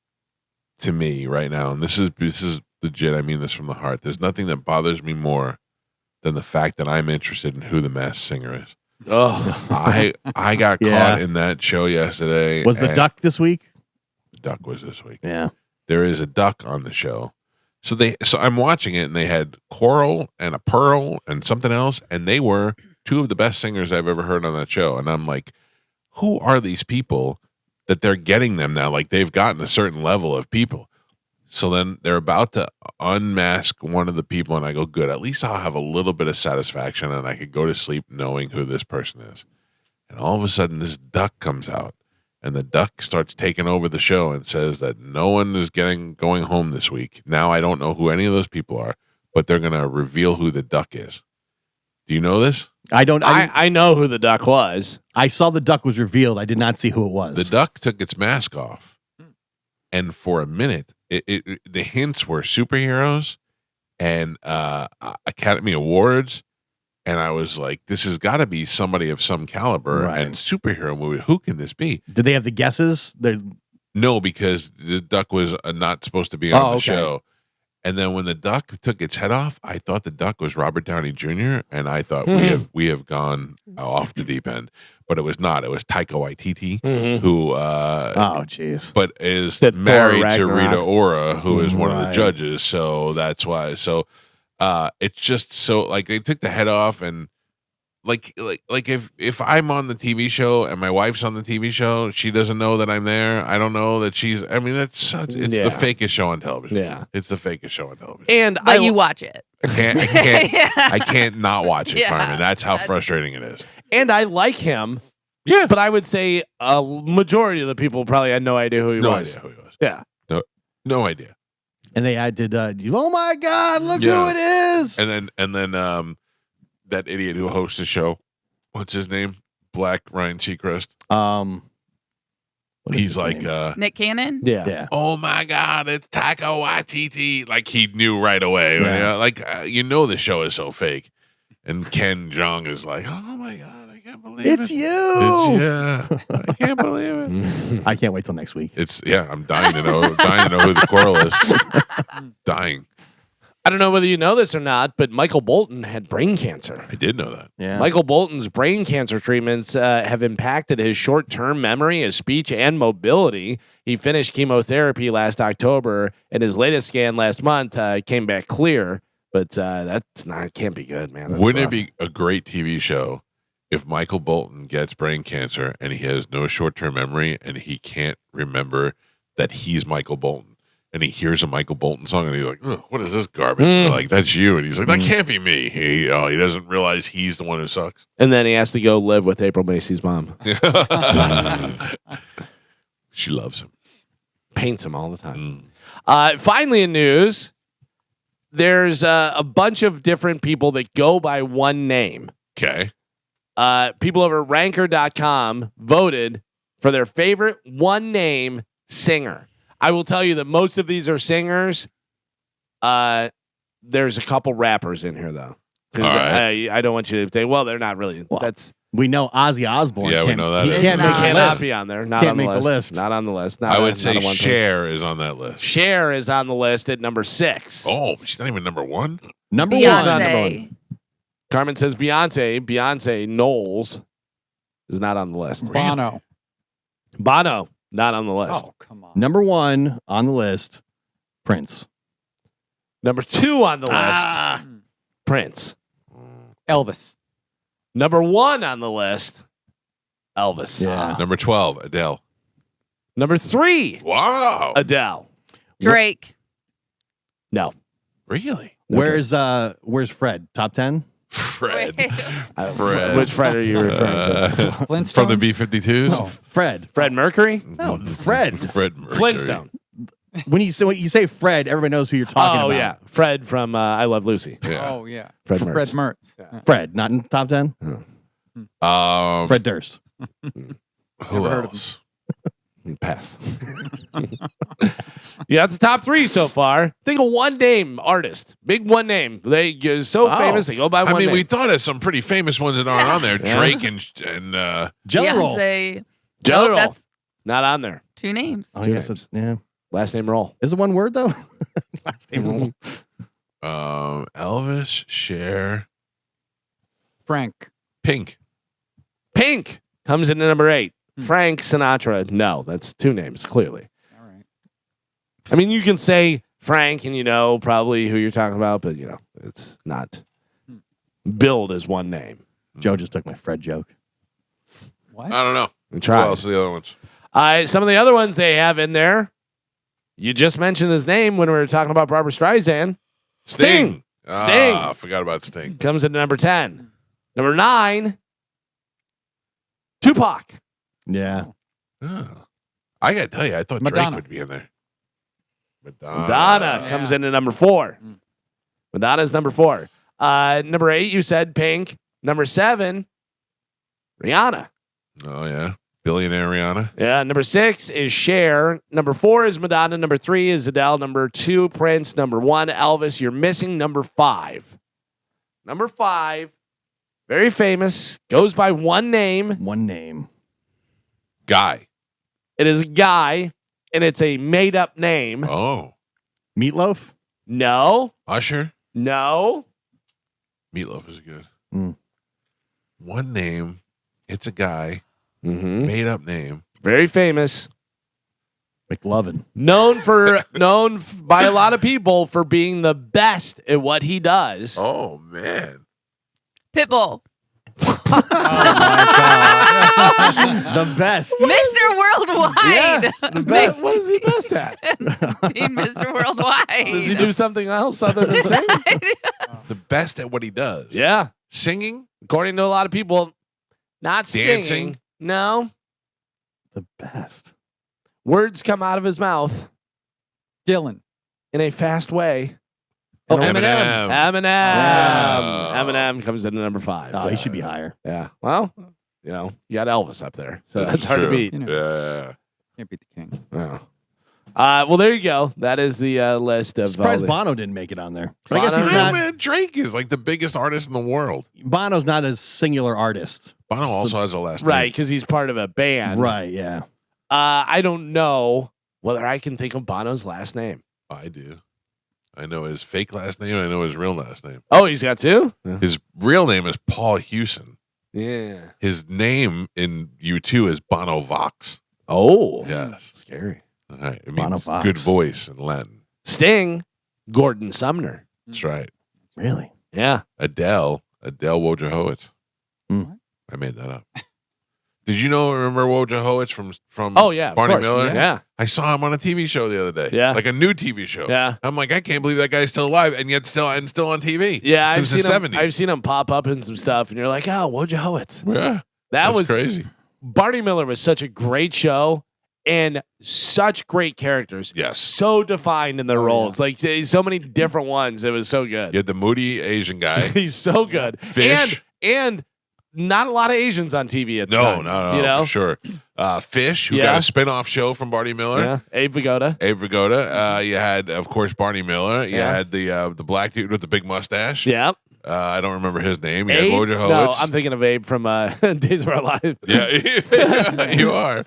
to me right now, and this is legit. I mean this from the heart. There's nothing that bothers me more than the fact that I'm interested in who the Masked Singer is. Oh, I got caught in that show yesterday. Was the duck this week? The duck was this week. Yeah, there is a duck on the show. So I'm watching it, and they had Coral and a Pearl and something else, and they were two of the best singers I've ever heard on that show. And I'm like, who are these people that they're getting them now? Like, they've gotten a certain level of people. So then they're about to unmask one of the people, and I go, good, at least I'll have a little bit of satisfaction, and I could go to sleep knowing who this person is. And all of a sudden, this duck comes out, and the duck starts taking over the show and says that no one is going home this week. Now I don't know who any of those people are, but they're going to reveal who the duck is. Do you know this? I don't. I know who the duck was. I saw the duck was revealed. I did not see who it was. The duck took its mask off, and for a minute, the hints were superheroes and Academy Awards, and I was like, "This has got to be somebody of some caliber and superhero movie. Who can this be?" Did they have the guesses? No, because the duck was not supposed to be on the show. And then when the duck took its head off, I thought the duck was Robert Downey Jr. And I thought we have gone off the deep end, but it was not. It was Taika Waititi, who but is married to Rita Ora, who is one of the judges. So that's why. So it's just so like they took the head off, and like if I'm on the TV show and my wife's on the TV show, she doesn't know that I'm there. I don't know that she's. I mean, it's the fakest show on television. Yeah, it's the fakest show on television. And you watch it. I can't not watch it, Carmen. That's how frustrating it is. And I like him. Yeah, but I would say a majority of the people probably had no idea who he was. No idea who he was. Yeah, no idea. And they did. Oh my God! Look who it is! And then that idiot who hosts the show, what's his name? Black Ryan Seacrest. He's like Nick Cannon. Yeah. Oh my God, it's Taika Waititi. Like he knew right away. Yeah. The show is so fake. And Ken Jeong is like, oh my God, I can't believe it's it. you. I can't believe it. I can't wait till next week. I'm dying to know. Dying to know who the Coral is. Dying. I don't know whether you know this or not, but Michael Bolton had brain cancer. I did know that. Yeah. Michael Bolton's brain cancer treatments have impacted his short-term memory, his speech, and mobility. He finished chemotherapy last October, and his latest scan last month came back clear. But it can't be good, man. Wouldn't it be a great TV show if Michael Bolton gets brain cancer and he has no short-term memory and he can't remember that he's Michael Bolton? And he hears a Michael Bolton song, and he's like, oh, what is this garbage? Like, that's you. And he's like, that can't be me. He doesn't realize he's the one who sucks. And then he has to go live with April Macy's mom. She loves him. Paints him all the time. Finally, in news, there's a bunch of different people that go by one name. Okay. People over at Ranker.com voted for their favorite one-name singer. I will tell you that most of these are singers. There's a couple rappers in here, though. Because I don't want you to say, well, they're not really. Well, That's we know Ozzy Osbourne. Yeah, we know that. He It's can't make not. the cannot list. be on there. Not Can't on the make the list. list. Not on the list. I would say not a one-person. Cher is on that list. Cher is on the list at number 6. Oh, she's not even number 1. Number Beyonce. Carmen says Beyonce. Beyonce Knowles is not on the list. Bono. Bono, not on the list. Oh, come on. Number 1 on the list, Prince. Number 2 on the list, Prince. Elvis. Number 1 on the list, Elvis. Yeah. Number 12, Adele. Number 3, Wow. Adele. Drake. No. Really? Where's Fred? Top 10? Fred. Wait. Fred. Which Fred are you referring to? Flintstone? From the B-52s? No, Fred. Fred Mercury? No, Fred. Fred Mercury. Flintstone. When you say Fred, everybody knows who you're talking about. Oh, yeah. Fred from I Love Lucy. Yeah. Oh, yeah. Fred Fred Mertz. Mertz. Yeah. Fred, not in top 10? Fred Durst. Who else? Pass. Yeah, that's the top 3 so far. Think of one name artist. Big one name. They're so famous. They go by one I mean, name. we thought of some pretty famous ones that aren't on there. Yeah. Drake and Jelly Roll. Beyonce. Jelly Oh, Roll. that's Not on there. 2 names. Oh, yes, it's, yeah. Last name Roll. Is it one word, though? Last name Roll. Elvis, Cher, Frank. Pink. Pink comes in at number 8. Frank Sinatra. No, that's 2 names, clearly. All right. I mean, you can say Frank and you know probably who you're talking about, but you know, it's not billed as one name. Joe just took my Fred joke. What? I don't know. And Who try. else are the other ones? Some of the other ones they have in there. You just mentioned his name when we were talking about Barbra Streisand. Sting. Sting. I forgot about Sting. Comes in at number 10. Number 9, Tupac. Yeah. Oh. I got to tell you, I thought Madonna. Drake would be in there. Madonna comes in at number 4. Madonna's number 4. Number 8, you said Pink. Number 7, Rihanna. Oh, yeah. Billionaire Rihanna. Yeah. Number 6 is Cher. Number 4 is Madonna. Number 3 is Adele. Number 2, Prince. Number 1, Elvis. You're missing number 5. Number 5, very famous, goes by one name. One name. Guy. It is a guy, and it's a made-up name. Oh. Meatloaf? No. Usher. No. Meatloaf is good. Mm. One name. It's a guy. Mm-hmm. Made up name. Very famous. McLovin. Known by a lot of people for being the best at what he does. Oh, man. Pitbull. The best. Mr. Worldwide. Yeah, the best. What is he best at? He's Mr. Worldwide. Does he do something else other than sing? The best at what he does. Yeah. Singing. According to a lot of people, not Dancing. singing. No. The best. Words come out of his mouth Dylan. in a fast way. Oh, Eminem. Eminem. Oh. Eminem comes in at number 5. Oh, he should be higher. Yeah. Well, you know, you got Elvis up there, so That's that's hard to true. beat. You know, Yeah. can't beat the king. Yeah. Well, there you go. That is the list of. Surprised all the- Bono didn't make it on there. But I guess Bono? he's Yeah, not. man, Drake is like the biggest artist in the world. Bono's not a singular artist. Bono also has a last Right, name. because he's part of a band. Right, yeah. I don't know whether I can think of Bono's last name. I do. I know his fake last name. I know his real last name. Oh, he's got 2? His real name is Paul Hewson. Yeah. His name in U2 is Bono Vox. Oh. Yes. Scary. All right. It Bono means Vox. good voice in Latin. Sting, Gordon Sumner. That's right. Really? Yeah. Adele Wojciechowicz. Hmm. I made that up. Did you remember Wojciechowicz from Oh, yeah. of Barney course. Miller? Yeah. I saw him on a TV show the other day. Yeah. Like a new TV show. Yeah. I'm like, I can't believe that guy's still alive and yet still on TV. Yeah. I've Since seen the him. 70s. I've seen him pop up in some stuff, and you're like, oh, Wojciechowicz. Yeah. That That's was crazy. Barney Miller was such a great show and such great characters. Yes. So defined in their roles. Like so many different ones. It was so good. You had the moody Asian guy. He's so good. Fish. And not a lot of Asians on TV at the No, time. no, You know? for sure. Fish, who Yeah. got a spin-off show from Barney Miller. Yeah. Abe Vigoda. Abe Vigoda. You had, of course, Barney Miller. You Yeah. had the black dude with the big mustache. Yeah. I don't remember his name. Abe? Wojciechowicz. No, I'm thinking of Abe from Days of Our Lives. Yeah, you are.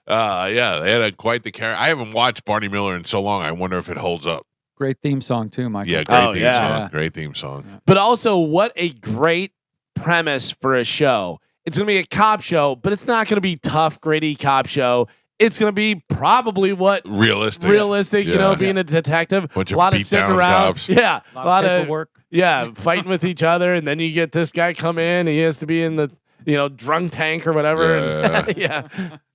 Yeah, they had quite the character. I haven't watched Barney Miller in so long. I wonder if it holds up. Great theme song too, Michael. Yeah, great Oh, theme yeah. song. Great theme song. But also, what a great premise for a show. It's going to be a cop show, but it's not going to be tough, gritty cop show. It's going to be probably what Realistic. being a detective. Bunch a of lot of beat sitting down around. cops. Yeah. A lot of paperwork. Fighting with each other. And then you get this guy come in. He has to be in the, drunk tank or whatever. Yeah. And yeah.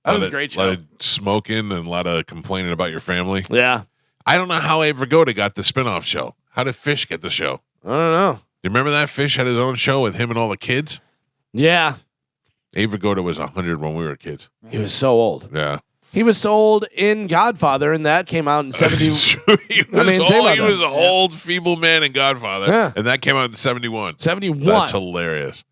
That was a great show. A lot of smoking and a lot of complaining about your family. Yeah. I don't know how Abe Vigoda got the spinoff show. How did Fish get the show? I don't know. You remember that Fish had his own show with him and all the kids? Yeah. Abe Vigoda was 100 when we were kids. He was so old. Yeah. He was so old in Godfather, and that came out in 70. He was, think about he was that. an old, feeble man in Godfather. Yeah. And that came out in 71. 71. That's hilarious.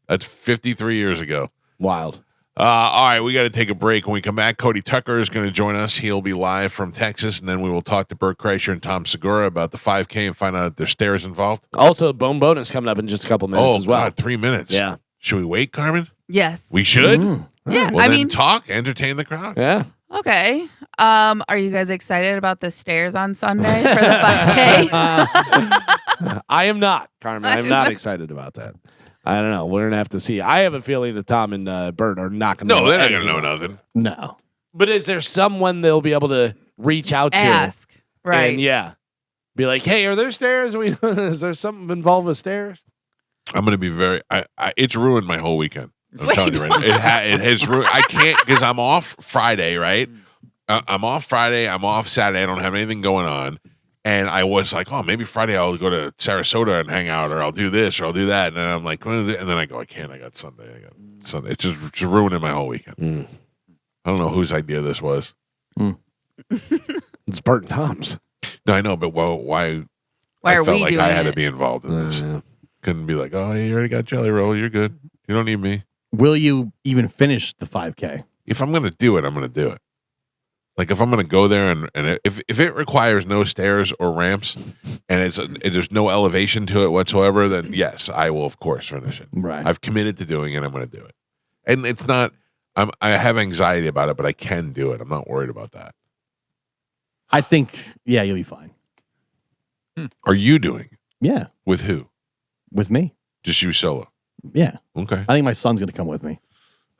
That's 53 years ago. Wild. All right, we got to take a break. When we come back, Cody Tucker is going to join us. He'll be live from Texas, and then we will talk to Bert Kreischer and Tom Segura about the 5K and find out if there's stairs involved. Also, Bone Bonus coming up in just a couple minutes as well. God, 3 minutes. Yeah. Should we wait, Carmen? Yes. We should? Yeah. Well, I then mean, talk, entertain the crowd. Yeah. okay. Are you guys excited about the stairs on Sunday for the 5K? I am not, Carmen. I'm not excited about that. I don't know. We're going to have to see. I have a feeling that Tom and Bert are not going to No, they're not going to know nothing. No. But is there someone they'll be able to reach out to? Ask. Right. And be like, hey, are there stairs? Is there something involved with stairs? I'm going to be very. It's ruined my whole weekend. I'm Wait, telling you right now. It has ruined. I can't because I'm off Friday, right? I'm off Friday. I'm off Saturday. I don't have anything going on. And I was like, oh, maybe Friday I'll go to Sarasota and hang out, or I'll do this, or I'll do that. And then I'm like, and then I go, I can't. I got Sunday. It's just ruining my whole weekend. I don't know whose idea this was. It's Bert and Tom's. No, I know, but why? Why I are felt we like doing I had it? to be involved in this. Couldn't be like, oh, you already got Jelly Roll. You're good. You don't need me. Will you even finish the 5K? If I'm going to do it, I'm going to do it. Like if I'm going to go there and if it requires no stairs or ramps and there's no elevation to it whatsoever, then yes, I will of course finish it. Right. I've committed to doing it. I'm going to do it. And it's not. I have anxiety about it, but I can do it. I'm not worried about that. I think, you'll be fine. Are you doing it? Yeah. With who? With me. Just you solo. Yeah. Okay. I think my son's going to come with me.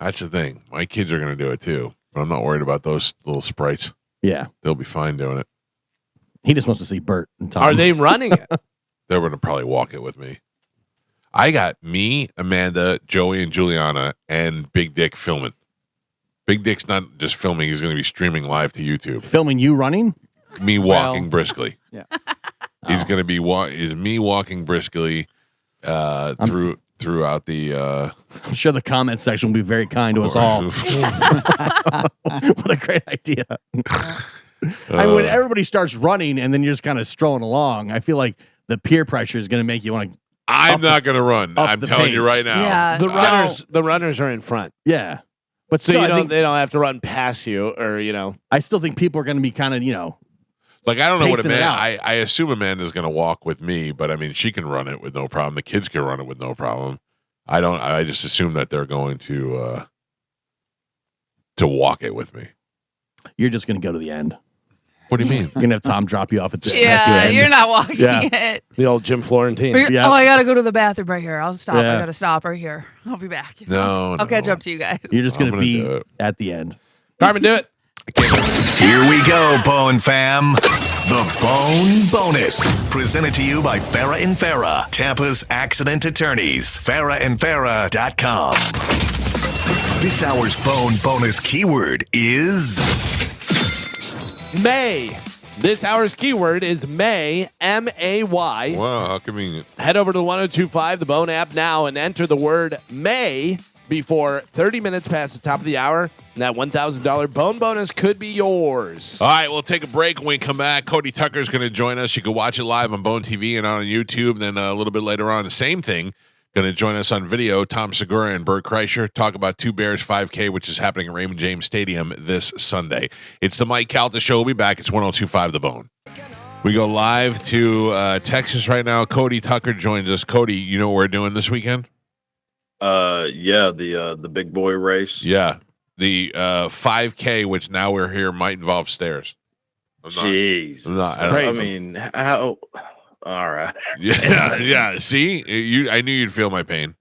That's the thing. My kids are going to do it too, but I'm not worried about those little sprites. Yeah. They'll be fine doing it. He just wants to see Bert and Tom. Are they running it? They're going to probably walk it with me. I got me, Amanda, Joey, and Juliana, and Big Dick filming. Big Dick's not just filming. He's going to be streaming live to YouTube. Filming you running? Me walking briskly. Yeah. He's going to be is me walking briskly throughout the. I'm sure the comment section will be very kind to us all. What a great idea. I mean, when everybody starts running and then you're just kind of strolling along, I feel like the peer pressure is going to make you want to. I'm not going to run. I'm telling you pace. right now. Yeah. The runners are in front. Yeah. But So still, they don't have to run past you or, I still think people are going to be kind of, Like, I don't know what pacing it Amanda. out. I assume Amanda's going to walk with me, but I mean, she can run it with no problem. The kids can run it with no problem. I just assume that they're going to walk it with me. you're just going to go to the end. What do you mean? You're going to have Tom drop you off at the Yeah, end. you're not walking Yeah. it. the old Jim Florentine. Yeah. Oh, I gotta go to the bathroom right here. I'll stop. Yeah. I gotta stop right here. I'll be back. No, I'll catch up to you guys. You're just going I'm to gonna be do it. at the end. Carmen, do it. Here we go, Bone fam. The Bone Bonus. Presented to you by Farah and Farah, Tampa's accident attorneys. FarahandFarah.com. This hour's Bone Bonus keyword is May. This hour's keyword is May, M-A-Y. Wow, how convenient. Head over to the 1025 The Bone app now and enter the word May before 30 minutes past the top of the hour. And that $1,000 Bone Bonus could be yours. All right, we'll take a break. When we come back, Cody Tucker is going to join us. You can watch it live on Bone TV and on YouTube. Then a little bit later on, the same thing. Going to join us on video, Tom Segura and Bert Kreischer. Talk about Two Bears 5K, which is happening at Raymond James Stadium this Sunday. It's the Mike Calta Show. We'll be back. It's 1025 The Bone. We go live to Texas right now. Cody Tucker joins us. Cody, you know what we're doing this weekend? Yeah, the big boy race. Yeah, the 5K, which now we're here, might involve stairs. Jeez, I mean, how? All right. Yeah. See, I knew you'd feel my pain.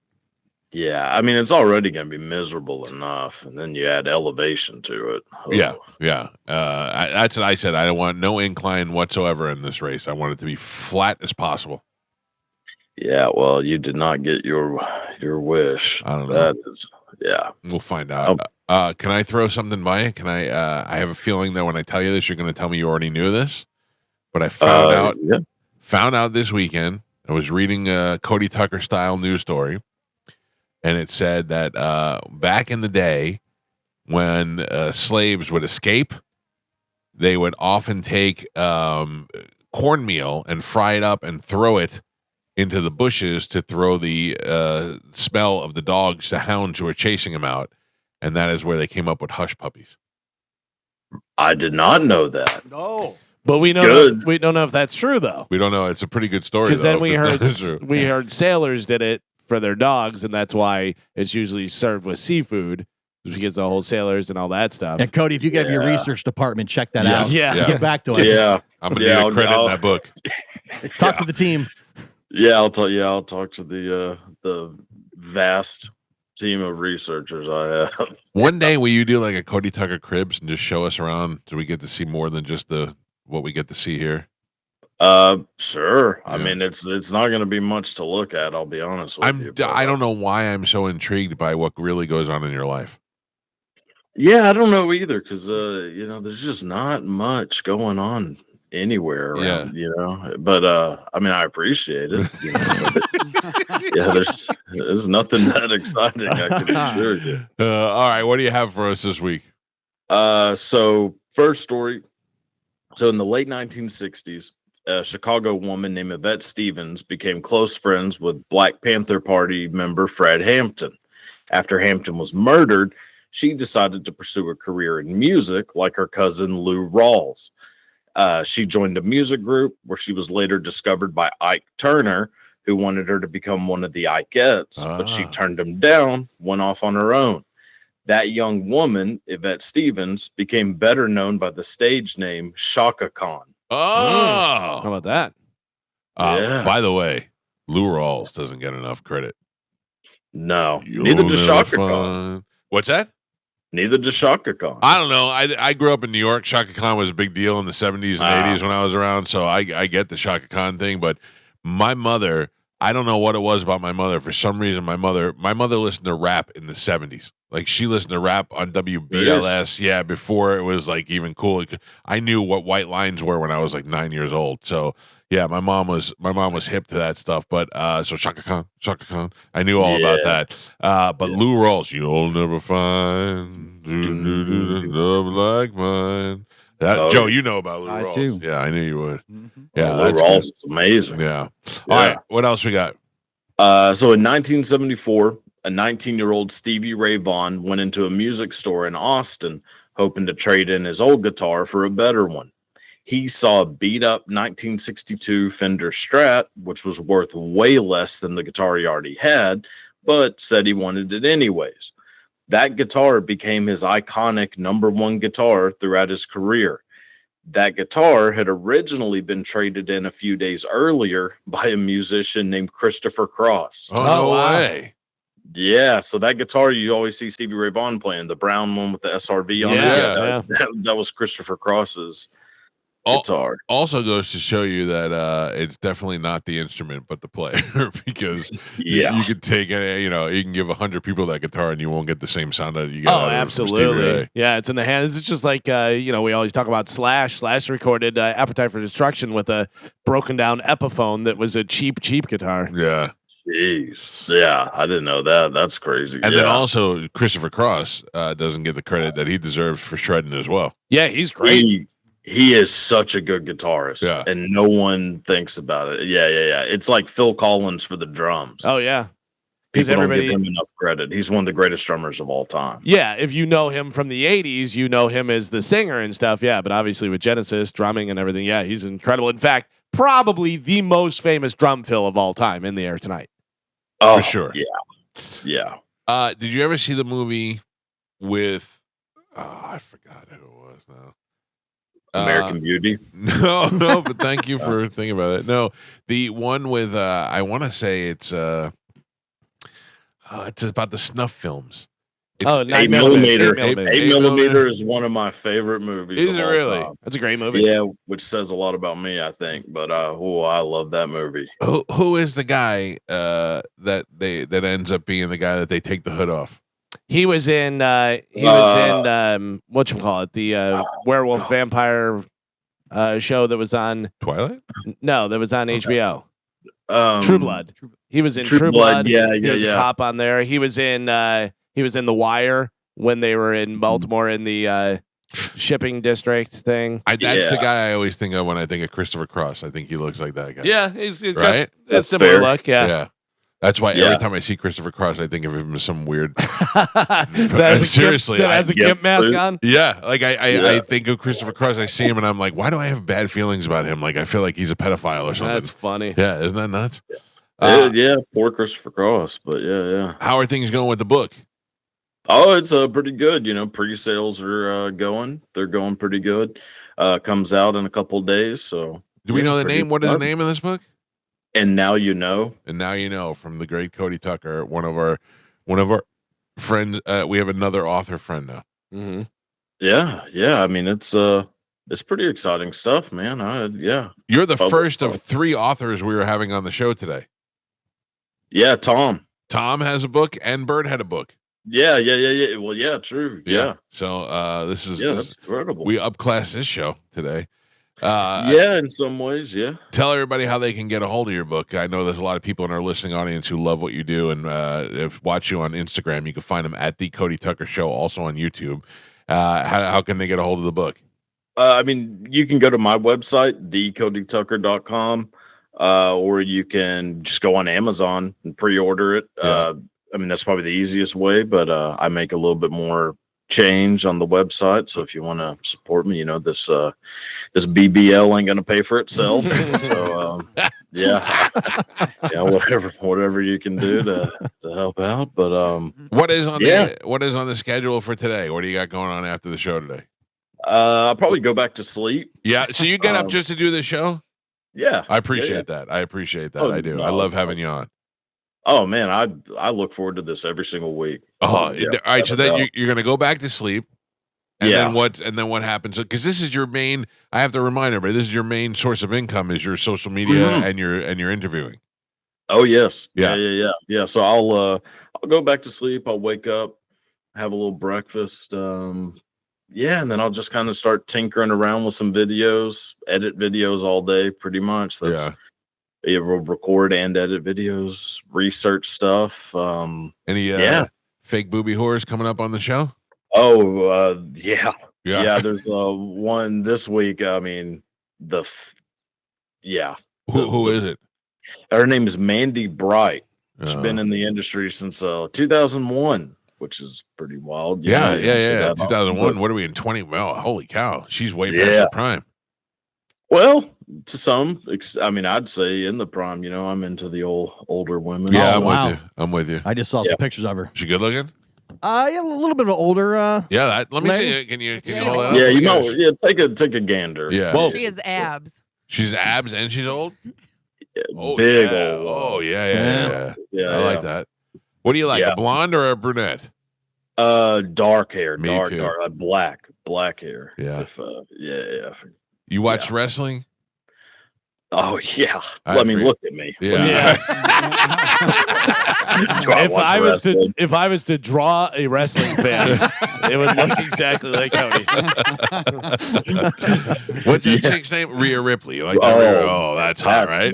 Yeah, I mean, it's already going to be miserable enough, and then you add elevation to it. Oh. Yeah. That's what I said. I want no incline whatsoever in this race. I want it to be flat as possible. Yeah, well, you did not get your wish. I don't know. Yeah. We'll find out. Can I throw something by you? Can I? I have a feeling that when I tell you this, you're going to tell me you already knew this, but I found out this weekend. I was reading a Cody Tucker style news story, and it said that back in the day, when slaves would escape, they would often take cornmeal and fry it up and throw it into the bushes to throw the smell of the dogs to hounds who were chasing them out. And that is where they came up with hush puppies. I did not know that. No. But we don't know if that's true, though. We don't know. It's a pretty good story. Because then we heard sailors did it for their dogs, and that's why it's usually served with seafood, because the whole sailors and all that stuff. And Cody, if you get your research department, check that out. Yeah. Get back to us. Yeah. I'm going to need a credit in that book. Talk to the team. Yeah, I'll talk to the vast team of researchers I have. One day, will you do like a Cody Tucker Cribs and just show us around so we get to see more than just what we get to see here? Sure. Yeah. I mean, it's not going to be much to look at. I'll be honest with you. I don't know why I'm so intrigued by what really goes on in your life. Yeah, I don't know either, because there's just not much going on anywhere around, but I mean, I appreciate it. There's nothing that exciting, I can assure you. All right, what do you have for us this week? So first story. So in the late 1960s, a Chicago woman named Yvette Stevens became close friends with Black Panther Party member Fred Hampton. After Hampton was murdered, she decided to pursue a career in music like her cousin Lou Rawls. She joined a music group where she was later discovered by Ike Turner, who wanted her to become one of the Ikeettes, but she turned him down, went off on her own. That young woman, Yvette Stevens, became better known by the stage name Chaka Khan. Oh, how about that? By the way, Lou Rawls doesn't get enough credit. No, neither does Chaka Khan. What's that? Neither does Chaka Khan. I don't know. I grew up in New York. Chaka Khan was a big deal in the 70s and 80s when I was around, so I get the Chaka Khan thing. But my mother, I don't know what it was about my mother. For some reason, my mother listened to rap in the 70s. Like, she listened to rap on WBLS, before it was like even cool. I knew what white lines were when I was like 9 years old. So yeah, my mom was hip to that stuff. But so Chaka Khan, I knew all about that. But Lou Rawls, you'll never find love like mine. Joe, you know about Lou Rawls. I do. Yeah, I knew you would. Mm-hmm. Yeah, Lou Rawls is amazing. Yeah. All right, what else we got? So in 1974, a 19-year-old Stevie Ray Vaughan went into a music store in Austin, hoping to trade in his old guitar for a better one. He saw a beat-up 1962 Fender Strat, which was worth way less than the guitar he already had, but said he wanted it anyways. That guitar became his iconic #1 guitar throughout his career. That guitar had originally been traded in a few days earlier by a musician named Christopher Cross. Oh, no way. Yeah, so that guitar you always see Stevie Ray Vaughan playing, the brown one with the SRV on it. That was Christopher Cross's guitar. Also goes to show you that it's definitely not the instrument but the player, because you could take you can give 100 people that guitar and you won't get the same sound that you get. Oh, absolutely. Yeah, it's in the hands. It's just like we always talk about Slash recorded Appetite for Destruction with a broken down Epiphone that was a cheap guitar. Yeah. Jeez. Yeah, I didn't know that. That's crazy. And then also Christopher Cross doesn't get the credit that he deserves for shredding as well. Yeah, he's great. He is such a good guitarist, and no one thinks about it. Yeah. It's like Phil Collins for the drums. Oh, yeah. Because People don't everybody, give him enough credit. He's one of the greatest drummers of all time. yeah, if you know him from the 80s, you know him as the singer and stuff. Yeah, but obviously with Genesis, drumming and everything, yeah, he's incredible. In fact, probably the most famous drum fill of all time, In the Air Tonight. Oh, For sure. Yeah. Did you ever see the movie with, I forgot who it was now. American Beauty. No, but thank you for thinking about it. No, the one with, I want to say it's about the snuff films. It's 8 millimeter. 8 8 millimeter is one of my favorite movies. Is of it all really? time. That's a great movie. Yeah, which says a lot about me, I think. But I love that movie. Who is the guy that ends up being the guy that they take the hood off? He was in whatchamacallit, the werewolf vampire show that was on Twilight? No, that was on HBO. Um, True Blood. He was in True True Blood, Blood. yeah, He was a yeah. cop on there. He was in The Wire when they were in Baltimore in the shipping district thing. That's the guy I always think of when I think of Christopher Cross. I think he looks like that guy. Yeah, he's right. got a similar fair. look. Yeah. That's why Yeah. every time I see Christopher Cross, I think of him as some weird. Seriously, that has a gimp mask on. Yeah, like I Yeah. think of Christopher Cross. I see him and I'm like, why do I have bad feelings about him? Like I feel like he's a pedophile or something. That's funny. Yeah, isn't that nuts? Yeah, poor Christopher Cross, but yeah. How are things going with the book? Oh, it's pretty good. Pre-sales are going. They're going pretty good. Comes out in a couple days. So Do we know the pretty name? What is the fun. name of this book? And Now You Know. And Now You Know, from the great Cody Tucker, one of our friends. We have another author friend now. Mm-hmm. Yeah. I mean, it's pretty exciting stuff, man. You're the Oh, first oh. of 3 authors we were having on the show today. Yeah, Tom. Tom has a book and Bert had a book. Yeah. Well, yeah, true. Yeah. So this is That's incredible. we upclass this show today. In some ways, yeah. Tell everybody how they can get a hold of your book. I know there's a lot of people in our listening audience who love what you do and watch you on Instagram. You can find them at the Cody Tucker Show, also on YouTube. How can they get a hold of the book? I mean, you can go to my website, thecodytucker.com, or you can just go on Amazon and pre-order it. Yeah. I mean, that's probably the easiest way, but I make a little bit more change on the website. So if you want to support me, this BBL ain't going to pay for itself. So, whatever you can do to help out. But What is on the schedule for today? What do you got going on after the show today? I'll probably go back to sleep. Yeah. So you get up just to do the show? Yeah. I appreciate that. I appreciate that. Oh, I do. no, I love having you on. Oh man, I look forward to this every single week. Oh, Yeah, all right. So without a then doubt. you're going to go back to sleep. And Yeah. then what happens? Because this is your main. I have to remind everybody, this is your main source of income is your social media Mhm. and your interviewing. Oh yes. Yeah. Yeah. So I'll go back to sleep. I'll wake up, have a little breakfast. And then I'll just kind of start tinkering around with some videos, edit videos all day, pretty much. That's we'll record and edit videos, research stuff. Any fake booby whores coming up on the show? Oh yeah. Yeah. There's one this week. I mean, Who is it? Her name is Mandy Bright. She's Uh, been in the industry since 2001, which is pretty wild. You Yeah. say that about- 2001. What are we in 20? Well, holy cow. She's way past Yeah. her prime. Well, to some, I'd say in the prime. I'm into the older women. Yeah, Oh, I'm wow. with you. I'm with you. I just saw Yeah. some pictures of her. She good looking? Yeah, a little bit of an older. Yeah, let me Lady? see it. Can you Yeah. hold that up? Yeah, Yes. take a gander. Yeah. Whoa. She has abs. She's abs and she's old? Oh, Big yeah. old. Oh, yeah. Yeah. I like that. What do you like, Yeah. a blonde or a brunette? Dark hair, Me dark, too. dark, black hair. Yeah. If You watch wrestling? Oh yeah. I Look at me. Yeah. Do I If watch I was wrestling? if I was to draw a wrestling fan, it would look exactly like Cody. What's that Yeah. chick's name? Rhea Ripley. You like that? Rhea? That's hot, right?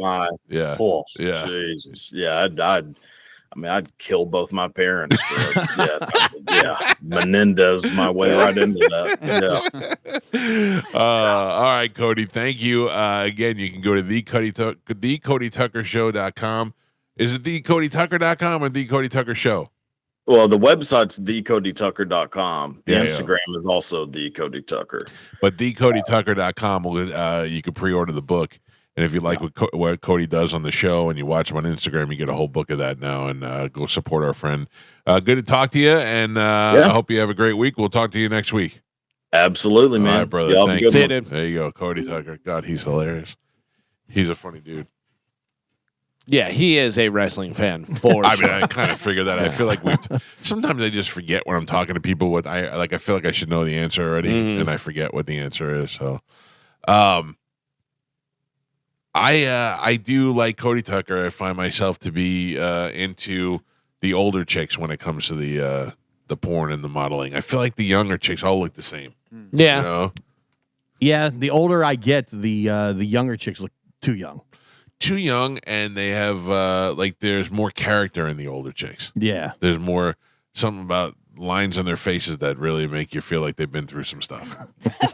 Yeah. Yeah. Jesus. Yeah. I'd kill both my parents. Menendez my way right into that. Yeah. All right, Cody. Thank you. Again, you can go to thecodytuckershow.com Is it thecodytucker.com or the Cody Tucker Show? Well, the website's thecodytucker.com. The Yeah, Instagram is also the Cody Tucker. But thecodytucker.com will you can pre-order the book. And if you like what Cody does on the show and you watch him on Instagram, you get a whole book of that now. And go support our friend. Good to talk to you, and I hope you have a great week. We'll talk to you next week. Absolutely, man. All right, brother. Y'all Thanks. have a good one. There you go, Cody Tucker. God, he's hilarious. He's a funny dude. Yeah, he is a wrestling fan for I sure. mean, I kind of figured that. I feel like sometimes I just forget when I'm talking to people what I feel like I should know the answer already, and I forget what the answer is. So, I do like Cody Tucker. I find myself to be into the older chicks when it comes to the porn and the modeling. I feel like the younger chicks all look the same. Yeah. You know? Yeah, the older I get, the younger chicks look too young. Too young, and they have there's more character in the older chicks. Yeah. There's more something about lines on their faces that really make you feel like they've been through some stuff.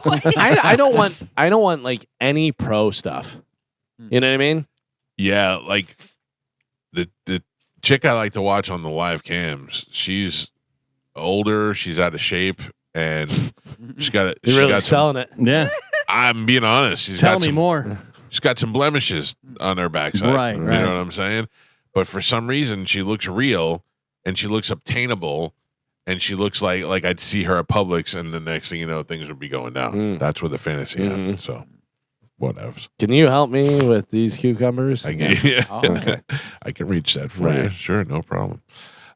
I don't want like any pro stuff. You know what I mean? Yeah, like the chick I like to watch on the live cams, she's she's out of shape, and she's got You're really selling it. Yeah. I'm being honest. Tell me more. She's got some blemishes on her backside. Right. You know what I'm saying? But for some reason, she looks real, and she looks obtainable, and she looks like I'd see her at Publix, and the next thing you know, things would be going down. That's where the fantasy happens. So, whatever. Can you help me with these cucumbers? Yeah. Okay. I can reach that for you. Sure, no problem.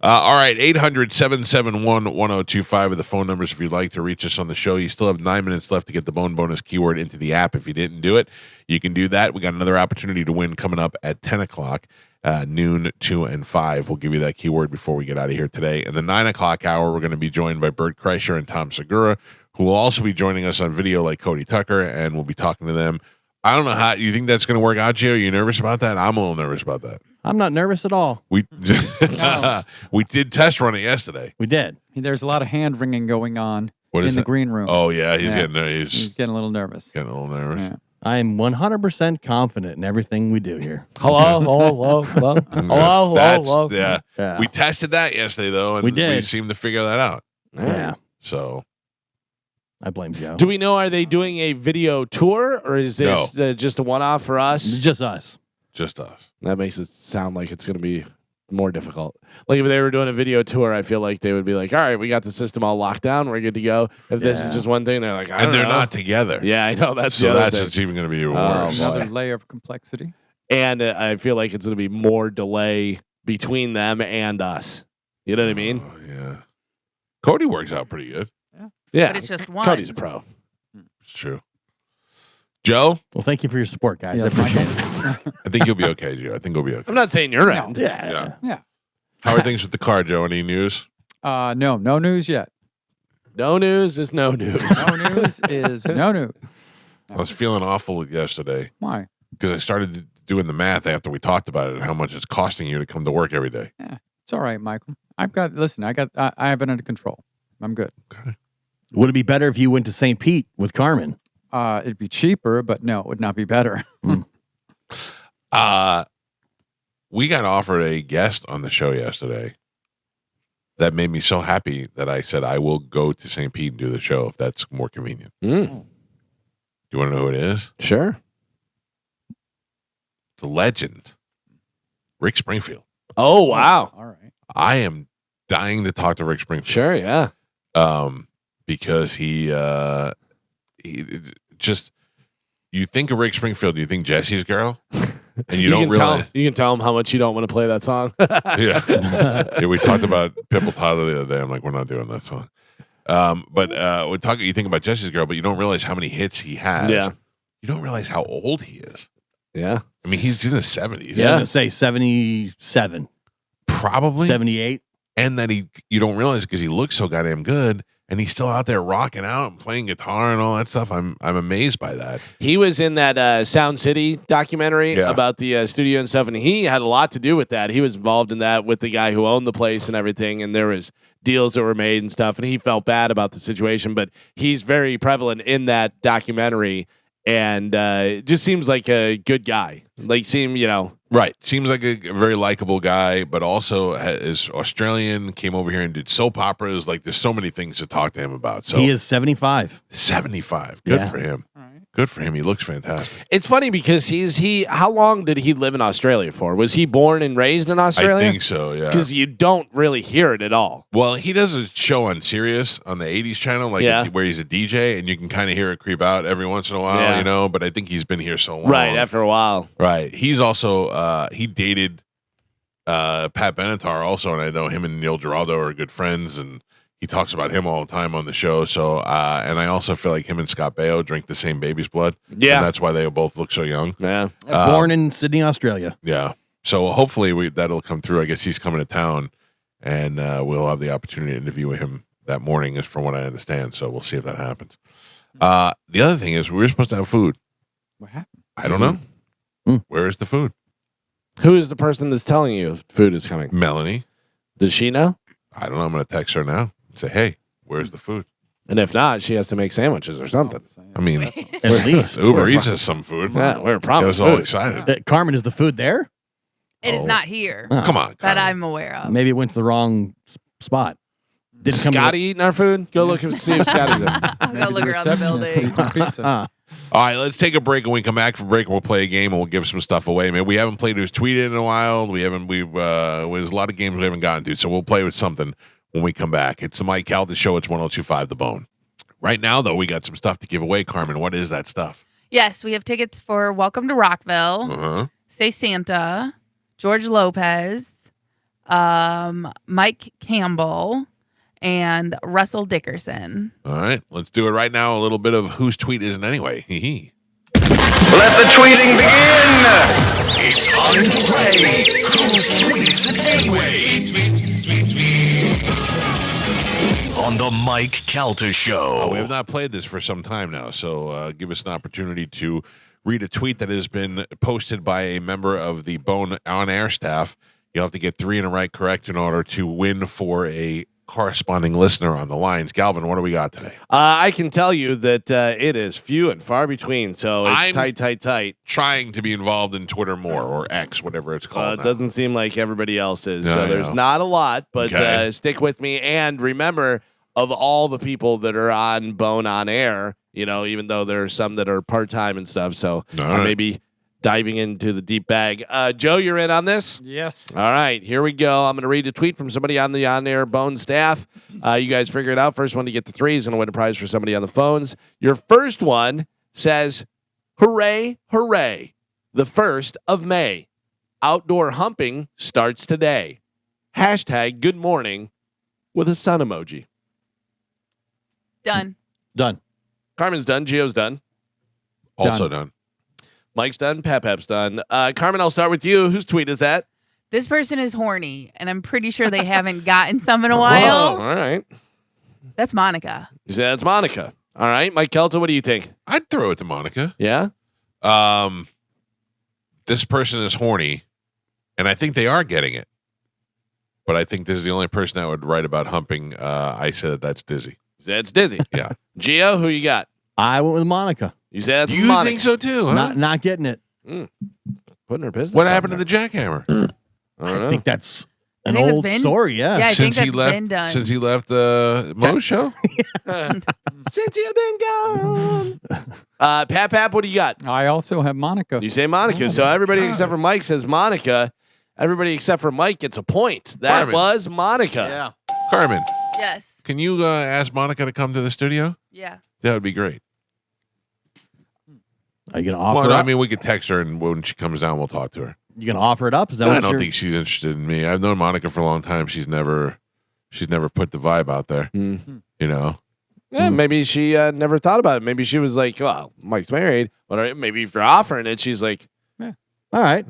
All right, 800-771-1025 are the phone numbers if you'd like to reach us on the show. You still have 9 minutes left to get the Bone Bonus keyword into the app. If you didn't do it, you can do that. We got another opportunity to win coming up at 10 o'clock, noon, 2, and 5. We'll give you that keyword before we get out of here today. In the 9 o'clock hour, we're going to be joined by Bert Kreischer and Tom Segura, who will also be joining us on video like Cody Tucker, and we'll be talking to them. I don't know how you think that's going to work out, Gio. Are you nervous about that? I'm a little nervous about that. I'm not nervous at all. We did test run it yesterday. We did. There's a lot of hand wringing going on What is in the that? green room. Oh yeah, he's Yeah. getting He's getting a little nervous. getting a little nervous. Yeah. I'm 100% confident in everything we do here. Hello. Yeah. Yeah. We tested that yesterday though, and We did. we seemed to figure that out. Yeah. So I blame Joe. Do we know, are they doing a video tour, or is this just a one-off for us? Just us. just us. That makes it sound like it's going to be more difficult. Like if they were doing a video tour, I feel like they would be like, all right, we got the system all locked down. We're good to go. If this is just one thing, they're like, I don't they're know. not together. Yeah, I know. That's So the other that's thing. it's even going to be Oh, worse. boy. Another layer of complexity. And I feel like it's going to be more delay between them and us. You know what I mean? Oh, yeah. Cody works out pretty good. Yeah. But it's just one. Cody's a pro. It's true. Joe, Well, thank you for your support, guys. Yes, I appreciate it. I think you'll be okay, Joe. I think we'll be okay. I'm not saying you're in. Yeah. Yeah. How are things with the car, Joe? Any news? No news yet. No news is no news. No news is no news. I was feeling awful yesterday Why? because I started doing the math after we talked about it and how much it's costing you to come to work every day. It's all right, Michael. I have it under control. I'm good. Okay. Would it be better if you went to St. Pete with Carmen? It'd be cheaper, but no, it would not be better. We got offered a guest on the show yesterday that made me so happy that I said I will go to St. Pete and do the show if that's more convenient. Mm. Do you want to know who it is? Sure. The legend, Rick Springfield. Oh, wow. All right. I am dying to talk to Rick Springfield. Sure, yeah. Because he just, you think of Rick Springfield, you think Jesse's Girl, and you don't can realize. you can tell him how much you don't want to play that song. Yeah, we talked about Pipple Toddler the other day. I'm like, we're not doing that song. But we talk. You think about Jesse's Girl, but you don't realize how many hits he has. Yeah. You don't realize how old he is. Yeah. I mean, he's in his 70s. I'm going to say 77, Probably. 78. And that you don't realize because he looks so goddamn good, and he's still out there rocking out and playing guitar and all that stuff. I'm amazed by that. He was in that Sound City documentary about the studio and stuff, and he had a lot to do with that. He was involved in that with the guy who owned the place and everything, and there was deals that were made and stuff, and he felt bad about the situation, but he's very prevalent in that documentary, and just seems like a good guy. Like, seemed, Right. Seems like a very likable guy, but also is Australian, came over here and did soap operas. Like, there's so many things to talk to him about. So he is 75. 75. Good Yeah. for him. All right. Good for him. He looks fantastic. It's funny because how long did he live in Australia for? Was he born and raised in Australia? I think so, yeah. Because you don't really hear it at all. Well, he does a show on Sirius on the 80s channel, where he's a DJ, and you can kind of hear it creep out every once in a while, you know, but I think he's been here so long. Right, after a while. Right. He's also, he dated Pat Benatar also, and I know him and Neil Giraldo are good friends, and he talks about him all the time on the show. So, and I also feel like him and Scott Baio drink the same baby's blood. Yeah. And that's why they both look so young. Yeah. Born in Sydney, Australia. Yeah. So hopefully that'll come through. I guess he's coming to town, and we'll have the opportunity to interview him that morning, is from what I understand. So we'll see if that happens. The other thing is we were supposed to have food. What happened? I don't know. Where is the food? Who is the person that's telling you if food is coming? Melanie. Does she know? I don't know. I'm going to text her now. Say, hey, where's the food? And if not, she has to make sandwiches or something. I mean, At least. Uber Eats has some food. Yeah, we're Got promised us all food. excited. Carmen, is the food there? It is not here Oh. Come on. that Carmen. I'm aware of. Maybe it went to the wrong spot. Didn't come to Scotty eating our food? Go look and see if Scotty's there. I'll go look around the building. Pizza. All right, let's take a break. When we come back from break, we'll play a game and we'll give some stuff away. Man, we haven't played Who's Tweeted in a while. There's a lot of games we haven't gotten to, so we'll play with something when we come back. It's the Mike Calta Show. It's 102.5 The Bone. Right now, though, we got some stuff to give away. Carmen, what is that stuff? Yes, we have tickets for Welcome to Rockville, Uh-huh. Say Santa, George Lopez, Mike Campbell, and Russell Dickerson. All right, let's do it right now. A little bit of Whose Tweet Isn't Anyway. Hee. Let the tweeting begin! It's time to play Whose Tweet Is It Anyway? On the Mike Calta Show. We have not played this for some time now, so give us an opportunity to read a tweet that has been posted by a member of the Bone on-air staff. You'll have to get 3 in a right correct in order to win for a corresponding listener on the lines. Galvin, what do we got today? I can tell you that it is few and far between, so it's I'm tight. Trying to be involved in Twitter more, or X, whatever it's called. It doesn't seem like everybody else is, No, so I there's know. not a lot, but Okay. stick with me. And remember, of all the people that are on Bone on Air, even though there are some that are part-time and stuff, so All I right. may be diving into the deep bag. Joe, you're in on this? Yes. All right, here we go. I'm going to read a tweet from somebody on the on-air Bone staff. You guys figure it out. First one to get to 3 is going to win a prize for somebody on the phones. Your first one says, hooray, hooray, the 1st of May. Outdoor humping starts today. Hashtag good morning with a sun emoji. Done. Done. Carmen's done. Gio's done. Also done. Mike's done. Pap's done. Carmen, I'll start with you. Whose tweet is that? This person is horny, and I'm pretty sure they haven't gotten some in a Oh, while. all right. That's Monica. You say that's Monica. All right. Mike Kelta, what do you think? I'd throw it to Monica. Yeah? This person is horny, and I think they are getting it. But I think this is the only person that would write about humping. I said that's Dizzy. That's Dizzy. Yeah. Gio, who you got? I went with Monica. You say that's You Monica. think so too, huh? Not getting it. Putting her business. What out happened to there. the jackhammer? I don't I know. think that's I an think that's old been- story. Yeah. Yeah, I think Since he that's been left, done. since he left the Mo's show. Since you've been gone. Pap, what do you got? I also have Monica. You say Monica. Oh, So my everybody God. except for Mike says Monica. Everybody except for Mike gets a point. That Carmen. was Monica. Carmen, Yes. can you ask Monica to come to the studio? Yeah. That would be great. Are you gonna offer Well, it I up? mean, we could text her, and when she comes down, we'll talk to her. You gonna offer it up? Is that I what don't you're- think she's interested in me. I've known Monica for a long time. She's never put the vibe out there. Mhm. You know. Yeah, maybe she never thought about it. Maybe she was like, well, Mike's married. But maybe if you're offering it, she's like, All right.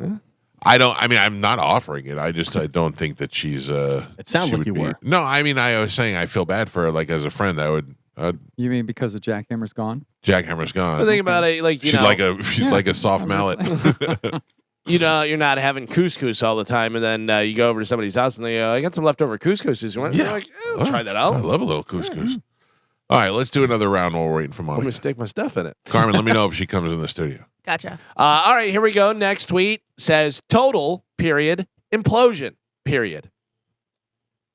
I'm not offering it. I don't think that she's. It sounds she like would you be- were. No, I mean, I was saying I feel bad for her. Like as a friend, I'd You mean because the jackhammer's gone? jackhammer's gone. the thing about it, like, she's like a soft mallet. you're not having couscous all the time, and then you go over to somebody's house and they I got some leftover couscous. You want? Yeah. You're like, try that out. I love a little couscous. All right, let's do another round while we're waiting for I'm gonna Monica. stick my stuff in it. Carmen, let me know if she comes in the studio. Gotcha. All right, here we go. Next tweet says total period implosion period.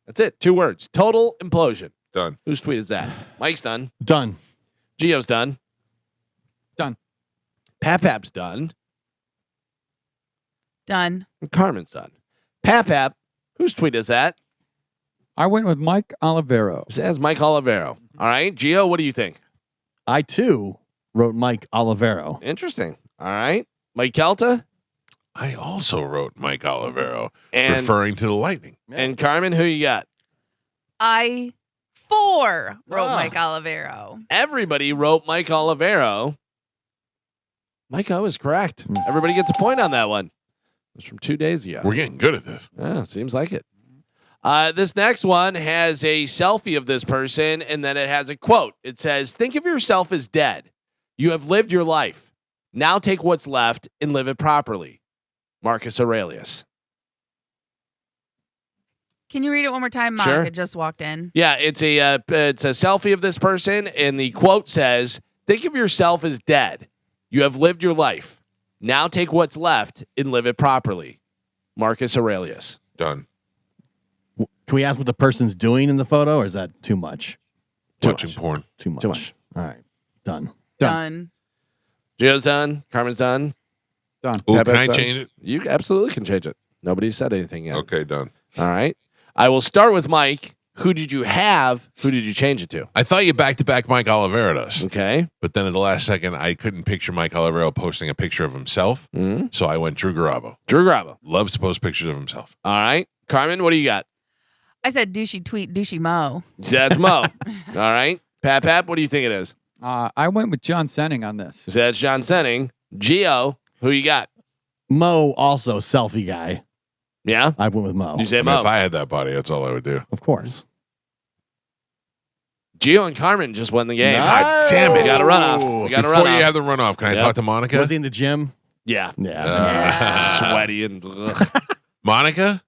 That's it. 2 words. Total implosion. Done. Whose tweet is that? Mike's done. Done. Gio's done. Done. Papap's done. Done. And Carmen's done. Papap, whose tweet is that? I went with Mike Olivero. Says Mike Olivero. All right, Gio, what do you think? I too wrote Mike Olivero. Interesting. All right, Mike Calta I also wrote Mike Olivero, and referring to the Lightning. and Carmen. Who you got? I 4 wrote Ah. Mike Olivero. Everybody wrote Mike Olivero. Mike O is correct. Everybody gets a point on that one. It was from 2 days ago. We're getting good at this. Yeah, seems like it. This next one has a selfie of this person, and then it has a quote. It says, "Think of yourself as dead. You have lived your life. Now take what's left and live it properly." Marcus Aurelius. Can you read it one more time? Sure. Monica just walked in. Yeah, it's a selfie of this person, and the quote says, "Think of yourself as dead. You have lived your life. Now take what's left and live it properly." Marcus Aurelius. Done. Can we ask what the person's doing in the photo, or is that too much? Watching porn. Too much. Too much. All right. Done. Done. Gio's done. Carmen's done. Done. Ooh, Pepper's can I done. change it? You absolutely can change it. Nobody said anything yet. Okay, done. All right. I will start with Mike. Who did you have? Who did you change it to? I thought you back-to-back Mike Olivero us, Okay. but then at the last second, I couldn't picture Mike Olivero posting a picture of himself, so I went Drew Garabo. Drew Garabo. Loves to post pictures of himself. All right. Carmen, what do you got? I said douchey tweet, douchey mo. That's Mo. All right. Pap, what do you think it is? I went with John Senning on this. That's John Senning. Gio, who you got? Mo, also selfie guy. Yeah? I went with Mo. You say I mean, Mo. if I had that body, that's all I would do. Of course. Gio and Carmen just won the game. God damn it. We got a runoff. We got a Before runoff. you have the runoff, can I Yep. talk to Monica? Was he in the gym? Yeah. Yeah. Sweaty and ugh. Monica?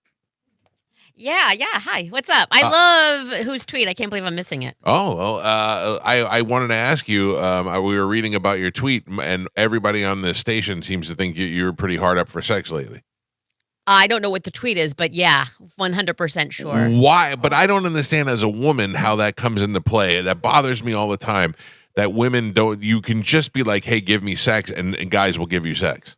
Yeah. Hi. What's up? I love whose tweet. I can't believe I'm missing it. Oh, well, I wanted to ask you, we were reading about your tweet, and everybody on the station seems to think you're pretty hard up for sex lately. I don't know what the tweet is, but yeah, 100% sure. Why? But I don't understand as a woman how that comes into play. That bothers me all the time, that women don't, you can just be like, hey, give me sex, and guys will give you sex.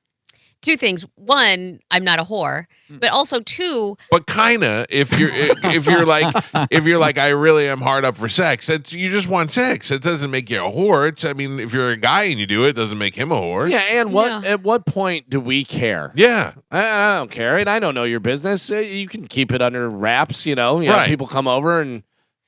2 things. 1, I'm not a whore, but also 2, But kinda, if you're like I really am hard up for sex, you just want sex. It doesn't make you a whore. I mean, if you're a guy and you do it, it doesn't make him a whore. Yeah, and at what point do we care? Yeah. I don't care, and I don't know your business. You can keep it under wraps, Right. People come over and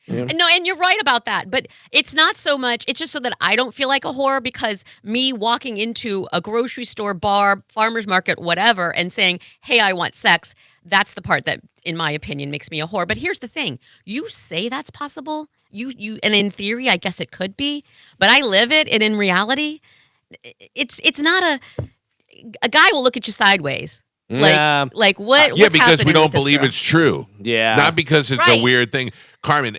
No, and you're right about that. But it's not so much, it's just so that I don't feel like a whore, because me walking into a grocery store, bar, farmer's market, whatever, and saying, hey, I want sex, that's the part that, in my opinion, makes me a whore. But here's the thing. You say that's possible. And in theory, I guess it could be, but I live it. And in reality, it's not a guy will look at you sideways. Like what? Yeah, what's because we happening don't with this believe girl? it's true. Yeah. Not because it's Right. a weird thing. Carmen,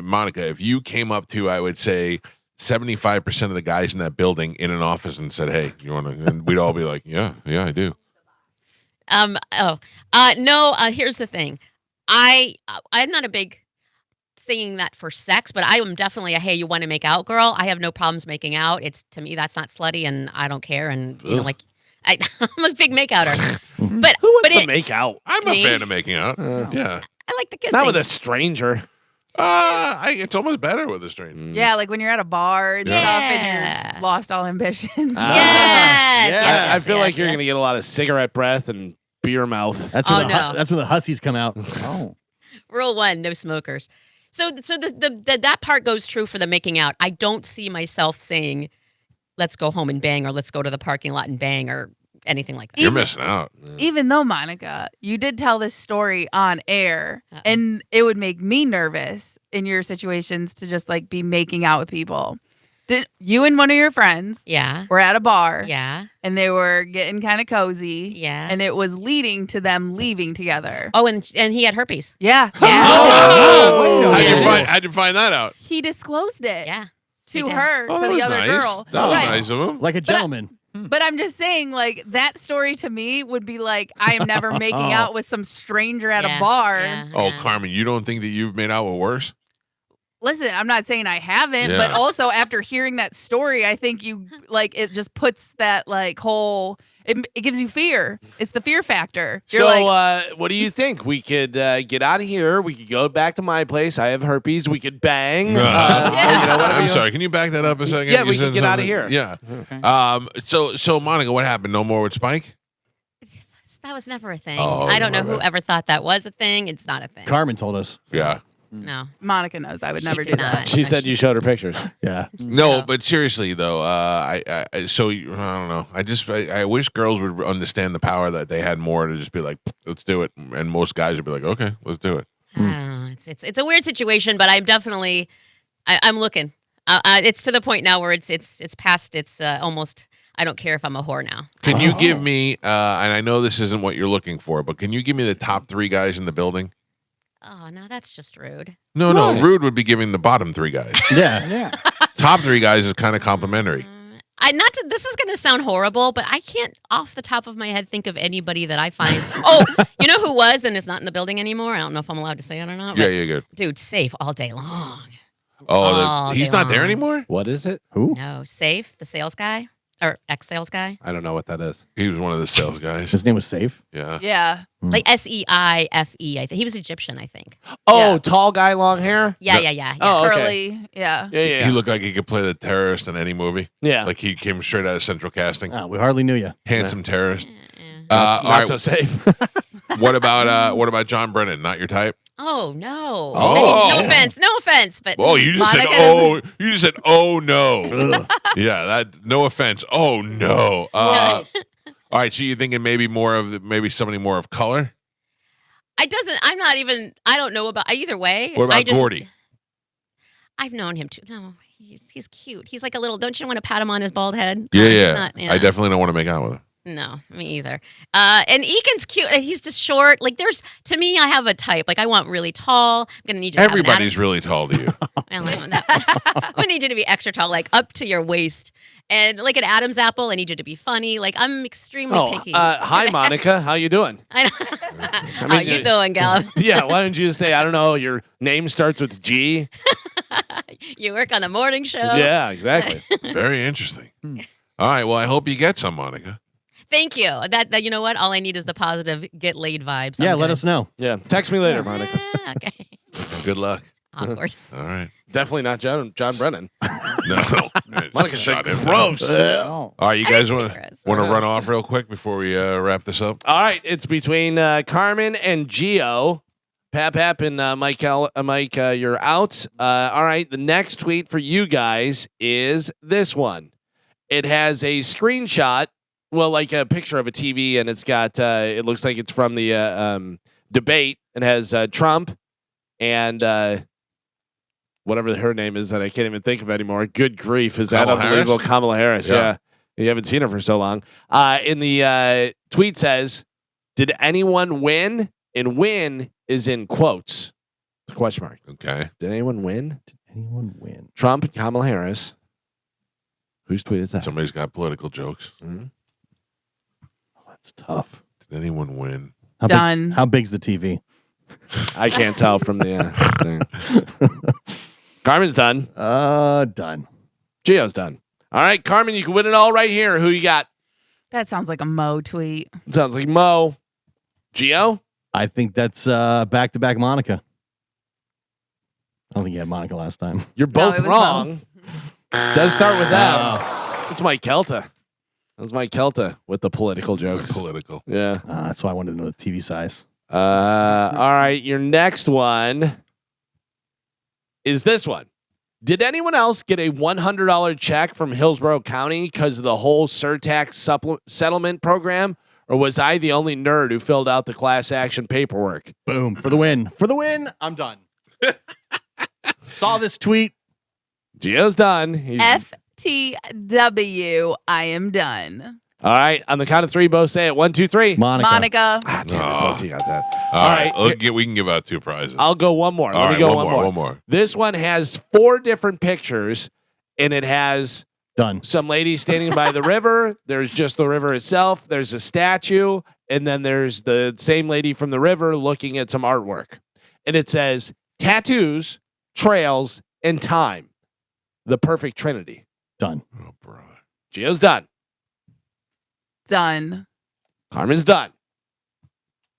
Monica, if you came up to, I would say, 75% of the guys in that building in an office and said, hey, you want to, and we'd all be like, yeah, I do. No, here's the thing. I'm not a big saying that for sex, but I am definitely a, hey, you want to make out girl? I have no problems making out. It's, to me, that's not slutty, and I don't care. And, I'm a big makeouter. But who wants but to make out? I'm Me? a fan of making out. Yeah. I like the kissing. Not with a stranger. It's almost better with a stranger. Yeah, like when you're at a bar and stuff and Yeah. you're lost all ambitions. Yes. I feel like you're going to get a lot of cigarette breath and beer mouth. That's Oh, when no. that's when the hussies come out. Oh. Rule 1, no smokers. So that part goes true for the making out. I don't see myself saying, let's go home and bang, or let's go to the parking lot and bang, or anything like that. You're missing out. Even though, Monica, you did tell this story on air, Uh-oh. and it would make me nervous in your situations to just like be making out with people. You and one of your friends Yeah. were at a bar, Yeah. and they were getting kind of cozy, Yeah. and it was leading to them leaving together. Oh, and he had herpes. Yeah. Yeah. How'd you find that out? He disclosed it. Yeah. to did. her, Oh, to that the was other nice. girl. That was Right. nice of him. Like a gentleman. But I'm just saying, like, that story to me would be like, I am never making out with some stranger at a bar. Yeah, Oh, yeah. Carmen, you don't think that you've made out with worse? Listen, I'm not saying I haven't, Yeah. but also after hearing that story, I think you like it just puts that like whole it gives you fear. It's the fear factor. You're So, like, what do you think? We could get out of here. We could go back to my place. I have herpes. We could bang. Yeah. I'm sorry. Can you back that up a second? Yeah, You we can said get out of something- here. Yeah. So Monica, what happened? No more with Spike? That was never a thing. Oh, I don't know my who bad. ever thought that was a thing. It's not a thing. Carmen told us. Yeah. No. Monica knows I would She never did do that. not. She said you showed her pictures. Yeah. No, but seriously though, I don't know. I wish girls would understand the power that they had more to just be like, let's do it, and most guys would be like, okay, let's do it. I don't know. It's a weird situation, but I'm definitely I'm looking. It's to the point now where it's past. It's almost. I don't care if I'm a whore now. Can you give me? And I know this isn't what you're looking for, but can you give me the top 3 guys in the building? Oh no, that's just rude. No, rude would be giving the bottom 3 guys. Yeah. Top 3 guys is kind of complimentary. This is going to sound horrible, but I can't off the top of my head think of anybody that I find. Oh, you know who was and is not in the building anymore? I don't know if I'm allowed to say it or not. Yeah, but you're good. Dude, Safe all day long. Oh, he's day not there long. anymore? What is it? Who? No, Safe, the sales guy or ex-sales guy. I don't know what that is. He was one of the sales guys. His name was Safe. Yeah. Yeah. Like Seife. I think he was Egyptian. I think. Oh, Yeah. tall guy, long hair. Yeah. Oh, okay. Curly. Yeah. Yeah. He looked like he could play the terrorist in any movie. Yeah. Like he came straight out of Central Casting. We hardly knew you. Handsome terrorist. Not all right. so safe. What about John Brennan? Not your type? Oh no. Oh. No offense, but Oh, you just Monica- said oh. You just said oh no. Yeah, that. No offense. Oh no. All right. So you're thinking maybe somebody more of color? I don't know about either way. What about Gordy? I've known him too. No, he's cute. He's like a little. Don't you want to pat him on his bald head? Yeah, No, he's yeah. not, I definitely don't want to make out with him. No, me either. And Eakin's cute. He's just short. Like to me, I have a type. Like I want really tall. I'm gonna need you. Everybody's really tall to you. Well, I want that. I'm gonna need you to be extra tall, like up to your waist, and like an Adam's apple. I need you to be funny. Like I'm extremely picky. Hi, Monica. How you doing? How you doing, gal? Yeah. Why don't you just say I don't know? Your name starts with G. You work on the morning show. Yeah, exactly. Very interesting. All right. Well, I hope you get some, Monica. Thank you. That you know what? All I need is the positive get laid vibes. Yeah, I'm let good. us know. Yeah. Text me later, Monica. Okay. Good luck. Awkward. All right. Definitely not John Brennan. No. Monica said Shut him gross. Oh. All right, you I guys didn't want say to gross. run off real quick before we wrap this up? All right, it's between Carmen and Gio. Pap and Mike, you're out. All right, the next tweet for you guys is this one. It has a screenshot, well, like a picture of a TV, and it's got, it looks like it's from the debate. It has Trump and whatever her name is that I can't even think of anymore. Good grief. Is that Kamala unbelievable? Harris? Kamala Harris, Yeah. yeah. You haven't seen her for so long. In the tweet says, did anyone win? And win is in quotes. It's a question mark. Okay. Did anyone win? Did anyone win? Trump and Kamala Harris. Whose tweet is that? Somebody's got political jokes. Mhm. Oh, that's tough. Did anyone win? Done. How big's the TV? I can't tell from the thing. Carmen's done. Done. Gio's done. All right, Carmen, you can win it all right here. Who you got? That sounds like a Mo tweet. It sounds like Mo. Gio? I think that's back-to-back Monica. I don't think you had Monica last time. You're No, both it was wrong. Does start with that. It's Mike Calta. That was Mike Calta with the political jokes. Political. Yeah. That's why I wanted to know the TV size. All right. Your next one is this one. Did anyone else get a $100 check from Hillsborough County because of the whole surtax settlement program? Or was I the only nerd who filled out the class action paperwork? Boom. For the win. For the win. I'm done. Saw this tweet. Gio's done. He's- FTW. I am done. All right. On the count of three, both say it. 1, 2, 3. Monica. Ah, damn it. Oh. Both of you got that. All right. right. We can give out 2 prizes. I'll go one more. All Let me right, go one one more. more. This one has 4 different pictures, and it has Done. some lady standing by the river. There's just the river itself. There's a statue, and then there's the same lady from the river looking at some artwork. And it says tattoos, trails, and time. The perfect trinity. Done. Oh, bro. Gio's done. Done. Carmen's done.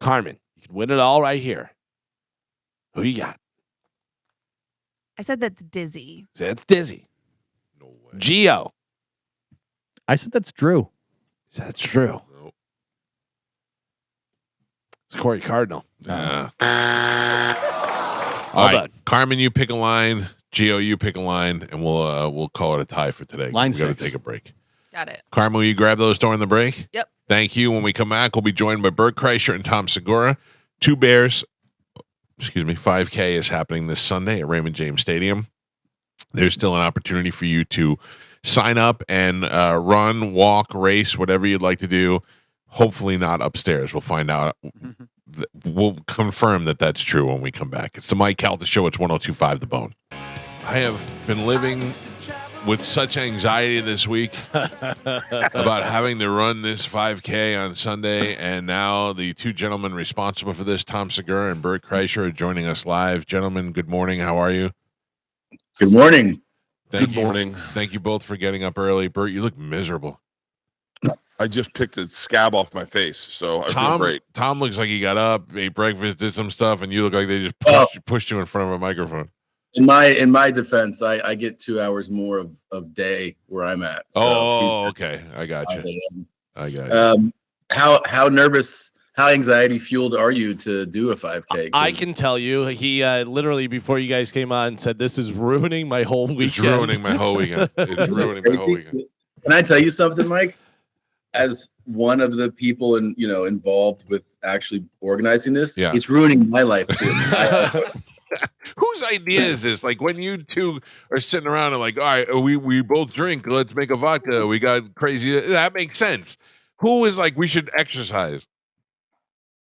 Carmen, you can win it all right here. Who you got? I said that's dizzy. That's Dizzy. No way. Gio. I said that's Drew. That's true. Nope. It's Corey Cardinal. Yeah. All All right, done. Carmen, you pick a line. Gio, you pick a line, and we'll call it a tie for today. Line we got to 6. take a break. Got it. Carmen, will you grab those during the break? Yep. Thank you. When we come back, we'll be joined by Bert Kreischer and Tom Segura. 5K is happening this Sunday at Raymond James Stadium. There's still an opportunity for you to sign up and run, walk, race, whatever you'd like to do. Hopefully not upstairs. We'll find out. We'll confirm that that's true when we come back. It's the Mike Calta Show. It's 102.5 The Bone. I have been living with such anxiety this week about having to run this 5K on Sunday, and now the two gentlemen responsible for this, Tom Segura and Bert Kreischer, are joining us live. Gentlemen, good morning. How are you? Good morning. Good morning. Thank you both for getting up early. Bert, you look miserable. I just picked a scab off my face, so I feel great. Tom looks like he got up, ate breakfast, did some stuff, and you look like they just pushed you in front of a microphone. In my defense, I get 2 hours more of day where I'm at. So okay. I got you. How nervous, how anxiety fueled are you to do a 5K? I can tell you, he literally before you guys came on said, "This is ruining my whole weekend." It's ruining my whole weekend. It's ruining my whole weekend. Can I tell you something, Mike? As one of the people involved with actually organizing this, it's ruining my life too. Whose idea is this? Like when you two are sitting around and like, all right, we both drink. Let's make a vodka. We got crazy. That makes sense. Who is like, we should exercise?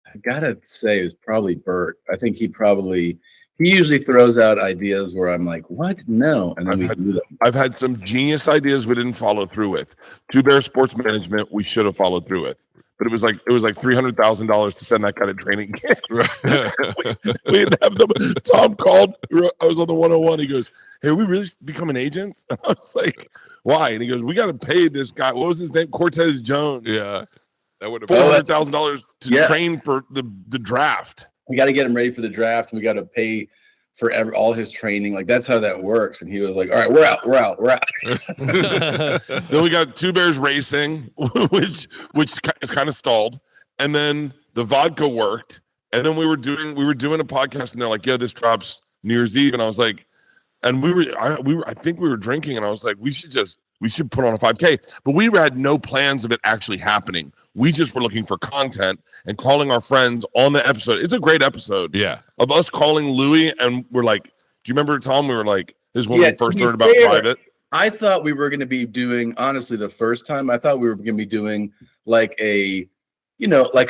I gotta say, it's probably Bert. I think he usually throws out ideas where I'm like, what? No. And then I've had some genius ideas we didn't follow through with. Two Bear Sports Management, we should have followed through with. But it was like $300,000 to send that kind of training camp. we didn't have them. Tom called. I was on the 101. He goes, "Hey, are we really becoming agents?" And I was like, "Why?" And he goes, "We got to pay this guy. What was his name? Cortez Jones. Yeah, that would have $400,000 to train for the draft. We got to get him ready for the draft, and we got to pay for all his training. Like that's how that works." And he was like, "All right, we're out." Then we got Two Bears Racing, which is kind of stalled, and then the vodka worked, and then we were doing a podcast, and they're like, "Yeah, this drops New Year's Eve," and I was like, and I think we were drinking, and I was like, we should put on a 5K, but we had no plans of it actually happening. We just were looking for content and calling our friends on the episode. It's a great episode. Yeah. Of us calling Louis, and we're like, do you remember, Tom? We were like, this is when we first learned about private. I thought we were going to be doing, honestly, the first time, I thought we were going to be doing like a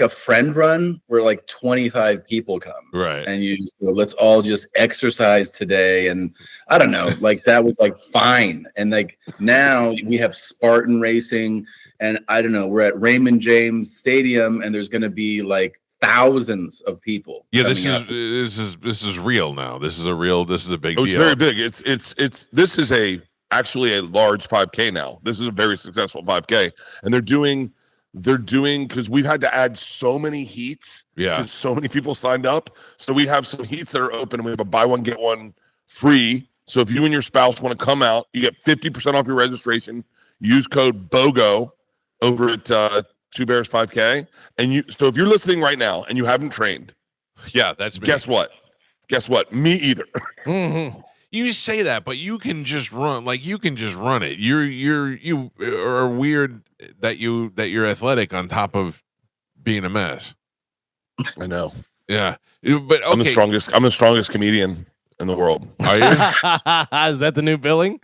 friend run where like 25 people come. Right. And you just go, let's all just exercise today. And I don't know, like that was like fine. And like now we have Spartan racing. And I don't know, we're at Raymond James Stadium, and there's going to be like thousands of people. Yeah, this is real now. This is a big deal. It's very big. This is actually a large 5K now. This is a very successful 5K, and they're doing because we've had to add so many heats. Yeah, because so many people signed up. So we have some heats that are open, and we have a buy one get one free. So if you and your spouse want to come out, you get 50% off your registration. Use code BOGO over at Two Bears 5K. So if you're listening right now and you haven't trained, that's me. Guess what? Me either. Mm-hmm. You say that, but you can just run. Like you can just run it. You are weird that you're athletic on top of being a mess. I know. Yeah, but okay. I'm the strongest comedian in the world. Are you? Is that the new billing?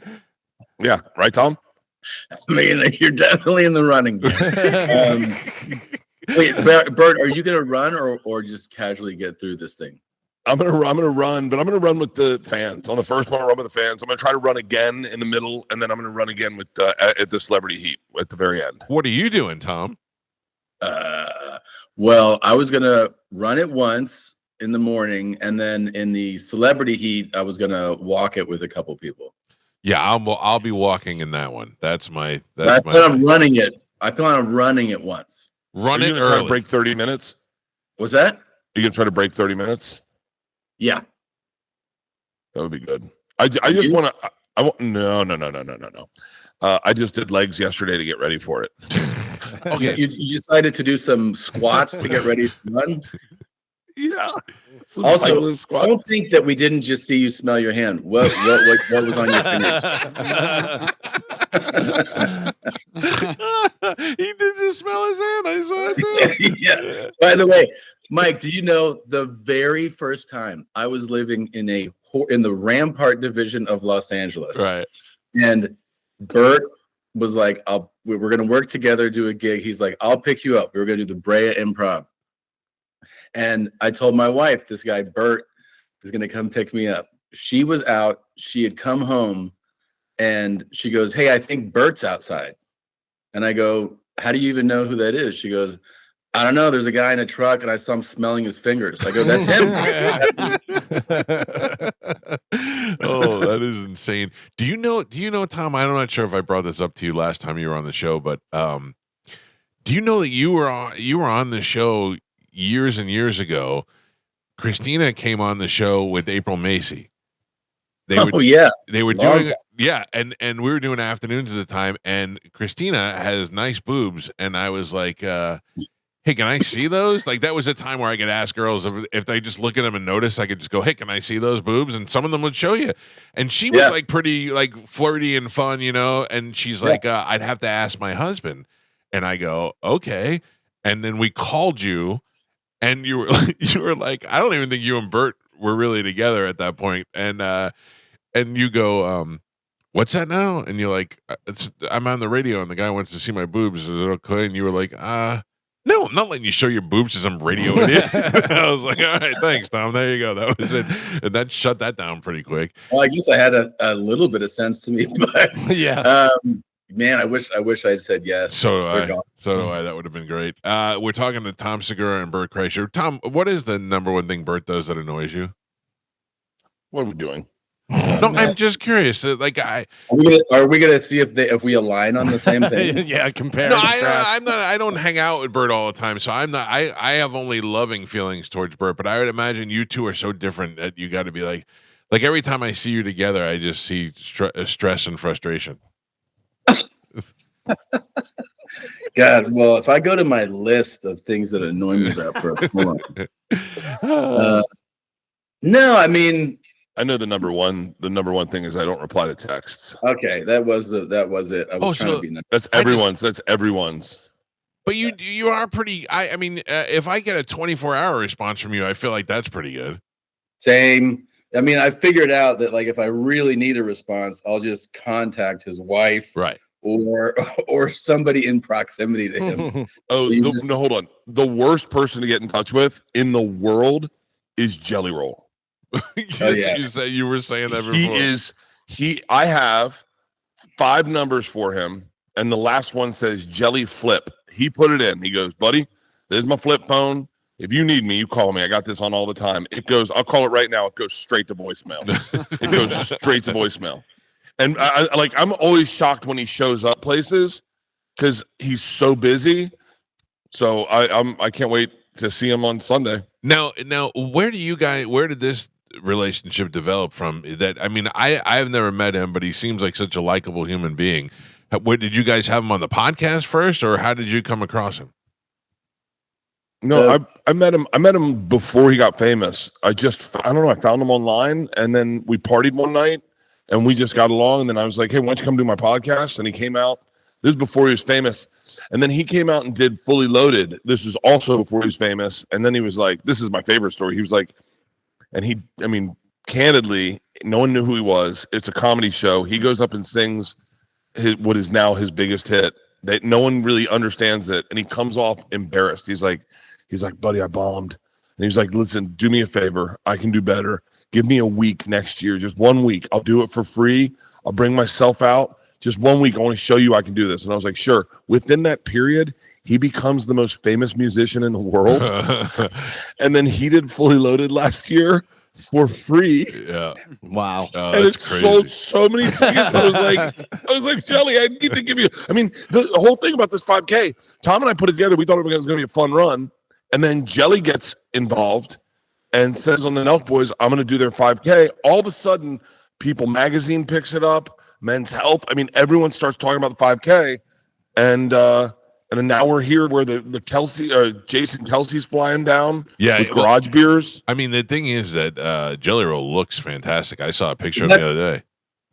Yeah, right, Tom? I mean, you're definitely in the running. Wait, Bert, are you going to run or just casually get through this thing? I'm gonna run, but I'm gonna run with the fans. On the first one, I'll run with the fans. I'm gonna try to run again in the middle, and then I'm gonna run again with at the celebrity heat at the very end. What are you doing, Tom? Well, I was gonna run it once in the morning, and then in the celebrity heat, I was gonna walk it with a couple people. Yeah, I'll be walking in that one. I plan on running it. I plan on running it once. Run Are it you gonna try early. to break 30 minutes? Was that? Are you gonna try to break 30 minutes? Yeah, that would be good. I just want to. I want no. I just did legs yesterday to get ready for it. Okay, you decided to do some squats to get ready to run. Yeah. Also, don't think that we didn't just see you smell your hand. What was on your fingers? He did just smell his hand. I saw it too. Yeah. By the way, Mike, do you know the very first time I was living in the Rampart division of Los Angeles, right? And Bert was like, we're going to work together, do a gig. He's like, I'll pick you up. We were going to do the Brea Improv. And I told my wife, this guy, Bert, is going to come pick me up. She was out. She had come home and she goes, hey, I think Bert's outside. And I go, how do you even know who that is? She goes, I don't know. There's a guy in a truck and I saw him smelling his fingers. I go, that's him. Oh, that is insane. Do you know, Tom, I'm not sure if I brought this up to you last time you were on the show, but do you know that you were on the show years and years ago? Christina came on the show with April Macy. They were doing it. Yeah, and we were doing afternoons at the time, and Christina has nice boobs, and I was like, hey, can I see those? Like, that was a time where I could ask girls if they just look at them and notice, I could just go, hey, can I see those boobs? And some of them would show you. And she was like pretty like flirty and fun, and she's like, I'd have to ask my husband. And I go, okay. And then we called you, and you were like, I don't even think you and Bert were really together at that point. And you go, what's that now? And you're like, I'm on the radio and the guy wants to see my boobs. Is it okay? And you were like, no, I'm not letting you show your boobs as I'm radio idiot. I was like, all right, thanks, Tom. There you go. That was it. And that shut that down pretty quick. Well, I guess I had a little bit of sense to me, but yeah. Man, I wish I'd said yes. So do I. That would have been great. We're talking to Tom Segura and Bert Kreischer. Tom, what is the number one thing Bert does that annoys you? What are we doing? No, I'm just curious. Are we gonna see if we align on the same thing? Yeah, compare. No, I'm not. I don't hang out with Bert all the time, so I'm not. I have only loving feelings towards Bert, but I would imagine you two are so different that you got to be like every time I see you together, I just see stress and frustration. God, well, if I go to my list of things that annoy me about Bert, hold on. No, I mean. I know the number one thing is I don't reply to texts. Okay, that was it. I was trying to be nice. That's everyone's. That's everyone's. But you are pretty. I mean, if I get a 24-hour response from you, I feel like that's pretty good. Same. I mean, I figured out that like if I really need a response, I'll just contact his wife, right, or somebody in proximity to him. No, hold on. The worst person to get in touch with in the world is Jelly Roll. You were saying that before. I have 5 numbers for him, and the last one says Jelly Flip. He put it in. He goes, buddy, there's my flip phone. If you need me, you call me. I got this on all the time. It goes, I'll call it right now. It goes straight to voicemail. It goes straight to voicemail. And I'm always shocked when he shows up places because he's so busy. So I can't wait to see him on Sunday. Now, where did this relationship develop from? That, I mean, I've never met him, but he seems like such a likable human being. Where did you guys have him on the podcast first, or how did you come across him? No, I met him before he got famous. I don't know. I found him online, and then we partied one night, and we just got along. And then I was like, "Hey, why don't you come do my podcast?" And he came out. This is before he was famous, and then he came out and did Fully Loaded. This is also before he was famous. And then he was like, "This is my favorite story." He was like, candidly, no one knew who he was. It's a comedy show. He goes up and sings what is now his biggest hit. That no one really understands it, and he comes off embarrassed. He's like, buddy, I bombed. And he's like, listen, do me a favor. I can do better. Give me a week next year, just 1 week. I'll do it for free. I'll bring myself out. Just 1 week. I want to show you I can do this. And I was like, sure. Within that period, he becomes the most famous musician in the world. And then he did Fully Loaded last year for free. Yeah. Wow. And it sold so many tickets. I was like, Shelly, I need to give you. I mean, the whole thing about this 5K, Tom and I put it together. We thought it was going to be a fun run. And then Jelly gets involved and says on the Nelk Boys, I'm going to do their 5K. All of a sudden, People Magazine picks it up, Men's Health. I mean, everyone starts talking about the 5K. And then now we're here where the Jason Kelsey's flying down with garage beers. I mean, the thing is that Jelly Roll looks fantastic. I saw a picture of him the other day.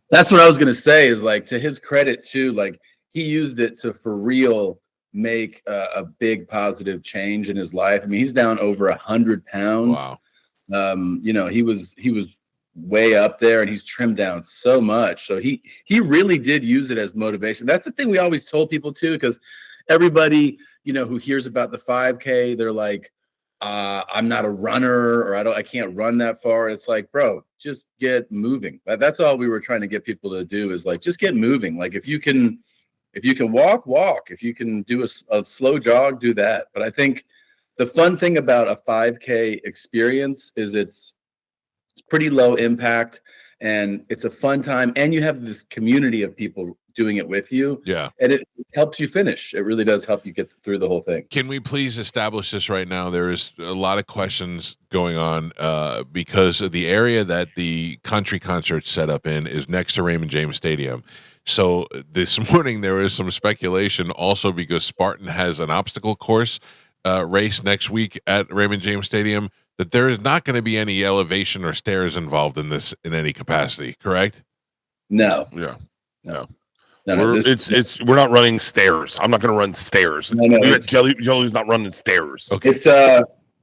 That's what I was going to say is, like, to his credit too, like, he used it to for real make a big positive change in his life. I mean, he's down over 100 pounds. Wow. You know, he was way up there, and he's trimmed down so much. So he really did use it as motivation. That's the thing we always told people too, because everybody, you know, who hears about the 5K, they're like, I'm not a runner, or I can't run that far. It's like, bro, just get moving. That's all we were trying to get people to do, is like, just get moving. Like, if you can walk. If you can do a slow jog, do that. But I think the fun thing about a 5K experience is it's pretty low impact, and it's a fun time, and you have this community of people doing it with you. Yeah. And it helps you finish. It really does help you get through the whole thing. Can we please establish this right now? There is a lot of questions going on because of the area that the country concert set up in is next to Raymond James Stadium. So this morning there is some speculation also because Spartan has an obstacle course race next week at Raymond James Stadium that there is not going to be any elevation or stairs involved in this in any capacity, correct? No. Yeah. No. We're not running stairs. I'm not going to run stairs. No, Jelly's not running stairs. Okay.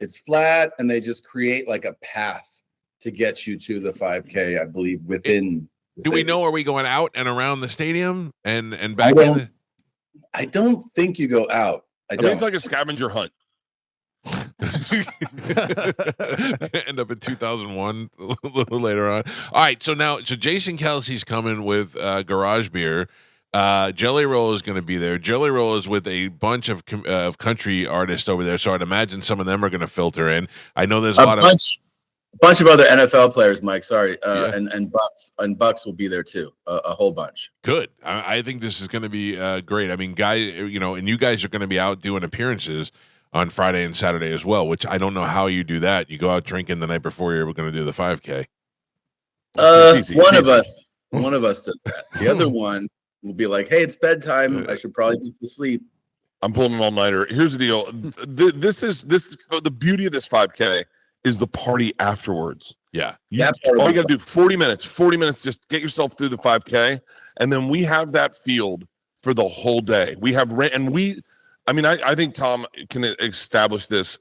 It's flat, and they just create like a path to get you to the 5K, I believe, within. Do we know, are we going out and around the stadium and back in? I don't think you go out. I think it's like a scavenger hunt. End up in 2001 a little later on. All right, so Jason Kelsey's coming with garage beer. Jelly Roll is going to be there. Jelly Roll is with a bunch of country artists over there, so I'd imagine some of them are going to filter in. I know there's a bunch of other NFL players, Mike. Sorry, and Bucks will be there too. A whole bunch. Good. I think this is going to be great. I mean, guys, you know, and you guys are going to be out doing appearances on Friday and Saturday as well. Which I don't know how you do that. You go out drinking the night before you're going to do the 5K. One of us does that. The other one will be like, "Hey, it's bedtime. I should probably get to sleep." I'm pulling an all-nighter. Here's the deal. The beauty of this 5K. Is the party afterwards. Yeah. All you got to do 40 minutes, just get yourself through the 5K. And then we have that field for the whole day. We have, I think Tom can establish this.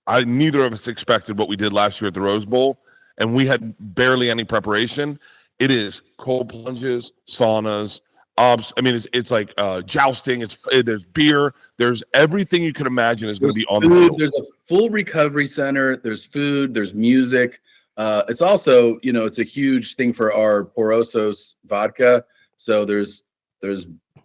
Neither of us expected what we did last year at the Rose Bowl, and we had barely any preparation. It is cold plunges, saunas, it's like jousting. There's beer. There's everything you could imagine is going to be on the field. There's a full recovery center. There's food. There's music. It's also, you know, it's a huge thing for our Porosos vodka. So there's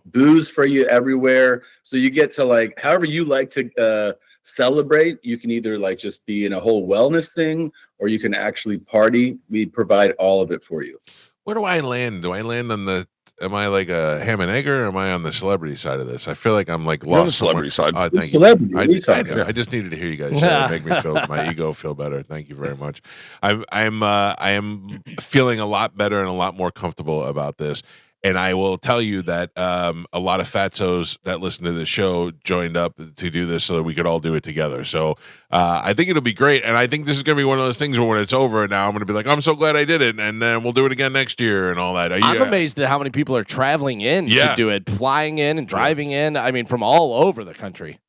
booze for you everywhere. So you get to, like, however you like to celebrate. You can either like just be in a whole wellness thing, or you can actually party. We provide all of it for you. Where do I land? Do I land on am I like a ham and egg, or am I on the celebrity side of this? I feel like I'm like lost. You're on the celebrity side. Oh, thank celebrity. you. I just needed to hear you guys say it. Make me feel my ego feel better. Thank you very much. I am feeling a lot better and a lot more comfortable about this. And I will tell you that a lot of fatzos that listen to the show joined up to do this so that we could all do it together. So I think it'll be great. And I think this is going to be one of those things where when it's over now, I'm going to be like, I'm so glad I did it. And then we'll do it again next year and all that. I'm amazed at how many people are traveling in to do it, flying in and driving in. I mean, from all over the country.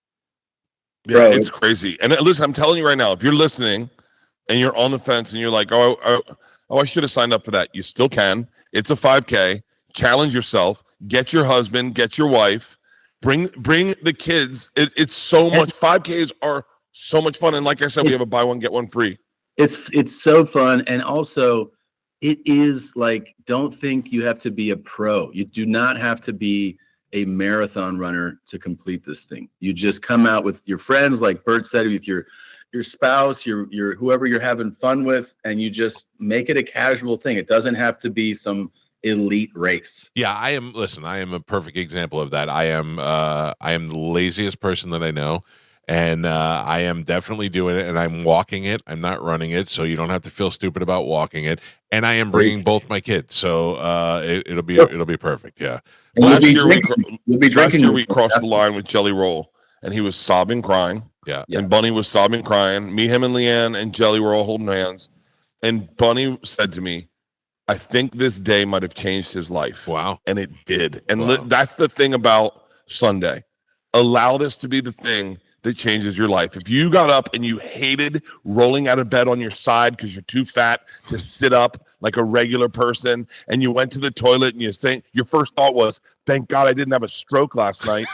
Yeah, bro, it's crazy. And listen, I'm telling you right now, if you're listening and you're on the fence and you're like, I should have signed up for that. You still can. It's a 5K. Challenge yourself, get your husband, get your wife, bring the kids. It's so much. 5Ks are So much fun. And like I said, we have a buy one, get one free. It's so fun. And also it is like, don't think you have to be a pro. You do not have to be a marathon runner to complete this thing. You just come out with your friends, like Bert said, with your spouse, your whoever you're having fun with, and you just make it a casual thing. It doesn't have to be some elite race. Yeah, I am a perfect example of that. I am the laziest person that I know. And I am definitely doing it, and I'm walking it. I'm not running it, so you don't have to feel stupid about walking it. And I am bringing both my kids, so it'll be perfect. Yeah. Last year we crossed the line with Jelly Roll, and he was sobbing, crying. Yeah. And Bunny was sobbing, crying. Me, him, and Leanne and Jelly were all holding hands. And Bunny said to me, "I think this day might have changed his life." Wow. And it did. And that's the thing about Sunday. Allow this to be the thing that changes your life. If you got up and you hated rolling out of bed on your side because you're too fat to sit up like a regular person, and you went to the toilet and your first thought was, "Thank God I didn't have a stroke last night,"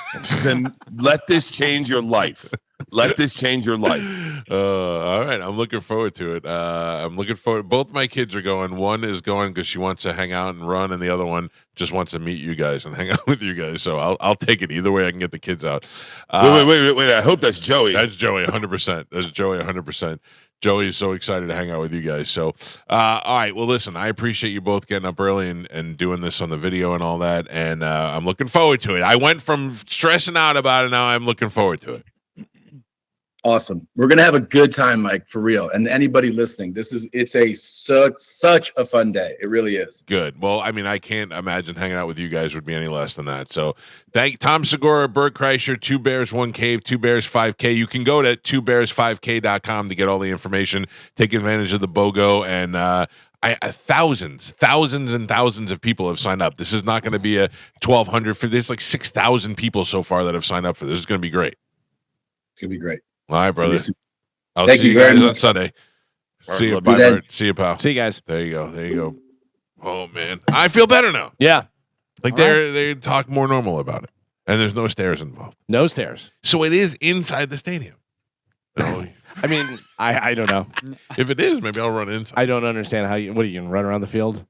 then let this change your life. Let this change your life. All right. I'm looking forward to it. I'm looking forward. Both my kids are going. One is going because she wants to hang out and run, and the other one just wants to meet you guys and hang out with you guys. So I'll take it either way. I can get the kids out. Wait. I hope that's Joey. That's Joey, 100%. That's Joey, 100%. Joey is so excited to hang out with you guys. So, all right. Well, listen, I appreciate you both getting up early and doing this on the video and all that. And I'm looking forward to it. I went from stressing out about it. Now I'm looking forward to it. Awesome. We're going to have a good time, Mike, for real. And anybody listening, such a fun day. It really is. Good. Well, I mean, I can't imagine hanging out with you guys would be any less than that. So thank Tom Segura, Bert Kreischer, 2 Bears, 1 Cave, 2 Bears, 5K. You can go to 2bears5k.com to get all the information, take advantage of the BOGO, and thousands and thousands of people have signed up. This is not going to be a 1,200. There's like 6,000 people so far that have signed up for this. It's going to be great. It's going to be great. All right, brother. I'll Thank see you guys on Sunday. See you, bye, Bert. See you, pal. See you guys. There you go. Oh man, I feel better now. Yeah, like they talk more normal about it, and there's no stairs involved. No stairs. So it is inside the stadium. I mean, I don't know. If it is, maybe I'll run inside. I don't understand how what are you gonna run around the field?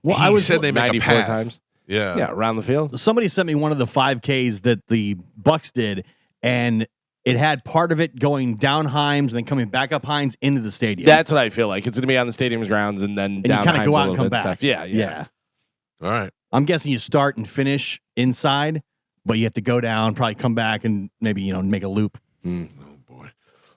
Well, I said they make 94 a path. times. Yeah, around the field. Somebody sent me one of the 5Ks that the Bucks did, and it had part of it going down Himes and then coming back up Hines into the stadium. That's what I feel like. It's going to be on the stadium's grounds and then down you kind of go Himes out and come back. Stuff. Yeah. All right. I'm guessing you start and finish inside, but you have to go down, probably come back and maybe, make a loop. Oh, boy.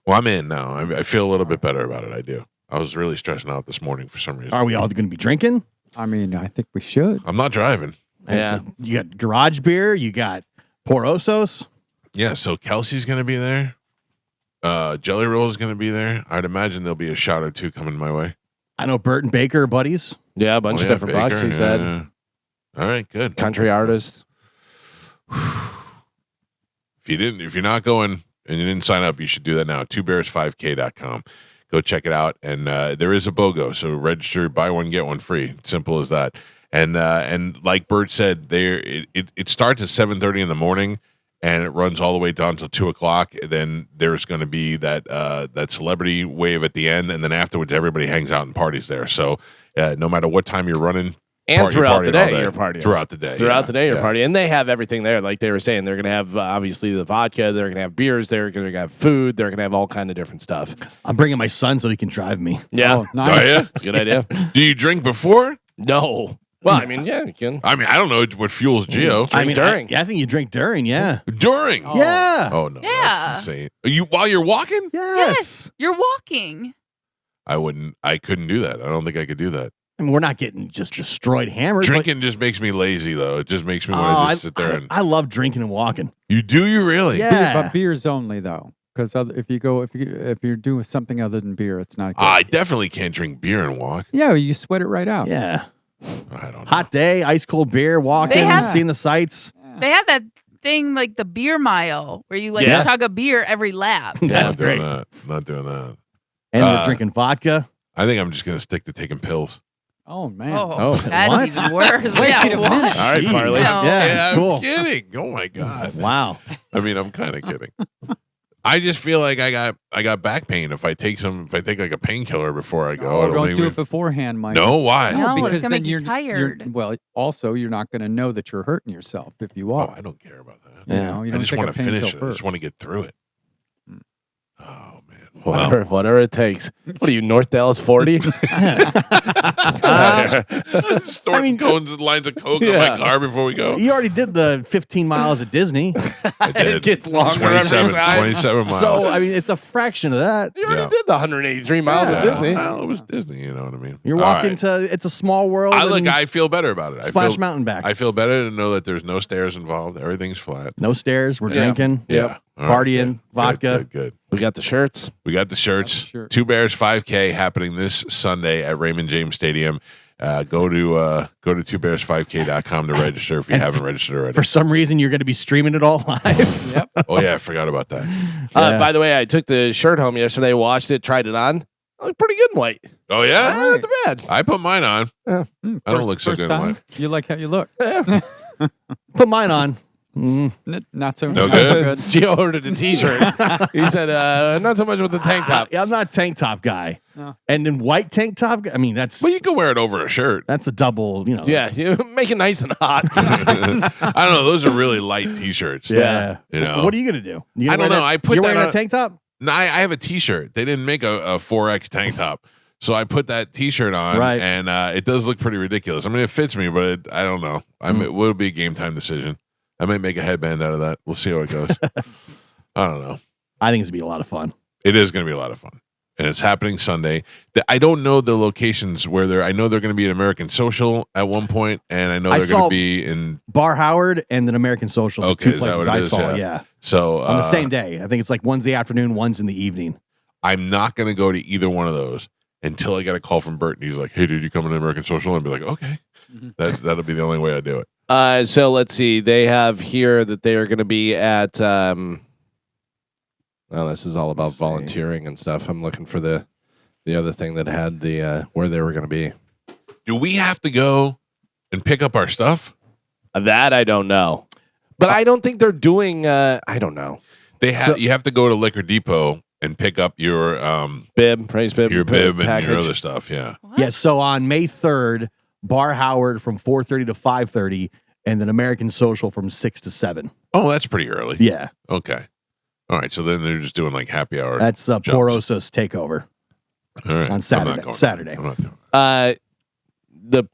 Well, I'm in now. I feel a little bit better about it. I do. I was really stressing out this morning for some reason. Are we all going to be drinking? I mean, I think we should. I'm not driving. Yeah. You got garage beer. You got Porosos. Yeah, so Kelsey's going to be there. Jelly Roll is going to be there. I'd imagine there'll be a shot or two coming my way. I know Bert and Baker are buddies. Yeah, a bunch of different Baker, bucks, he said. Yeah. All right, good. Country artist. If you're not going and you didn't sign up, you should do that now. 2bears5k.com. Go check it out. And there is a BOGO, so register, buy one, get one free. Simple as that. And like Bert said, it starts at 7:30 in the morning. And it runs all the way down till 2:00. Then there's going to be that celebrity wave at the end, and then afterwards, everybody hangs out and parties there. So no matter what time you're running, and throughout the day, you're partying. Throughout the day, the day, you're partying, and they have everything there. Like they were saying, they're going to have obviously the vodka. They're going to have beers. They're going to have food. They're going to have all kind of different stuff. I'm bringing my son so he can drive me. Yeah, oh, nice. Oh, yeah? That's a good idea. Do you drink before? No. Well, I mean, yeah, you can. I mean, I don't know what fuels Gio. During. I think you drink during. Yeah. During. Oh. Yeah. Oh no. Yeah. That's insane. While you're walking? Yes. You're walking. I couldn't do that. I don't think I could do that. I mean, we're not getting just destroyed hammered. Drinking just makes me lazy, though. It just makes me want to just sit there. I love drinking and walking. You do? You really? Yeah. But beers only, though. Because if you're doing something other than beer, it's not good. I definitely can't drink beer and walk. Yeah, you sweat it right out. Yeah. I don't know. Hot day, ice cold beer, walking, seeing the sights. They have that thing like the beer mile where you chug a beer every lap. That's great. Not doing that. And we're drinking vodka. I think I'm just going to stick to taking pills. Oh, man. Oh, that's even worse. Wait a minute. All right, Farley. No. Yeah, I'm cool. kidding. Oh, my God. Wow. I mean, I'm kind of kidding. I just feel like I got back pain if I take like a painkiller before I go. Oh, don't do it beforehand, Mike. No, why? No, because it's gonna then make you tired. well, also you're not going to know that you're hurting yourself if you are. Oh, I don't care about that. You know, you I don't just take want a to finish painkiller it. I just first. want to get through it. Oh man. Whatever it takes. What are you, North Dallas 40? Snorting cones and lines of coke in my car before we go. You already did the 15 miles at Disney. I did. It gets longer. 27 miles. So, I mean, it's a fraction of that. You already did the 183 miles at Disney. Well, it was Disney, you know what I mean? You're walking to, it's a small world. I feel better about it. Splash Mountain back. I feel better to know that there's no stairs involved. Everything's flat. No stairs. We're drinking. Yeah. Partying. Vodka. Good. We got the shirts. We got the shirts. Two Bears 5K happening this Sunday at Raymond James Stadium. Go to twobears5k.com to register if you haven't registered already. For some reason, you're going to be streaming it all live. Yep. Oh yeah, I forgot about that. By the way, I took the shirt home yesterday, washed it, tried it on. I look pretty good in white. Oh yeah, not too bad. I put mine on. I don't look so good in white. You like how you look. Put mine on. Not so no not so good. Gio ordered a T-shirt. He said, "Not so much with the tank top." I'm not a tank top guy. No. And then white tank top. I mean, that's Well, you can wear it over a shirt. that's a double. You know. Yeah, you make it nice and hot. I don't know. Those are really light T-shirts. Yeah. You know. What are you going to do? You I gonna don't wear know. that- I put You're that wearing on- a tank top. No, I have a T-shirt. They didn't make a 4X tank top, so I put that T-shirt on, Right. and it does look pretty ridiculous. I mean, it fits me, but I don't know. It will be a game time decision. I might make a headband out of that. We'll see how it goes. I don't know. I think it's going to be a lot of fun. It is going to be a lot of fun, and it's happening Sunday. I don't know the locations where they're. I know they're going to be at American Social at one point, and I know they're going to be in Bar Howard and then American Social. Okay, two is that places what it I is? saw. Yeah. Yeah. So On the same day. I think it's like one's the afternoon, one's in the evening. I'm not going to go to either one of those until I get a call from Bert, and he's like, "Hey, dude, you coming to American Social?" And I'll be like, "Okay." That'll be the only way I do it. So let's see. They have here that they are going to be at. Well, this is all about volunteering and stuff. I'm looking for the other thing that had the where they were going to be. Do we have to go and pick up our stuff? That I don't know, but I don't think they're doing. I don't know. They have. You have to go to Liquor Depot and pick up your bib, praise bib, your bib, and package. your other stuff. Yeah. Yeah. So on May 3rd, Bar Howard from 4:30 to 5:30, and then American Social from 6 to 7. Oh, that's pretty early. Yeah. Okay. All right. So then they're just doing like happy hour. That's Porosa's takeover All right. on Saturday. Saturday. I'm not doing it. The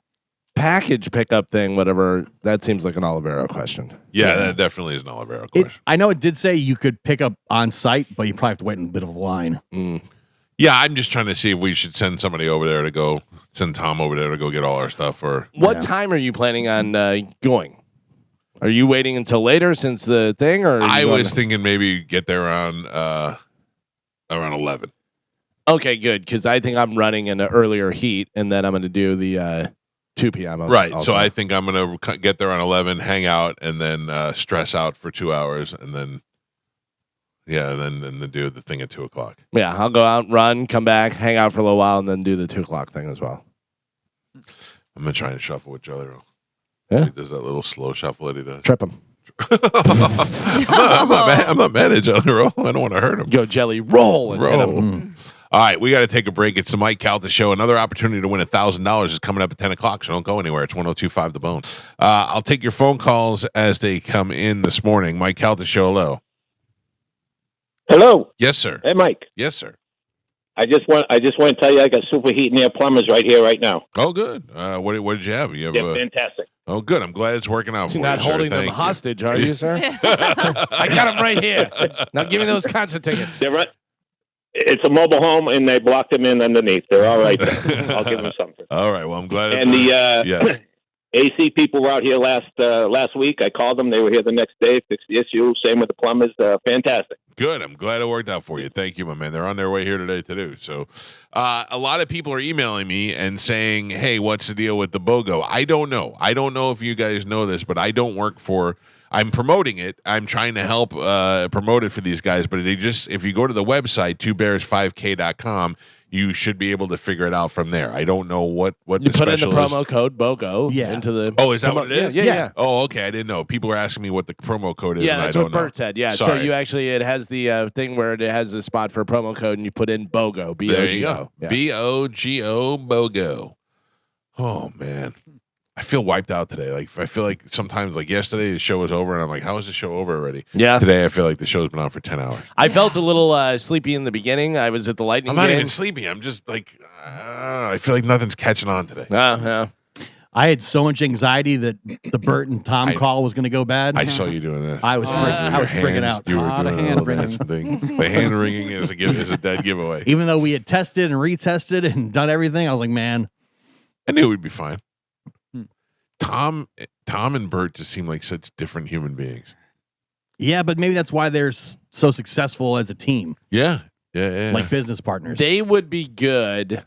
package pickup thing, whatever. That seems like an Olivero question. Yeah, that definitely is an Olivero question. I know it did say you could pick up on site, but you probably have to wait in a bit of a line. Yeah, I'm just trying to see if we should send somebody over there to go send Tom over there to go get all our stuff. Or What time are you planning on going? Are you waiting until later since the thing, or I was thinking maybe get there around 11. Okay, good, because I think I'm running in an earlier heat, and then I'm going to do the 2 p.m. Right. Also. So I think I'm going to get there on 11, hang out, and then stress out for 2 hours, and then then do the thing at 2 o'clock. Yeah, I'll go out, run, come back, hang out for a little while, and then do the 2 o'clock thing as well. I'm going to try and shuffle with Jelly Roll. Yeah. He does that little slow shuffle that he does. Trip him. I'm not mad at Jelly Roll. I don't want to hurt him. Go Jelly Roll and hit him. All right, we got to take a break. It's the Mike Calta Show. Another opportunity to win $1,000 is coming up at 10 o'clock, so don't go anywhere. It's 102.5 The Bone. I'll take your phone calls as they come in this morning. Mike Calta Show, hello. Hello. Yes, sir. Hey, Mike. Yes, sir. I just want to tell you I got superheat and air plumbers right here, right now. Oh, good. What did you have? You have Yeah, fantastic. Oh, good. I'm glad it's working out for You're you, not sir. holding them Thank you. hostage, are you, sir? I got them right here. Now give me those concert tickets. They're right. It's a mobile home, and they blocked them in underneath. They're all right there. I'll give them something. All right. Well, I'm glad. And the AC people were out here last week. I called them. They were here the next day, fixed the issue. Same with the plumbers. Fantastic. Good. I'm glad it worked out for you. Thank you, my man. They're on their way here today to do. So a lot of people are emailing me and saying, hey, what's the deal with the BOGO? I don't know. I don't know if you guys know this, but I don't work for – I'm promoting it. I'm trying to help promote it for these guys. But if you go to the website, twobears5k.com, you should be able to figure it out from there. I don't know what you the put in the special is. promo code BOGO into the. Oh, is that what it is? Yeah. Oh, okay. I didn't know. People were asking me what the promo code is. Yeah, and that's I what don't know. Bert said. Yeah, Sorry. so you actually it has the thing where it has a spot for a promo code, and you put in BOGO, There you BOGO, go. BOGO, BOGO. Oh man, I feel wiped out today. Like I feel like sometimes, like yesterday, the show was over, and I'm like, how is the show over already? Yeah. Today, I feel like the show's been on for 10 hours. I felt a little sleepy in the beginning. I was at the Lightning I'm not game. even sleepy. I'm just like, I feel like nothing's catching on today. Yeah. I had so much anxiety that the Bert and Tom call was going to go bad. I saw you doing that. I was freaking out. You were Lot of doing hand a little dance thing. The hand wringing is a dead giveaway. Even though we had tested and retested and done everything, I was like, man, I knew we'd be fine. Tom and Bert just seem like such different human beings. yeah, but maybe that's why they're so successful as a team, Yeah. like business partners. They would be good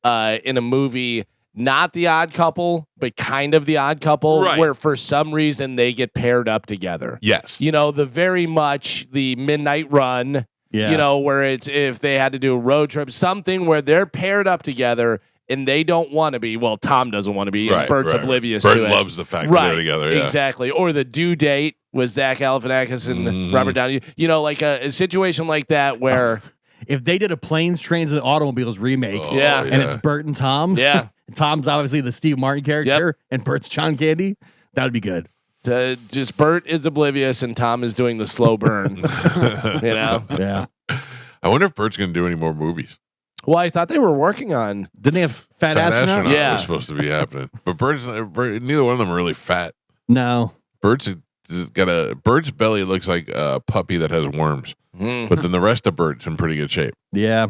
in a movie, not The Odd Couple, but kind of The Odd Couple, Right. where for some reason they get paired up together. Yes. You know, the very much the Midnight Run. Yeah. You know, where it's if they had to do a road trip, something where they're paired up together and they don't want to be. Well, Tom doesn't want to be, and Bert's oblivious Bert to it. loves the fact that they're together. Yeah. Exactly. Or the Due Date with Zach Galifianakis and Robert Downey. You know, like a situation like that where if they did a Planes, Trains, and Automobiles remake, and it's Bert and Tom, Tom's obviously the Steve Martin character, and Bert's John Candy, that would be good. Just Bert is oblivious and Tom is doing the slow burn. You know? Yeah. I wonder if Bert's going to do any more movies. Well, I thought they were working on. Didn't they have Fat Astronaut? Yeah. was supposed to be happening. But neither one of them are really fat. No. Bert's belly looks like a puppy that has worms. But then the rest of Bert's in pretty good shape. Yeah.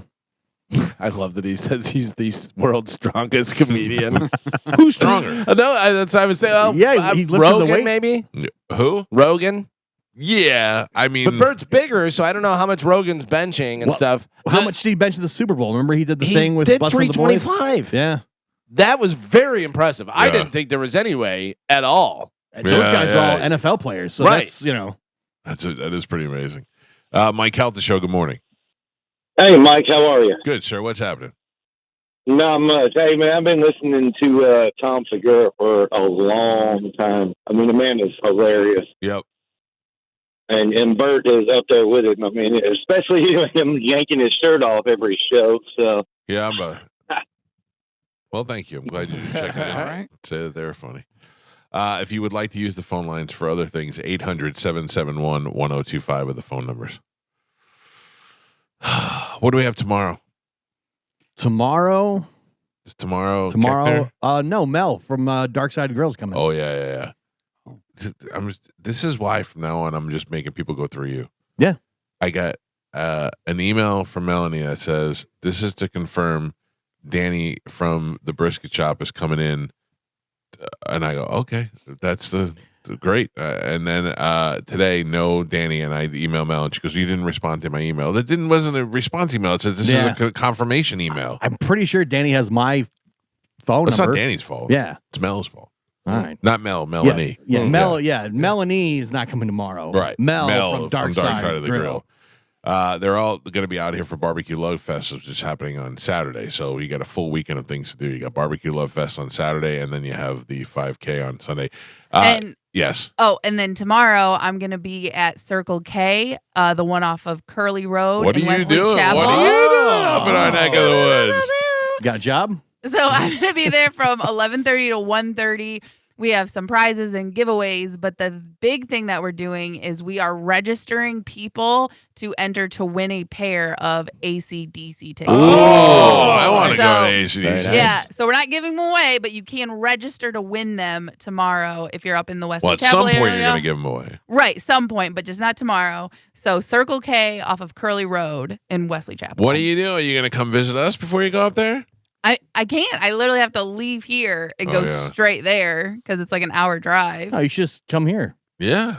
I love that he says he's the world's strongest comedian. Who's stronger? No, that's what I was saying. he lifted Rogan, the weight. maybe? Who? Rogan. Yeah, I mean, But Bert's bigger, so I don't know how much Rogan's benching and stuff. How much did he bench in the Super Bowl? Remember he did the thing with did Busting the Boys? 325. Yeah. That was very impressive. I Yeah. didn't think there was any way at all. And those guys are all NFL players, so that's, that is pretty amazing. Mike Calta Show, good morning. Hey, Mike, how are you? Good, sir. What's happening? Not much. Hey, man, I've been listening to Tom Segura for a long time. I mean, the man is hilarious. Yep. And Bert is up there with him. I mean, especially him yanking his shirt off every show. So Yeah, well, thank you. I'm glad you checked it out. All right. Say that they're funny. If you would like to use the phone lines for other things, 800-771-1025 are the phone numbers. What do we have tomorrow? Tomorrow? Is tomorrow? No, Mel from Dark Side of Girls coming. Oh, yeah. This is why from now on I'm just making people go through you. Yeah. I got an email from Melanie that says, this is to confirm Danny from the brisket shop is coming in. And I go, okay, that's great. And then today, no, Danny, and I email Mel, and she goes, you didn't respond to my email. That wasn't a response email. It says this is a confirmation email. I'm pretty sure Danny has my phone It's number. not Danny's fault. Yeah. It's Mel's fault. All right. Not Mel, Melanie. Yeah, Melanie is not coming tomorrow. Right. Mel from Dark Side of the Grill. They're all going to be out here for Barbecue Love Fest, which is happening on Saturday. So you got a full weekend of things to do. You got Barbecue Love Fest on Saturday, and then you have the 5K on Sunday. Yes. Oh, and then tomorrow I'm going to be at Circle K, the one off of Curly Road. What are in you Wesley doing? Chapel. What are you doing up in our neck of the woods? Got a job? So I'm going to be there from 11:30 to 1:30. We have some prizes and giveaways, but the big thing that we're doing is we are registering people to enter to win a pair of AC/DC tickets. Oh, I want to go to AC/DC. Yeah, so we're not giving them away, but you can register to win them tomorrow if you're up in the Wesley Well, at Chapel some point area. you're going to give them away. Right, some point, but just not tomorrow. So Circle K off of Curly Road in Wesley Chapel. What do you do? Are you going to come visit us before you go up there? I can't. I literally have to leave here and go straight there because it's like an hour drive. Oh, you should just come here. Yeah.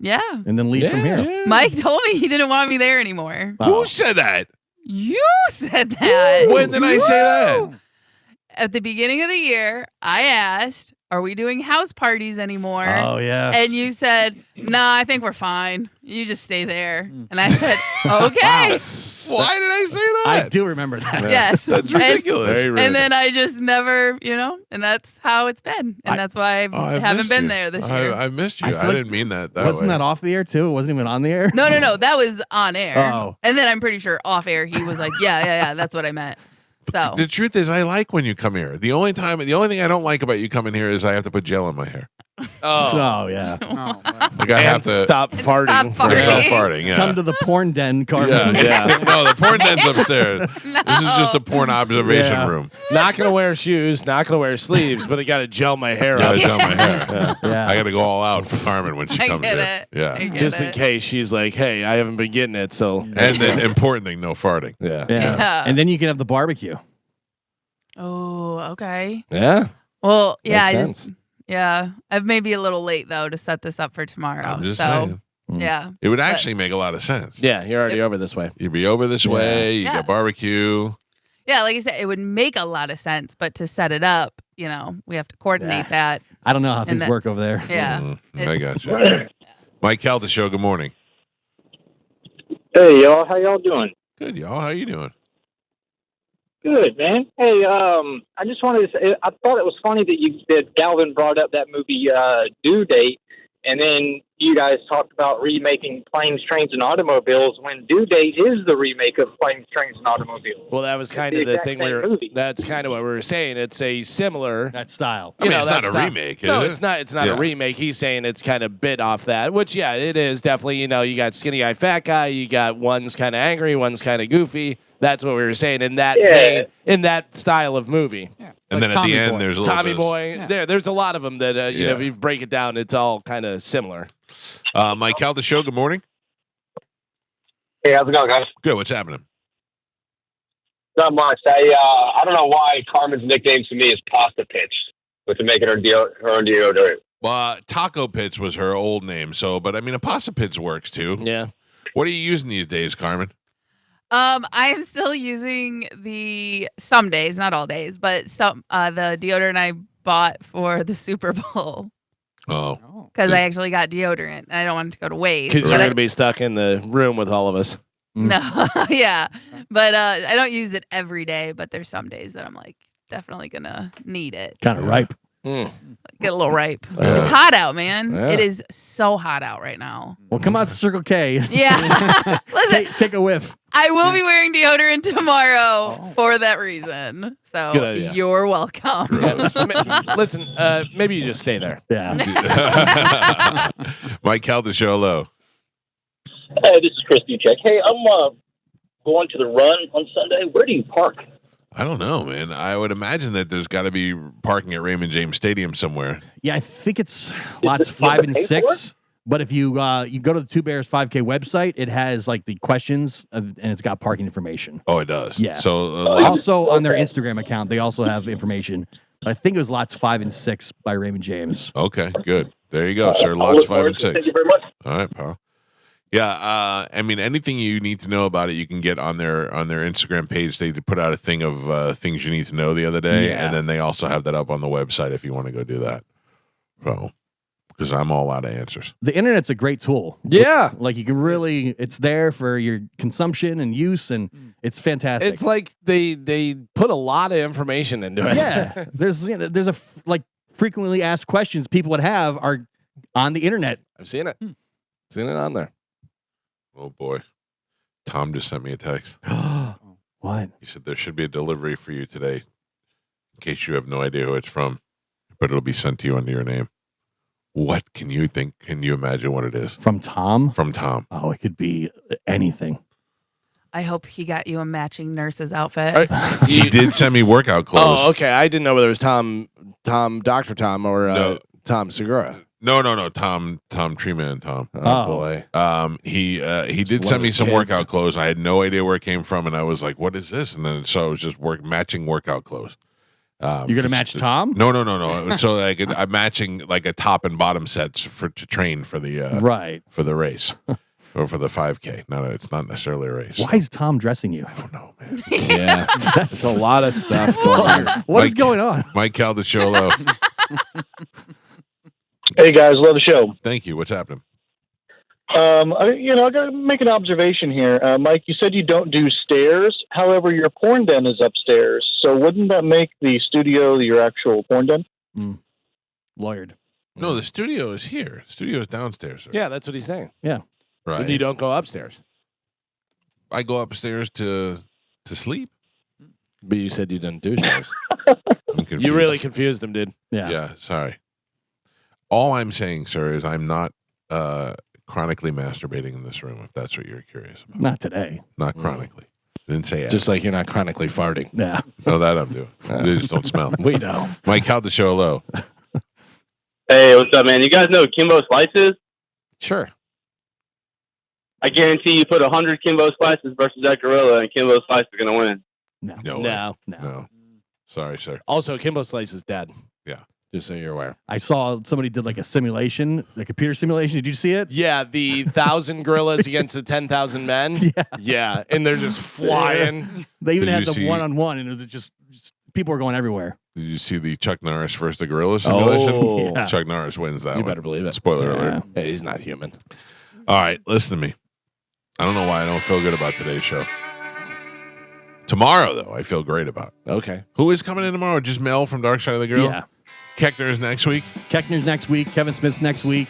Yeah. And then leave from here. Mike told me he didn't want me there anymore. Who said that? You said that. When did I say that? At the beginning of the year, I asked are we doing house parties anymore? Oh, yeah. And you said, nah, I think we're fine. You just stay there. And I said, okay. Why did I say that? I do remember that. Yes. That's ridiculous. And then I just never, and that's how it's been. And that's why I I've haven't missed been you. there this year. I missed you. I I, feel like- didn't mean that Wasn't way. that off the air, too? It wasn't even on the air? No. That was on air. Oh. And then I'm pretty sure off air he was like, yeah, that's what I meant. So The truth is, I like when you come here. The only thing I don't like about you coming here is I have to put gel in my hair. Oh, yeah. Like I have to stop farting. stop Stop farting. Yeah. Come to the porn den, Carmen. Yeah. No, the porn den's upstairs. This is just a porn observation room. Not gonna wear shoes, not gonna wear sleeves, but I gotta gel my hair Gotta up. gel my hair. Yeah. I gotta go all out for Carmen when she I comes get here. it. Yeah. I get Just in it. case she's like, hey, I haven't been getting it, so And then important thing, no farting. yeah. Yeah. And then you can have the barbecue. Oh, okay. Yeah. Well, yeah, Makes sense. I'm maybe a little late though to set this up for tomorrow. I'm just so saying. yeah. It would actually make a lot of sense. Yeah, you're already over this way. You'd be over this way. You Yeah. got barbecue. Yeah, like I said, it would make a lot of sense, but to set it up, we have to coordinate that. I don't know how And things work that's- over there. Yeah. I got you. Mike Calta Show. Good morning. Hey, y'all. How y'all doing? Good, y'all. How you doing? Good, man. Hey, I just wanted to say, I thought it was funny that Galvin brought up that movie Due Date, and then you guys talked about remaking Planes, Trains, and Automobiles when Due Date is the remake of Planes, Trains, and Automobiles. Well, that was kind It's of the the exact thing same movie. that's kind of what we were saying. It's a similar That style. I mean, it's that not a style. remake, is No, it? it's not. It's not Yeah. a remake. He's saying it's kind of bit off that, which yeah, it is definitely. You got skinny guy, fat guy. You got one's kind of angry, one's kind of goofy. That's what we were saying in that vein, in that style of movie. Yeah. And then at the end, there's a little Tommy bit Boy. There's a lot of them that Yeah. if you break it down, it's all kind of similar. Mike Calta Show. Good morning. Hey, how's it going, guys? Good. What's happening? Not much. I don't know why Carmen's nickname to me is Pasta Pitch, with making her own deodorant. Well, Taco Pits was her old name. So, but I mean, a pasta pits works too. Yeah. What are you using these days, Carmen? I am still using some days, not all days, but the deodorant I bought for the Super Bowl Oh, because I actually got deodorant and I don't want it to go to waste. Because you're But going to be stuck in the room with all of us. no, yeah, but I don't use it every day. But there's some days that I'm like definitely gonna need it. Kind of ripe. Get a little ripe. Yeah. It's hot out, man. Yeah. It is so hot out right now. Well, come out to Circle K. Yeah. Listen, take a whiff. I will be wearing deodorant tomorrow for that reason. Good So idea. you're welcome. Listen, maybe you just stay there. Yeah. Mike Calta Show. Hello. Hey, this is Chris Duchek. Hey, I'm going to the run on Sunday. Where do you park? I don't know, man. I would imagine that there's got to be parking at Raymond James Stadium somewhere. Yeah, I think it's lots 5 and 6. But if you you go to the Two Bears 5K website, it has like the questions and it's got parking information. Oh, it does. Yeah. So also on their Instagram account, they also have information. But I think it was lots 5 and 6 by Raymond James. Okay, good. There you go, sir. I'll Lots look 5 forward and to it. 6. Thank you very much. All right, pal. Yeah, I mean, anything you need to know about it, you can get on their Instagram page. They put out a thing of things you need to know the other day, Yeah. and then they also have that up on the website if you want to go do that. So, because I'm all out of answers. The internet's a great tool. Yeah. Like you can really, it's there for your consumption and use, and it's fantastic. It's like they put a lot of information into it. Yeah. There's like frequently asked questions people would have are on the internet. I've seen it. Seen it on there. Oh boy, Tom just sent me a text. What? He said there should be a delivery for you today, in case you have no idea who it's from, but it'll be sent to you under your name. What can you think? Can you imagine what it is? From Tom? From Tom. Oh, it could be anything. I hope he got you a matching nurse's outfit. He did send me workout clothes. Oh, okay. I didn't know whether it was Dr. Tom or No. Tom Segura. No, Tom Tree Man Tom. Oh, boy. He did one send of me his some kids. workout clothes. I had no idea where it came from, and I was like, "What is this?" And then so I was just matching workout clothes. You're gonna match Tom? No. So like I'm matching like a top and bottom sets to train for the Right. for the race or for the 5K. It's not necessarily a race. Why is Tom dressing you? I don't know, man. Yeah. That's a lot of stuff. What is going on? Mike Calta Show. Hello. Hey guys, love the show. Thank you. What's happening? I got to make an observation here. Mike, you said you don't do stairs. However, your porn den is upstairs. So wouldn't that make the studio your actual porn den? Lawyered. No, the studio is here. The studio is downstairs, sir. Yeah, that's what he's saying. Yeah. Right. And you don't go upstairs. I go upstairs to sleep. But you said you didn't do stairs. I'm confused. You really confused him, dude. Yeah, sorry. All I'm saying, sir, is I'm not chronically masturbating in this room, if that's what you're curious about. Not today. Not chronically. Didn't say it. Just like you're not chronically farting. Yeah. No, that I'm doing. They just don't smell. We know. Mike Calta Show, hello. Hey, what's up, man? You guys know what Kimbo Slice is? Sure. I guarantee you put 100 Kimbo Slices versus that gorilla, and Kimbo Slice is going to win. No. Sorry, sir. Also, Kimbo Slice is dead. Yeah. Just so you're aware. I saw somebody did like a simulation, the computer simulation. Did you see it? Yeah, the 1,000 gorillas against the 10,000 men. Yeah, and they're just flying. They even Did had you the see- one-on-one, and it was just people were going everywhere. Did you see the Chuck Norris versus the gorilla simulation? Oh. Yeah. Chuck Norris wins that You one. better believe it. Spoiler Yeah. alert. Hey, he's not human. All right, listen to me. I don't know why I don't feel good about today's show. Tomorrow, though, I feel great about. Okay. Who is coming in tomorrow? Just Mel from Dark Side of the Grill? Yeah. Keckner's next week? Keckner's next week. Kevin Smith's next week.